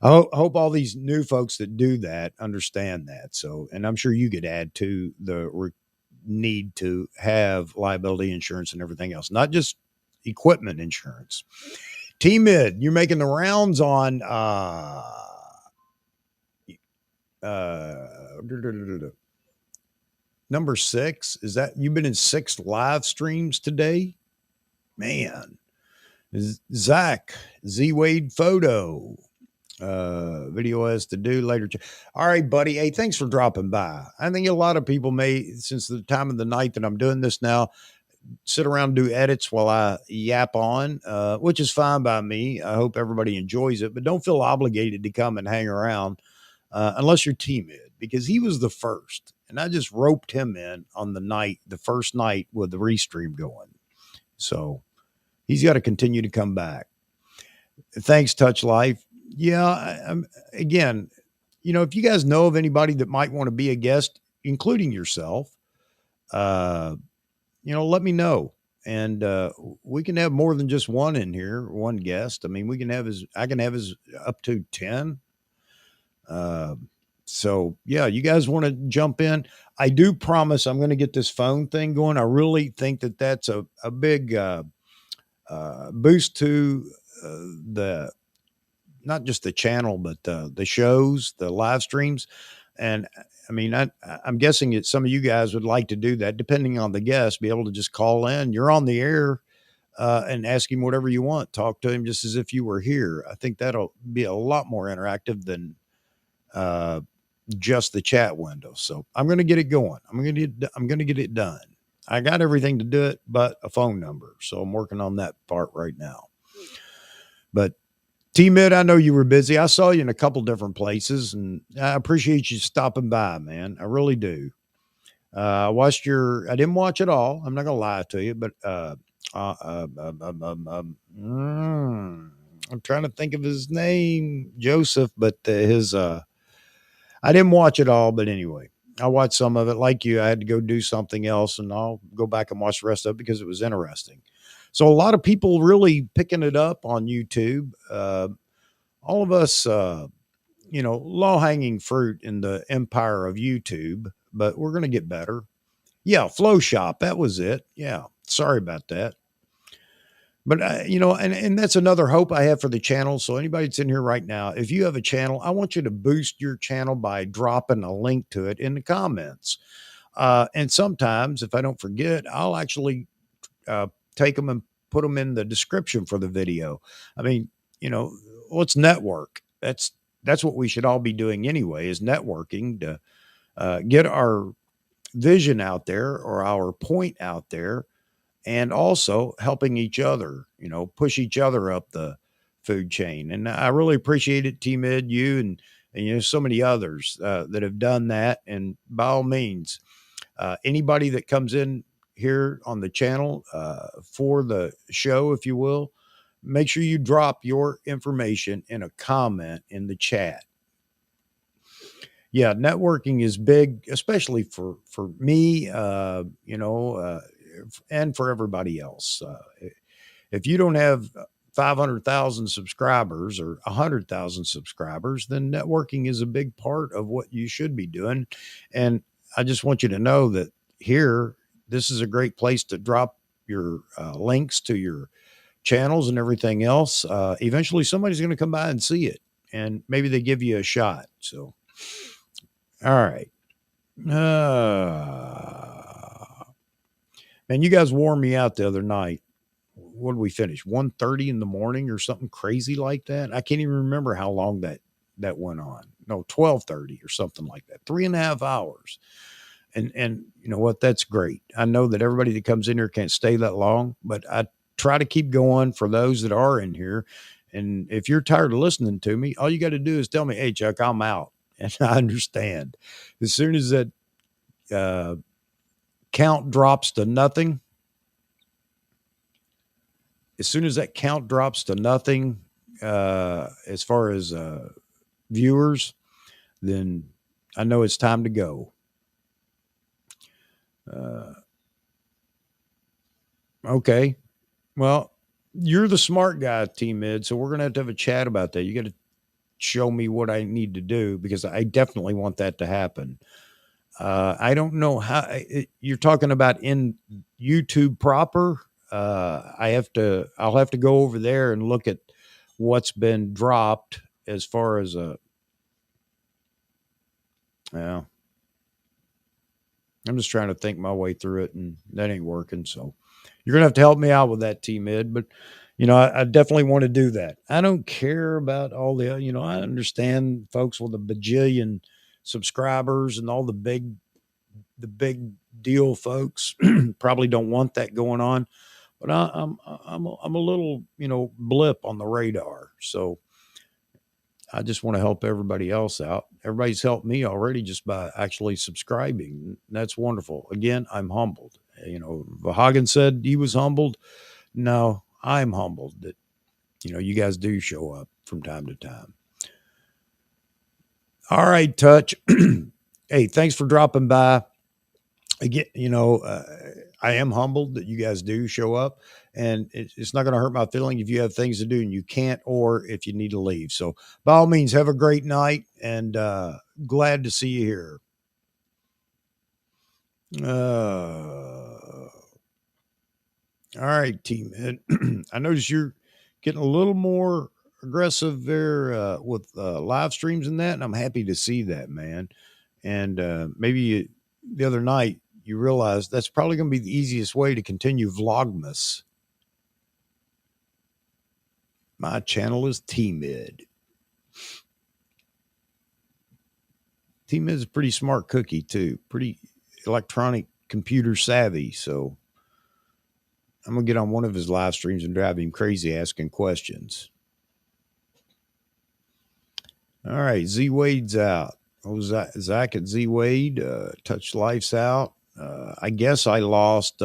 I hope all these new folks that do that understand that. So, and I'm sure you could add to the need to have liability insurance and everything else, not just equipment insurance. T Mid, you're making the rounds on uh, number 6. Is that you've been in 6 live streams today? Man. Zach, Z Wade Photo. Video has to do later. All right, buddy. Hey, thanks for dropping by. I think a lot of people may, since the time of the night that I'm doing this now, sit around and do edits while I yap on, which is fine by me. I hope everybody enjoys it, but don't feel obligated to come and hang around unless you're T Mid, because he was the first. And I just roped him in on the first night with the restream going. So he's got to continue to come back. Thanks, Touch Life. Yeah, again, if you guys know of anybody that might want to be a guest, including yourself, let me know. And we can have more than just one in here, one guest. I mean, I can have as up to 10. So yeah, you guys want to jump in? I do promise I'm going to get this phone thing going. I really think that that's a big boost to the not just the channel, but the shows, the live streams. And I mean, I'm guessing that some of you guys would like to do that, depending on the guest, be able to just call in. You're on the air and ask him whatever you want. Talk to him just as if you were here. I think that'll be a lot more interactive than just the chat window. So I'm going to get it going. I'm going to get it done. I got everything to do it, but a phone number. So I'm working on that part right now. But T-Mid, I know you were busy. I saw you in a couple different places, and I appreciate you stopping by, man. I really do. I didn't watch it all. I'm not gonna lie to you, but I'm trying to think of his name, Joseph, but I didn't watch it all. But anyway, I watched some of it. Like you, I had to go do something else, and I'll go back and watch the rest of it because it was interesting. So a lot of people really picking it up on YouTube. All of us, low hanging fruit in the empire of YouTube, but we're going to get better. Yeah, Flow Shop, that was it. Yeah, sorry about that. But and that's another hope I have for the channel. So anybody that's in here right now, if you have a channel, I want you to boost your channel by dropping a link to it in the comments. And sometimes, if I don't forget, I'll actually take them and put them in the description for the video. I mean, let's network. That's what we should all be doing anyway, is networking to get our vision out there or our point out there, and also helping each other, push each other up the food chain. And I really appreciate it, T-Mid, you and so many others that have done that. And by all means, anybody that comes in here on the channel for the show, if you will, make sure you drop your information in a comment in the chat. Yeah, networking is big, especially for me, and for everybody else. If you don't have 500,000 subscribers or 100,000 subscribers, then networking is a big part of what you should be doing. And I just want you to know that here, this is a great place to drop your links to your channels and everything else. Eventually, somebody's going to come by and see it, and maybe they give you a shot. So, all right. Man, you guys wore me out the other night. What did we finish? 1:30 in the morning or something crazy like that. I can't even remember how long that went on. No, 12:30 or something like that. 3.5 hours. And you know what? That's great. I know that everybody that comes in here can't stay that long, but I try to keep going for those that are in here. And if you're tired of listening to me, all you got to do is tell me, "Hey, Chuck, I'm out," and I understand. As soon as that count drops to nothing, as far as viewers, then I know it's time to go. Okay. Well, you're the smart guy, T-Mid, so we're going to have a chat about that. You got to show me what I need to do because I definitely want that to happen. I don't know how you're talking about in YouTube proper. I'll have to go over there and look at what's been dropped as far as yeah. I'm just trying to think my way through it, and that ain't working. So you're gonna have to help me out with that, T-Mid. But I definitely want to do that. I don't care about all the, I understand folks with a bajillion subscribers and all the big deal folks probably don't want that going on. But I'm a little, blip on the radar. So I just want to help everybody else out. Everybody's helped me already just by actually subscribing. That's wonderful. Again, I'm humbled. Vahagn said he was humbled. No, I'm humbled that, you guys do show up from time to time. All right, Touch. Hey, thanks for dropping by. Again, I am humbled that you guys do show up, and it's not going to hurt my feeling if you have things to do and you can't, or if you need to leave. So by all means, have a great night, and glad to see you here. All right, team. I notice you're getting a little more aggressive there with live streams and that, and I'm happy to see that, man. And the other night you realized that's probably going to be the easiest way to continue Vlogmas. My channel is T-Mid. T-Mid's a pretty smart cookie too, pretty electronic computer savvy. So I'm gonna get on one of his live streams and drive him crazy asking questions. All right, Z Wade's out. Oh, Zach at Z Wade. Touch Life's out. I guess I lost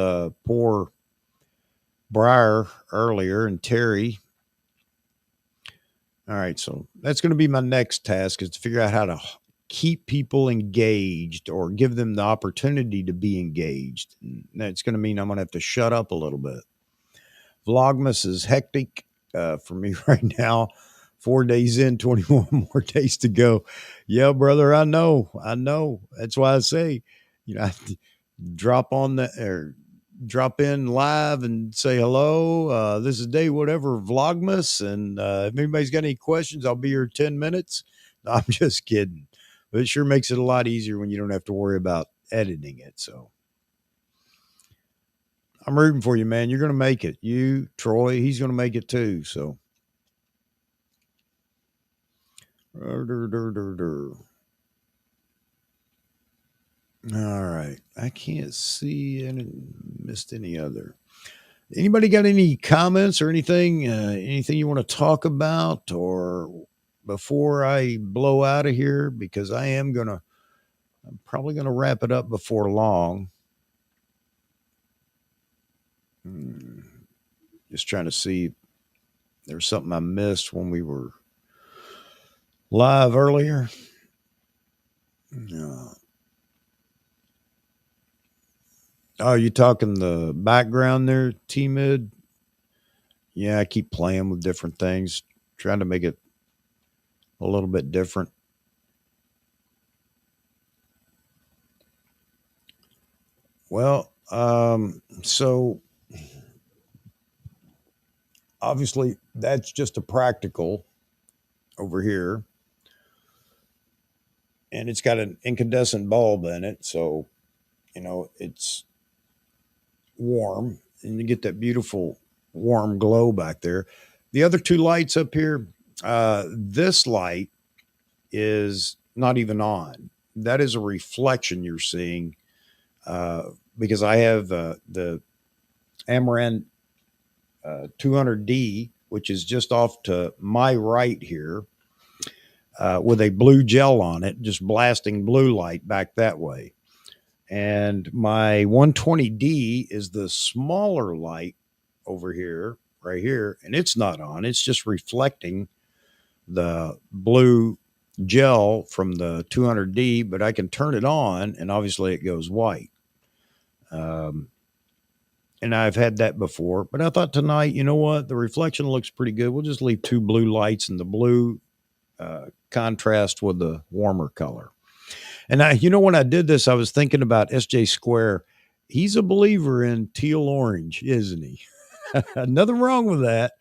poor Briar earlier and Terry. All right, so that's going to be my next task, is to figure out how to keep people engaged or give them the opportunity to be engaged. And that's going to mean I'm going to have to shut up a little bit. Vlogmas is hectic for me right now. 4 days in, 21 more days to go. Yeah, brother, I know. That's why I say, I drop on the or drop in live and say hello. This is day whatever Vlogmas, and if anybody's got any questions, I'll be here 10 minutes. No, I'm just kidding, but it sure makes it a lot easier when you don't have to worry about editing it. So I'm rooting for you, man. You're going to make it. You, Troy, he's going to make it too. So. All right. I can't see any, missed any other. Anybody got any comments or anything you want to talk about, or before I blow out of here, because I'm probably going to wrap it up before long. Just trying to see if there's something I missed when we were live earlier. No. Oh, you talking the background there, T-Mid? Yeah, I keep playing with different things, trying to make it a little bit different. Well, so obviously that's just a practical over here. And it's got an incandescent bulb in it. So, it's warm and you get that beautiful warm glow back there. The other two lights up here, this light is not even on. That is a reflection you're seeing because I have the Amaran 200D, which is just off to my right here, with a blue gel on it, just blasting blue light back that way. And my 120D is the smaller light over here, right here, and it's not on. It's just reflecting the blue gel from the 200D, but I can turn it on, and obviously it goes white. And I've had that before, but I thought tonight, you know what? The reflection looks pretty good. We'll just leave two blue lights, and the blue contrast with the warmer color. And when I did this, I was thinking about SJ Square. He's a believer in teal orange, isn't he? Nothing wrong with that.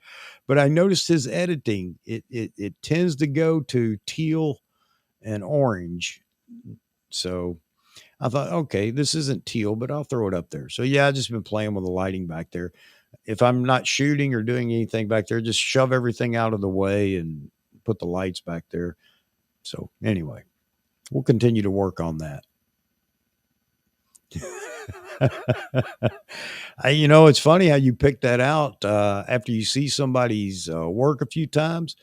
But I noticed his editing, it tends to go to teal and orange. So I thought, okay, this isn't teal, but I'll throw it up there. So yeah, I've just been playing with the lighting back there. If I'm not shooting or doing anything back there, just shove everything out of the way and put the lights back there. So anyway, we'll continue to work on that. It's funny how you pick that out after you see somebody's work a few times.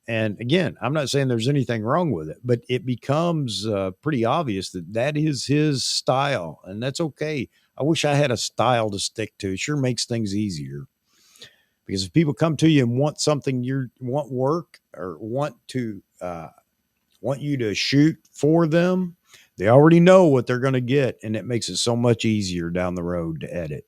And again, I'm not saying there's anything wrong with it, but it becomes pretty obvious that is his style, and that's okay. I wish I had a style to stick to. It sure makes things easier, because if people come to you and want something, want work or want you to shoot for them, they already know what they're going to get, and it makes it so much easier down the road to edit.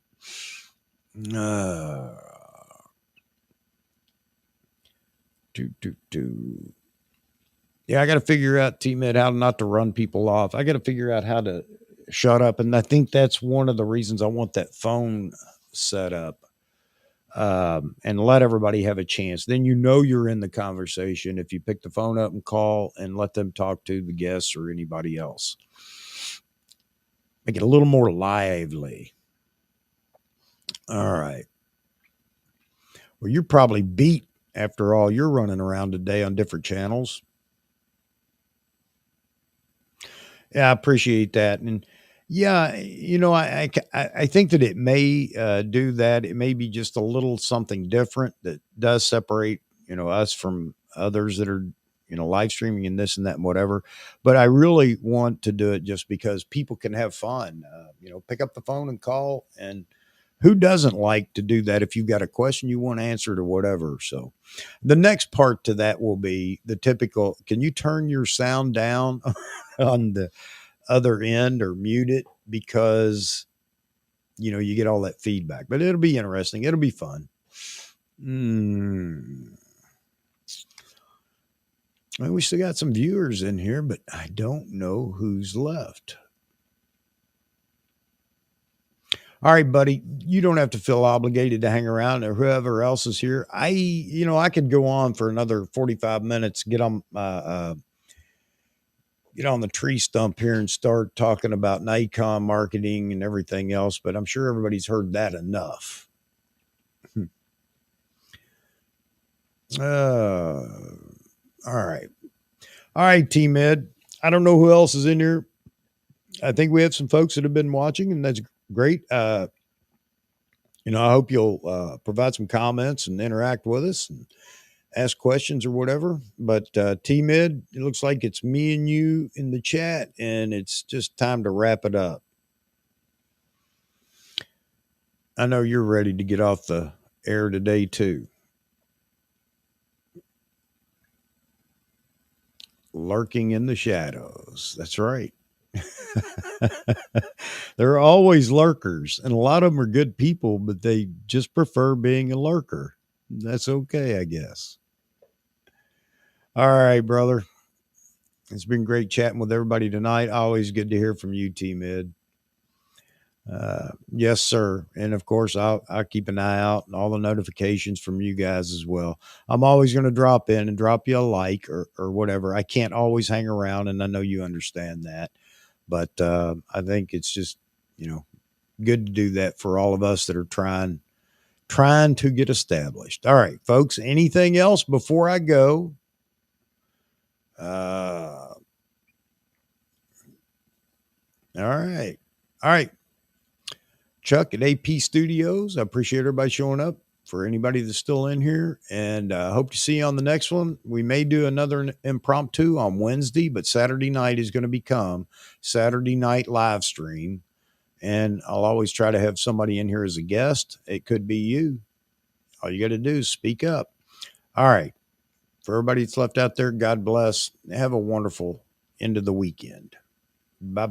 Yeah, I got to figure out, T-Med, how not to run people off. I got to figure out how to shut up, and I think that's one of the reasons I want that phone set up, and let everybody have a chance. Then you're in the conversation if you pick the phone up and call and let them talk to the guests or anybody else. Make it a little more lively. All right. Well, you're probably beat after all you're running around today on different channels. Yeah, I appreciate that. And yeah, I think that it may do that. It may be just a little something different that does separate, us from others that are, live streaming and this and that and whatever. But I really want to do it just because people can have fun. Pick up the phone and call. And who doesn't like to do that if you've got a question you want answered or whatever? So the next part to that will be the typical, can you turn your sound down on the other end or mute it, because you get all that feedback. But it'll be interesting, it'll be fun. Well, we still got some viewers in here, but I don't know who's left. All right, buddy, you don't have to feel obligated to hang around, or whoever else is here. I could go on for another 45 minutes, get on the tree stump here and start talking about Nikon marketing and everything else, but I'm sure everybody's heard that enough. All right. All right, Team Ed. I don't know who else is in here. I think we have some folks that have been watching, and that's great. I hope you'll provide some comments and interact with us and ask questions or whatever. But Team Ed, it looks like it's me and you in the chat, and it's just time to wrap it up. I know you're ready to get off the air today, too. Lurking in the shadows. That's right. There are always lurkers, and a lot of them are good people, but they just prefer being a lurker. That's okay, I guess. All right, brother. It's been great chatting with everybody tonight. Always good to hear from you, Team Ed. Yes, sir. And of course, I'll keep an eye out and all the notifications from you guys as well. I'm always going to drop in and drop you a like or whatever. I can't always hang around, and I know you understand that. But I think it's just, good to do that for all of us that are trying to get established. All right, folks, anything else before I go? All right. All right. Chuck at AP Studios, I appreciate everybody showing up. For anybody that's still in here, and hope to see you on the next one. We may do another impromptu on Wednesday, but Saturday night is going to become Saturday night live stream. And I'll always try to have somebody in here as a guest. It could be you. All you got to do is speak up. All right. For everybody that's left out there, God bless. Have a wonderful end of the weekend. Bye.